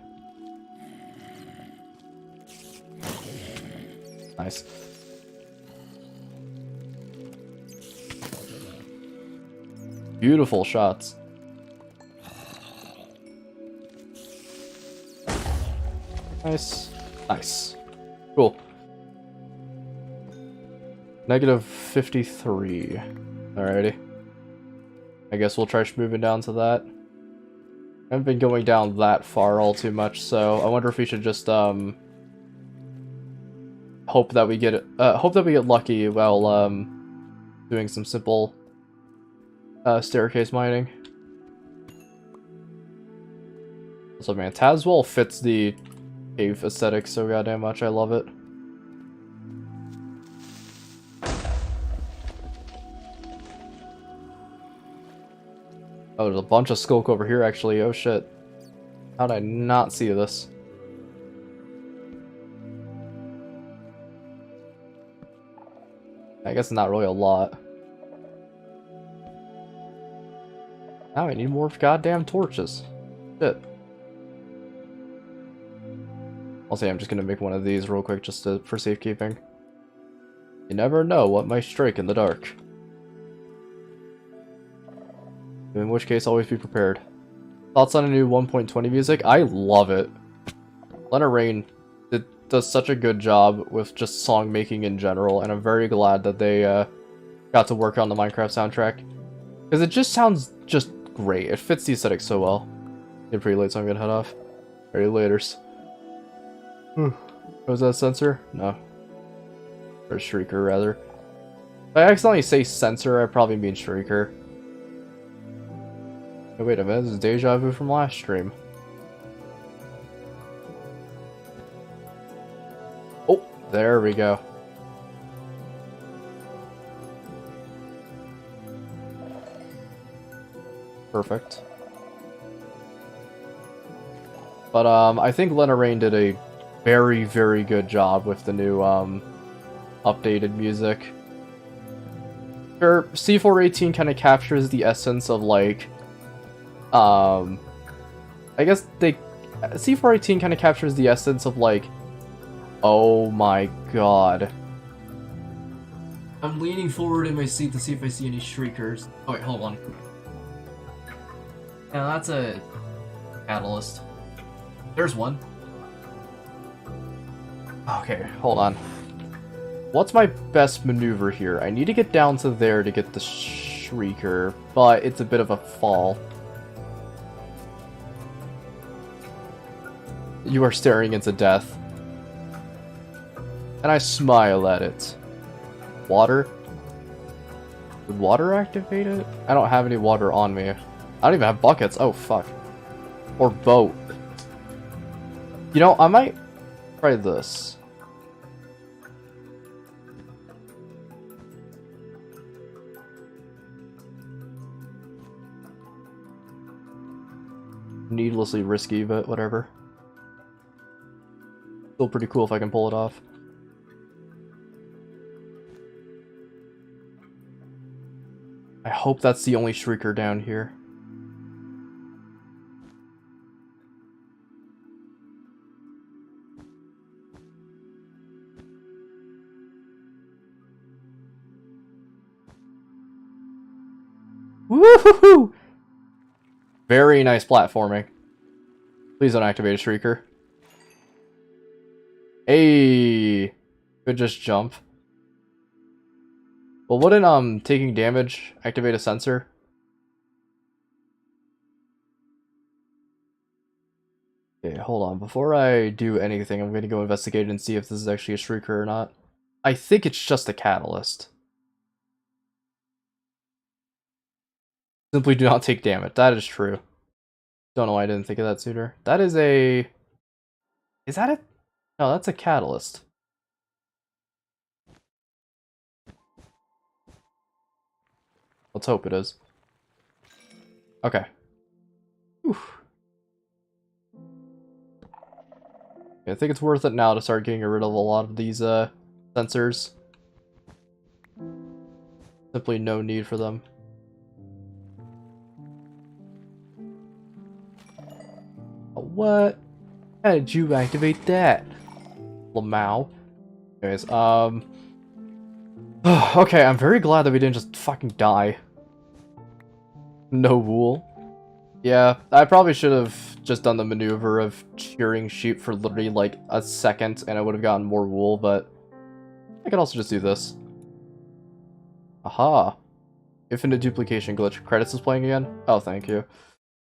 Nice. Beautiful shots. Nice. Nice. Cool. Negative 53. Alrighty. I guess we'll try moving down to that. I haven't been going down that far all too much, so I wonder if we should just hope that we get lucky while doing some simple staircase mining. Also, man, Tazwell fits the cave aesthetic so goddamn much. I love it. Oh, there's a bunch of skulk over here, actually. Oh, shit. How did I not see this? I guess not really a lot. Now I need more goddamn torches. Shit. I'll say I'm just gonna make one of these real quick just for safekeeping. You never know what might strike in the dark. In which case, always be prepared. Thoughts on a new 1.20 music? I love it. Lena Rain does such a good job with just song making in general, and I'm very glad that they got to work on the Minecraft soundtrack. Because it just sounds just great. It fits the aesthetic so well. It's pretty late, so I'm gonna head off. Very laters. Was that a sensor? No. Or a shrieker, rather. If I accidentally say sensor, I probably mean shrieker. Oh, wait a minute, this is deja vu from last stream. Oh, there we go. Perfect. But I think Lena Rain did a very, very good job with the new updated music. Sure, C418 kind of captures the essence of like I guess C418 kind of captures the essence of like, oh my god. I'm leaning forward in my seat to see if I see any shriekers. Oh wait, hold on. Yeah, that's a catalyst. There's one. Okay, hold on. What's my best maneuver here? I need to get down to there to get the shrieker, but it's a bit of a fall. You are staring into death. And I smile at it. Water? Would water activate it? I don't have any water on me. I don't even have buckets. Oh, fuck. Or boat. You know, I might try this. Needlessly risky, but whatever. Still pretty cool if I can pull it off. I hope that's the only shrieker down here. Woohoo! Very nice platforming. Please don't activate a shrieker. Hey, could just jump. Well, wouldn't taking damage activate a sensor? Okay, hold on. Before I do anything, I'm gonna go investigate and see if this is actually a shrieker or not. I think it's just a catalyst. Simply do not take damage. That is true. Don't know why I didn't think of that sooner. That is a... Is that it? No, that's a catalyst. Let's hope it is. Okay. Whew. I think it's worth it now to start getting rid of a lot of these sensors. Simply no need for them. What? How did you activate that? Lamau. Anyways, okay, I'm very glad that we didn't just fucking die. No wool. Yeah, I probably should have just done the maneuver of shearing sheep for literally like a second and I would have gotten more wool, but I could also just do this. Aha. Infinite duplication glitch. Credits is playing again? Oh, thank you.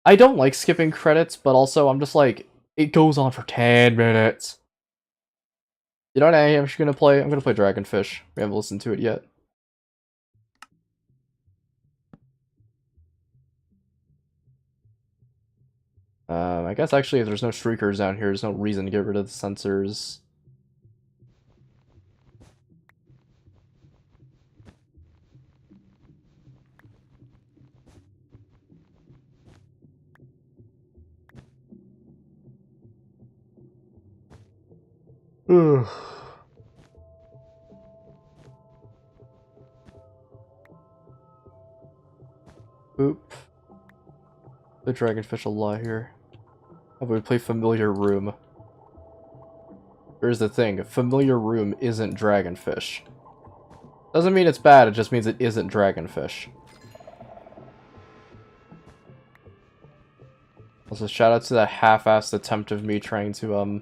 I don't like skipping credits, but also I'm just like, it goes on for 10 minutes. You know what I'm actually gonna play? I'm gonna play Dragonfish. We haven't listened to it yet. I guess actually if there's no streakers down here, there's no reason to get rid of the sensors. Ugh. Oop. The Dragonfish a lot here. How about we play Familiar Room? Here's the thing, Familiar Room isn't Dragonfish. Doesn't mean it's bad, it just means it isn't Dragonfish. Also, shout out to that half-assed attempt of me trying to,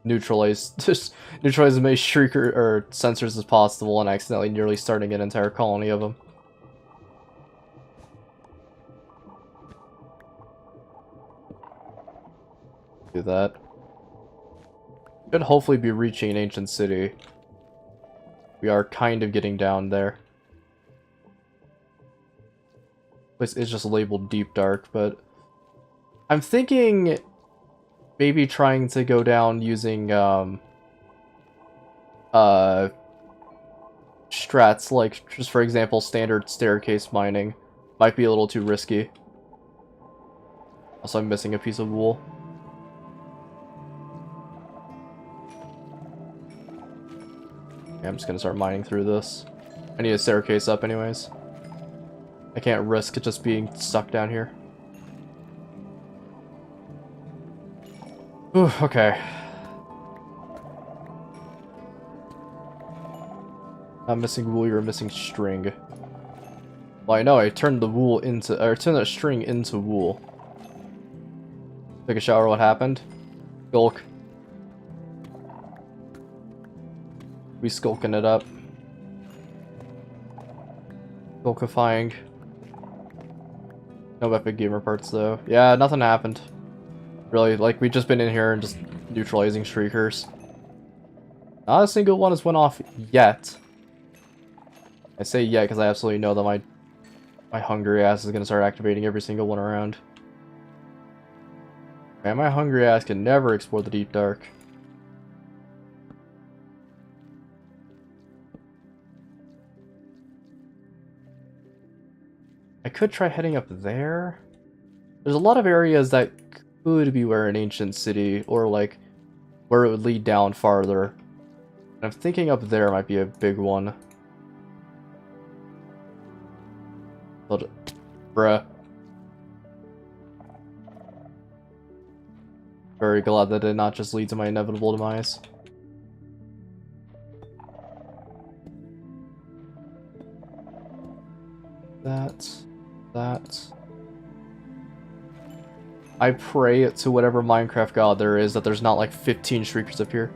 neutralize as many shrieker or sensors as possible and accidentally nearly starting an entire colony of them. Do that. Should hopefully be reaching an ancient city. We are kind of getting down there. This is just labeled Deep Dark, but I'm thinking maybe trying to go down using strats like, just for example, standard staircase mining might be a little too risky. Also, I'm missing a piece of wool. Yeah, I'm just gonna start mining through this. I need a staircase up anyways. I can't risk it just being stuck down here. Ooh, okay. I'm missing wool, you're missing string. Well, I know, I turned the wool into, or turned the string into wool. Take a shower, what happened? Skulk. We skulking it up. Skulkifying. No epic gamer parts though. Yeah, nothing happened. Really, like, we've just been in here and just neutralizing streakers. Not a single one has went off yet. I say yet because I absolutely know that my hungry ass is gonna start activating every single one around. Man, my hungry ass can never explore the deep dark. I could try heading up there. There's a lot of areas that could be where an ancient city, or like where it would lead down farther. And I'm thinking up there might be a big one. But, bruh. Very glad that did not just lead to my inevitable demise. That. I pray to whatever Minecraft god there is that there's not like 15 shriekers up here.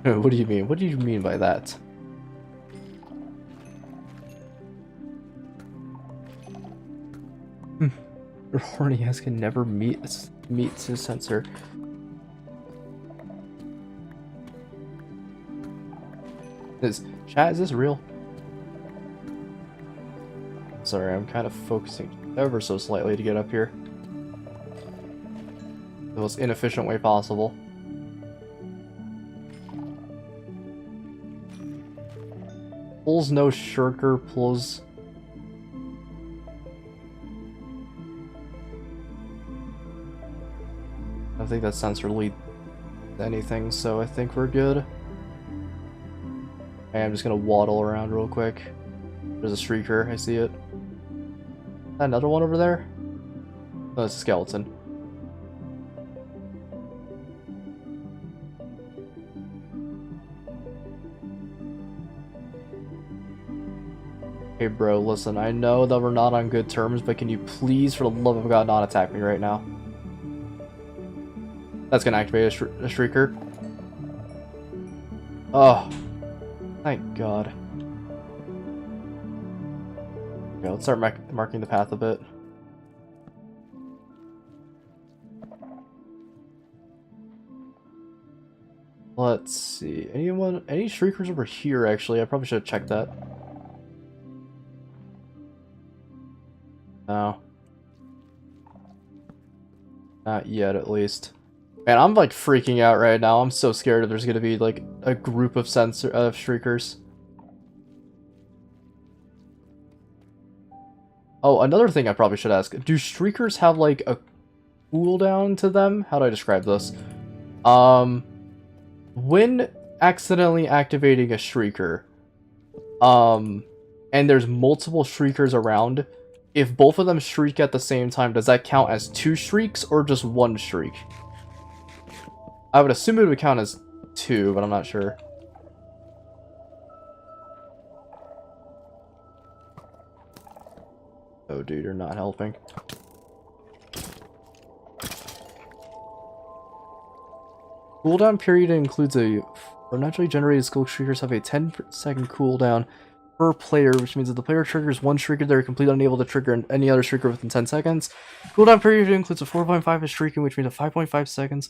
What do you mean? What do you mean by that? Your horny ass can never meet his sensor. Chat, is this real? Sorry, I'm kind of focusing ever so slightly to get up here. The most inefficient way possible. Pulls no shirker, pulls... I don't think that sensor leads to anything, so I think we're good. Okay, I'm just gonna waddle around real quick. There's a streaker, I see it. Another one over there? Oh, it's a skeleton. Hey bro, listen, I know that we're not on good terms, but can you please, for the love of God, not attack me right now? That's gonna activate a shrieker. Oh. Thank God. Okay, let's start marking the path a bit. Let's see. Any shriekers over here, actually? I probably should have checked that. No. Not yet, at least. Man, I'm like freaking out right now. I'm so scared there's gonna be like a group of shriekers. Oh, another thing I probably should ask. Do shriekers have like a cooldown to them? How do I describe this? When accidentally activating a shrieker, and there's multiple shriekers around, if both of them shriek at the same time, does that count as 2 shrieks or just 1 shriek? I would assume it would count as 2, but I'm not sure. Oh, dude, you're not helping. Cooldown period includes for naturally generated skull shriekers have a 10-second cooldown per player, which means that the player triggers 1 shrieker, they're completely unable to trigger any other shrieker within 10 seconds. Cooldown period includes a 4.5 of shrieking, which means a 5.5 seconds.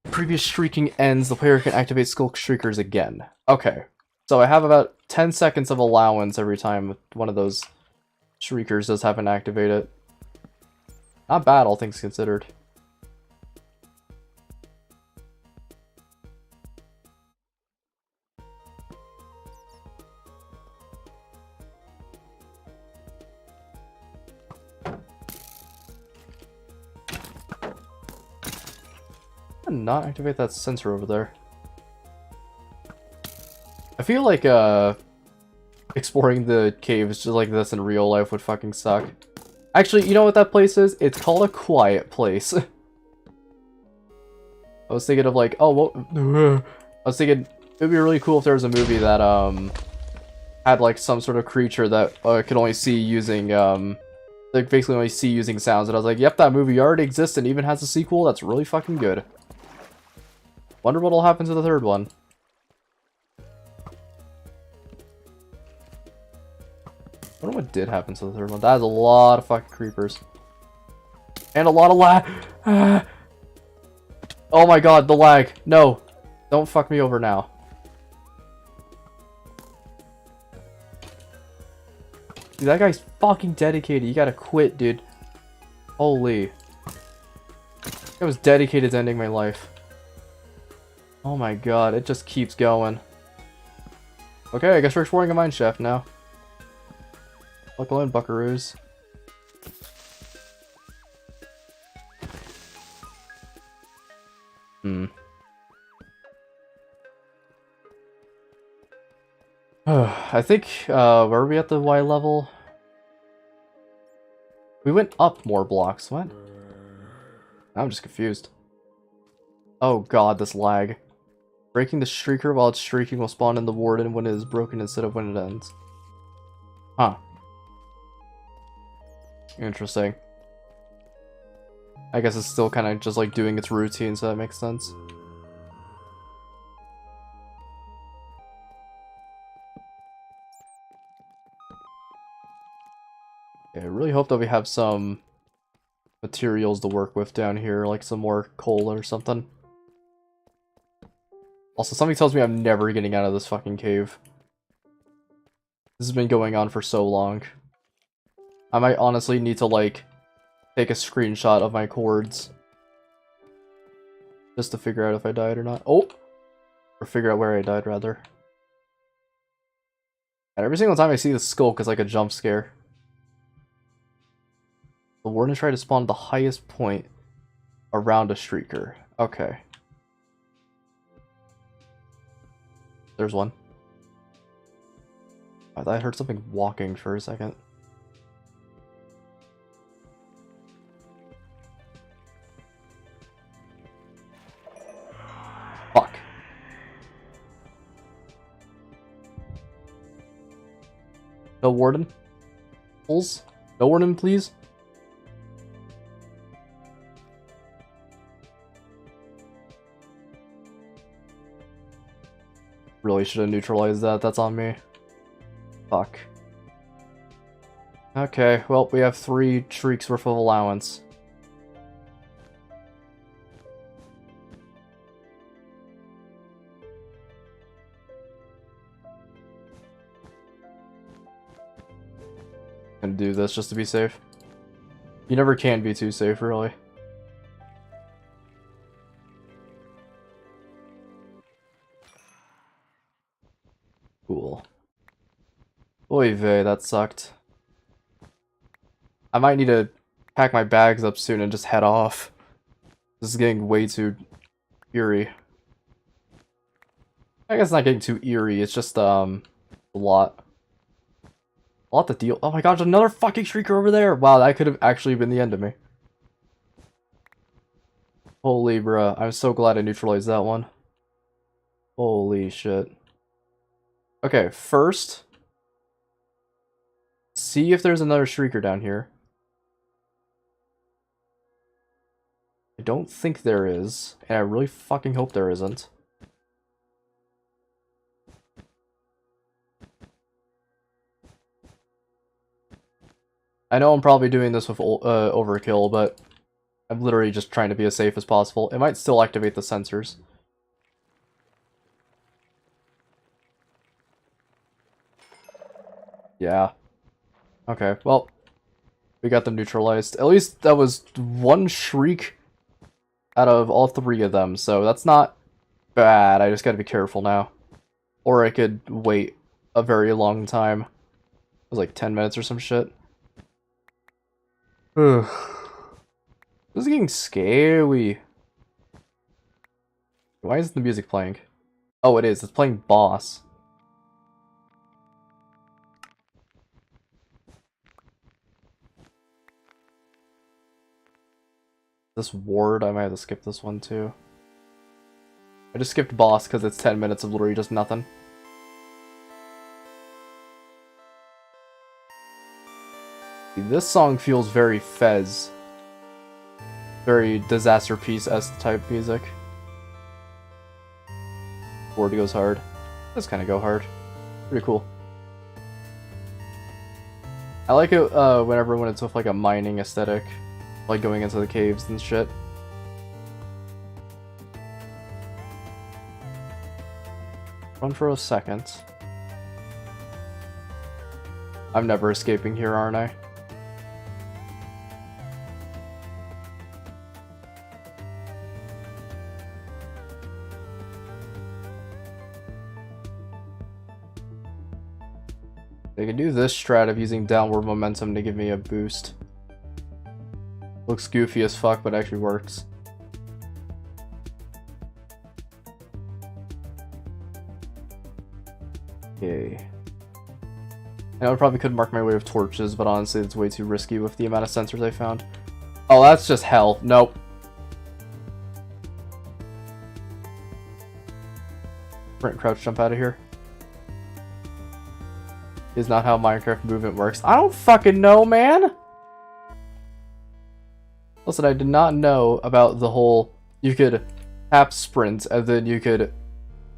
Previous shrieking ends, the player can activate skull shriekers again. Okay, so I have about 10 seconds of allowance every time one of those shriekers does happen to activate it. Not bad, all things considered. Not activate that sensor over there. I feel like exploring the caves just like this in real life would fucking suck. Actually, you know what that place is? It's called a quiet place. I was thinking of like, oh, what? I was thinking it'd be really cool if there was a movie that had like some sort of creature that could only see using like basically only see using sounds. And I was like, yep, that movie already exists and even has a sequel. That's really fucking good. Wonder what'll happen to the 3rd one. I wonder what did happen to the 3rd one. That is a lot of fucking creepers. And a lot of lag. Oh my god, the lag. No. Don't fuck me over now. Dude, that guy's fucking dedicated. You gotta quit, dude. Holy. I was dedicated to ending my life. Oh my god, it just keeps going. Okay, I guess we're exploring a mine shaft now. Buckle in, buckaroos. I think, where are we at the Y level? We went up more blocks, what? I'm just confused. Oh god, this lag. Breaking the shrieker while it's shrieking will spawn in the warden when it is broken instead of when it ends. Huh. Interesting. I guess it's still kind of just like doing its routine, so that makes sense. Okay, I really hope that we have some materials to work with down here, like some more coal or something. Also, something tells me I'm never getting out of this fucking cave. This has been going on for so long. I might honestly need to, like, take a screenshot of my cords. Just to figure out if I died or not. Oh! Or figure out where I died, rather. And every single time I see the skulk, it's like a jump scare. The warden tried to spawn the highest point around a shrieker. Okay. There's one. I thought I heard something walking for a second. Fuck. No warden? Pulls? No warden, please? Really should have neutralized that. That's on me. Fuck. Okay, well, we have 3 shrieks worth of allowance. Gonna do this just to be safe. You never can be too safe, really. Cool. Oy vey, that sucked. I might need to pack my bags up soon and just head off. This is getting way too eerie. I guess it's not getting too eerie, it's just, a lot. A lot to deal. Oh my gosh, another fucking shrieker over there! Wow, that could have actually been the end of me. Holy bruh, I'm so glad I neutralized that one. Holy shit. Okay, first, see if there's another shrieker down here. I don't think there is, and I really fucking hope there isn't. I know I'm probably doing this with overkill, but I'm literally just trying to be as safe as possible. It might still activate the sensors. Yeah. Okay, well, we got them neutralized. At least that was 1 shriek out of all 3 of them, so that's not bad. I just gotta be careful now. Or I could wait a very long time. It was like 10 minutes or some shit. Ugh. This is getting scary. Why isn't the music playing? Oh, it is. It's playing Boss. This ward, I might have to skip this one too. I just skipped Boss because it's 10 minutes of literally just nothing. See, this song feels very Fez. Very Disaster Piece-esque type music. Ward goes hard. Does kind of go hard. Pretty cool. I like it whenever when it's with like a mining aesthetic. Like going into the caves and shit. Run for a second. I'm never escaping here, aren't I? They can do this strat of using downward momentum to give me a boost. Looks goofy as fuck, but actually works. Okay. I know I probably could mark my way with torches, but honestly it's way too risky with the amount of sensors I found. Oh, that's just hell. Nope. Sprint, crouch, jump out of here. Is not how Minecraft movement works. I don't fucking know, man! Listen, I did not know about the whole, you could tap sprint and then you could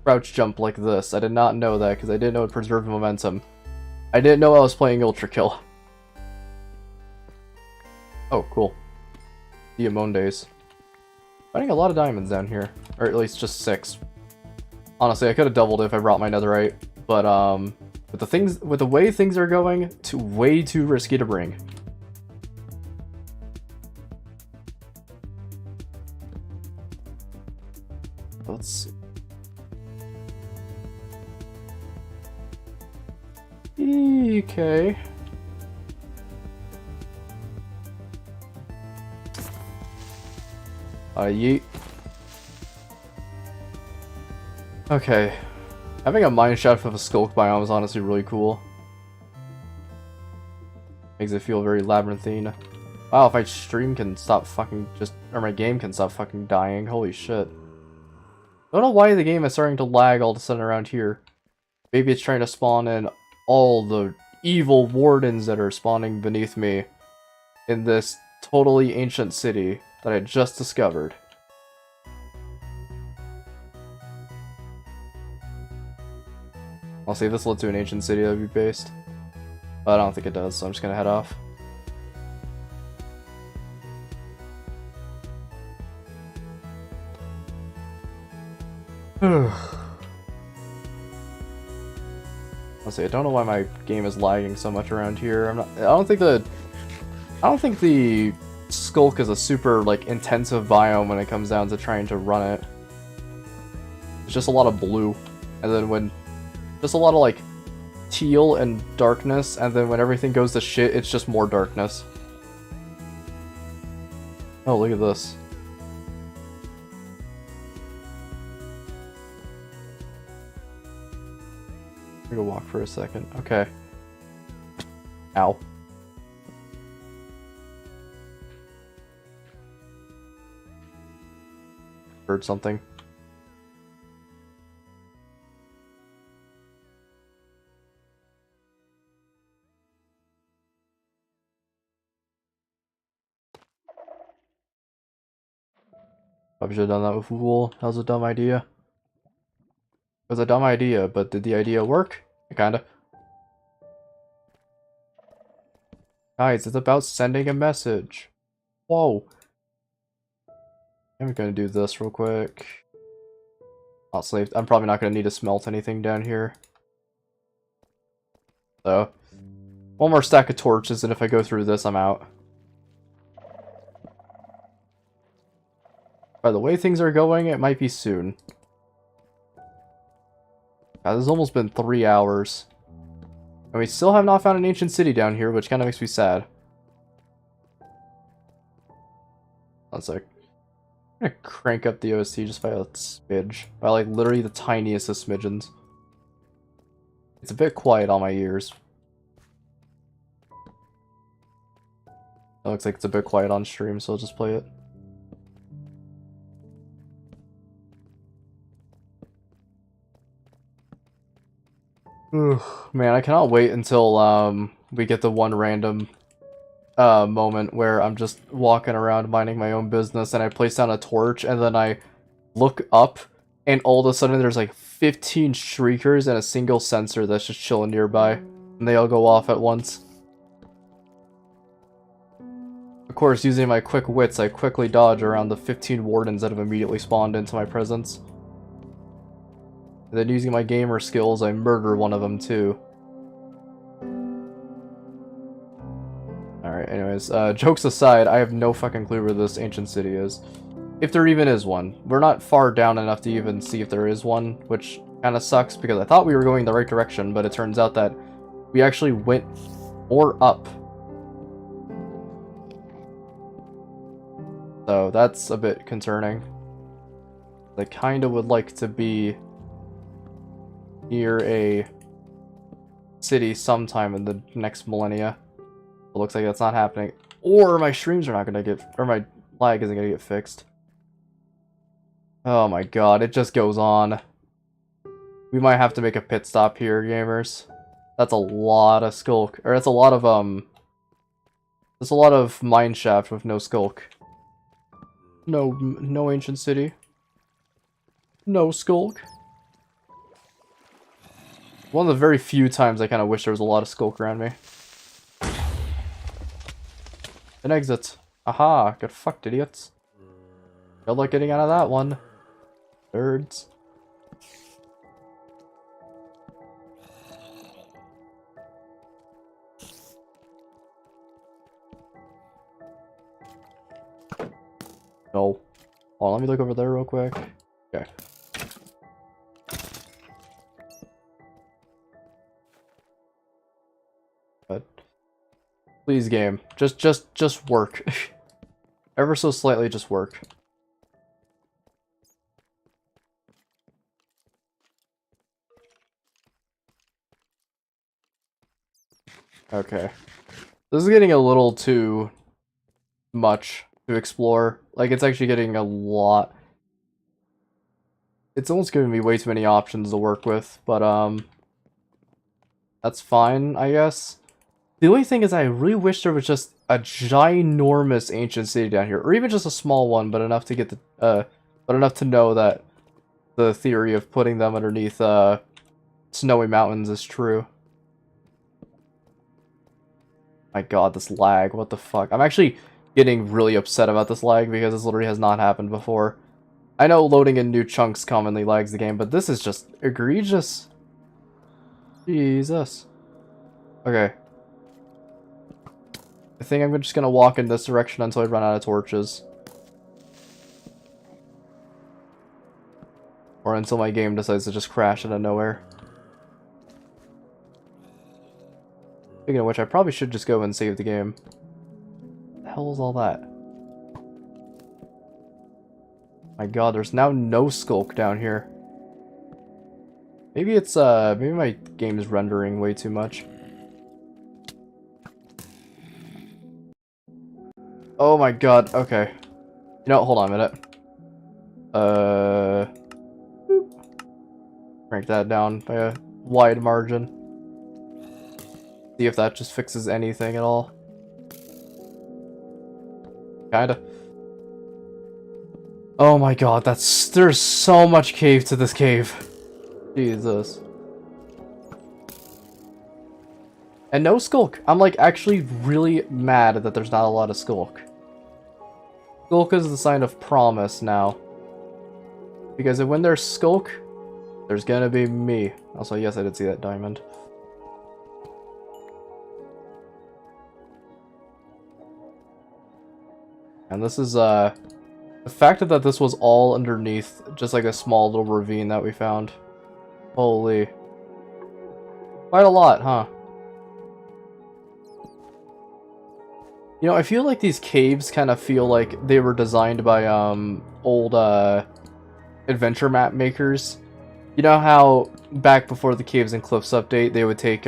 crouch jump like this. I did not know that because I didn't know it preserved momentum. I didn't know I was playing Ultra Kill. Oh, cool. Diamondes. Finding a lot of diamonds down here. Or at least just 6. Honestly, I could have doubled it if I brought my netherite. But, with the way things are going, way too risky to bring. Let's see. Okay. Yeet. Okay. Having a mine shaft with a skulk biome is honestly really cool. Makes it feel very labyrinthine. Wow, if my stream can stop fucking or my game can stop fucking dying. Holy shit. I don't know why the game is starting to lag all of a sudden around here. Maybe it's trying to spawn in all the evil wardens that are spawning beneath me in this totally ancient city that I just discovered. I'll see if this led to an ancient city that would be based. But I don't think it does, so I'm just gonna head off. Let's see, I don't know why my game is lagging so much around here. I don't think the Skulk is a super like intensive biome when it comes down to trying to run it. It's just a lot of blue, and then just a lot of like teal and darkness, and then when everything goes to shit, it's just more darkness. Oh, look at this. I'm gonna walk for a second. Okay. Ow. Heard something. Probably should have done that with wool. That was a dumb idea. It was a dumb idea, but did the idea work? Kinda. Guys, it's about sending a message. Whoa. I'm gonna do this real quick. Not slave. I'm probably not gonna need to smelt anything down here. So, one more stack of torches, and if I go through this, I'm out. By the way things are going, it might be soon. God, this has almost been 3 hours. And we still have not found an ancient city down here, which kind of makes me sad. One sec. I'm gonna crank up the OST just by a smidge. By like literally the tiniest of smidgens. It's a bit quiet on my ears. It looks like it's a bit quiet on stream, so I'll just play it. Ugh, man, I cannot wait until we get the one random moment where I'm just walking around minding my own business and I place down a torch and then I look up and all of a sudden there's like 15 shriekers and a single sensor that's just chilling nearby and they all go off at once. Of course, using my quick wits, I quickly dodge around the 15 wardens that have immediately spawned into my presence. And then using my gamer skills, I murder one of them too. Alright, anyways, jokes aside, I have no fucking clue where this ancient city is. If there even is one. We're not far down enough to even see if there is one, which kinda sucks because I thought we were going the right direction, but it turns out that we actually went more up. So that's a bit concerning. I kinda would like to be near a city sometime in the next millennia. It looks like that's not happening. Or my streams are not gonna get, or my lag isn't gonna get fixed. Oh my god, it just goes on. We might have to make a pit stop here, gamers. That's a lot of skulk, or that's a lot of that's a lot of mineshaft with no skulk. No ancient city. No skulk. One of the very few times I kind of wish there was a lot of skulk around me. An exit. Aha, get fucked, idiots. Good luck getting out of that one. Nerds. No. Hold on, let me look over there real quick. Okay. But please, game, just work. Ever so slightly, just work. Okay. This is getting a little too much to explore. Like, it's actually getting a lot. It's almost giving me way too many options to work with, but, that's fine, I guess. The only thing is I really wish there was just a ginormous ancient city down here, or even just a small one, but enough to get the, but enough to know that the theory of putting them underneath, snowy mountains is true. My god, this lag, what the fuck? I'm actually getting really upset about this lag because this literally has not happened before. I know loading in new chunks commonly lags the game, but this is just egregious. Jesus. Okay. I think I'm just gonna walk in this direction until I run out of torches. Or until my game decides to just crash out of nowhere. Speaking of which, I probably should just go and save the game. What the hell is all that? My god, there's now no skulk down here. Maybe it's, maybe my game is rendering way too much. Oh my god, okay. You know, hold on a minute. Crank that down by a wide margin. See if that just fixes anything at all. Kinda. Oh my god, there's so much cave to this cave. Jesus. And no skulk. I'm like actually really mad that there's not a lot of skulk. Skulk is the sign of promise now. Because when there's skulk, there's gonna be me. Also, yes, I did see that diamond. And this is, the fact that this was all underneath just like a small little ravine that we found. Holy. Quite a lot, huh? You know, I feel like these caves kind of feel like they were designed by, old, adventure map makers. You know how back before the Caves and Cliffs update, they would take,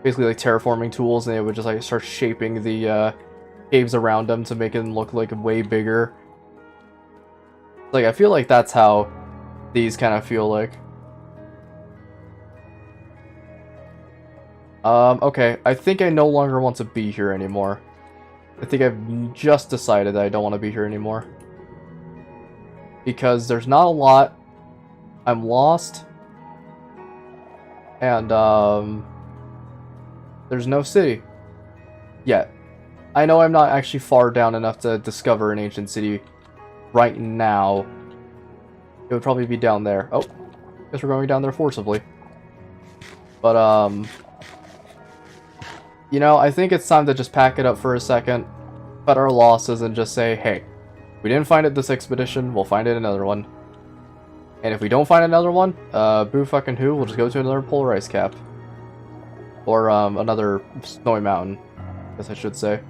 basically like terraforming tools and they would just like start shaping the, caves around them to make them look like way bigger. Like, I feel like that's how these kind of feel like. Okay, I think I no longer want to be here anymore. I think I've just decided that I don't want to be here anymore. Because there's not a lot. I'm lost. And, there's no city. Yet. I know I'm not actually far down enough to discover an ancient city right now. It would probably be down there. Oh, guess we're going down there forcibly. But, you know, I think it's time to just pack it up for a second, cut our losses, and just say, hey, we didn't find it this expedition, we'll find it another one. And if we don't find another one, boo fucking who, we'll just go to another polar ice cap. Or, another snowy mountain, I guess I should say.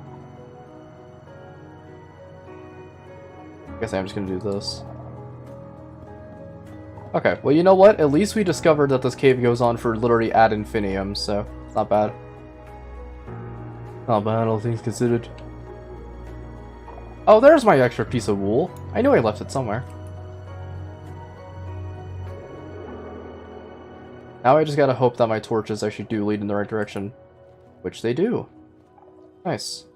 I guess I'm just gonna do this. Okay, well, you know what? At least we discovered that this cave goes on for literally ad infinitum, so it's not bad. Not bad, all things considered. Oh, there's my extra piece of wool. I knew I left it somewhere. Now I just gotta hope that my torches actually do lead in the right direction. Which they do. Nice.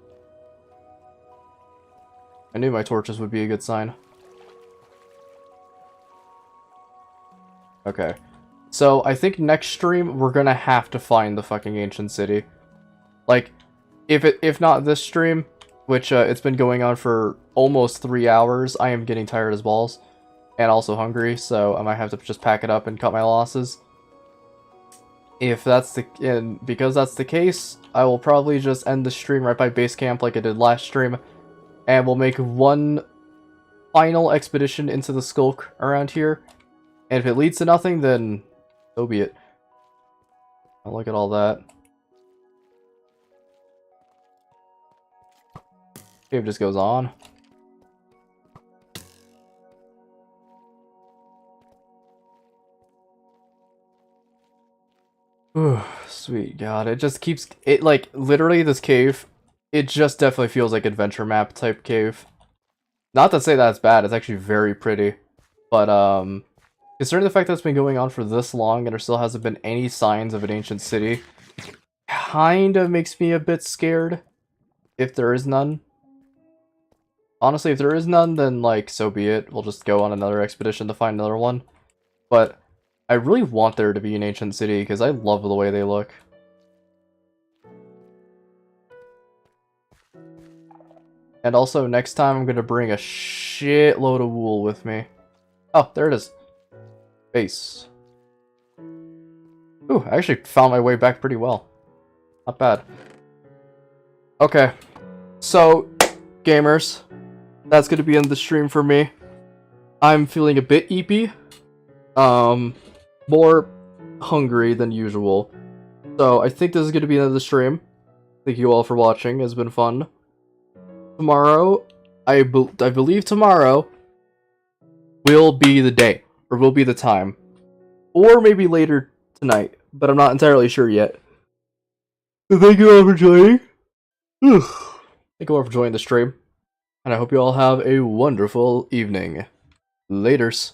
I knew my torches would be a good sign. Okay. So, I think next stream, we're gonna have to find the fucking ancient city. Like, if not this stream, which, it's been going on for almost 3 hours, I am getting tired as balls. And also hungry, so I might have to just pack it up and cut my losses. If that's because that's the case, I will probably just end the stream right by base camp like I did last stream. And we'll make one final expedition into the Skulk around here. And if it leads to nothing, then so be it. Oh, look at all that. Cave just goes on. Ooh, sweet God. It just keeps... It, like, literally, this cave, it just definitely feels like adventure map type cave. Not to say that's bad, it's actually very pretty. But, considering the fact that it's been going on for this long and there still hasn't been any signs of an ancient city, kinda makes me a bit scared. If there is none. Honestly, if there is none, then, like, so be it. We'll just go on another expedition to find another one. But I really want there to be an ancient city, because I love the way they look. And also, next time I'm gonna bring a shitload of wool with me. Oh, there it is. Base. Ooh, I actually found my way back pretty well. Not bad. Okay. So, gamers, that's gonna be in the stream for me. I'm feeling a bit eepy. More hungry than usual. So, I think this is gonna be the end of the stream. Thank you all for watching. It's been fun. Tomorrow, I believe tomorrow will be the day, or will be the time, or maybe later tonight, but I'm not entirely sure yet. So thank you all for joining. Thank you all for joining the stream, and I hope you all have a wonderful evening. Laters.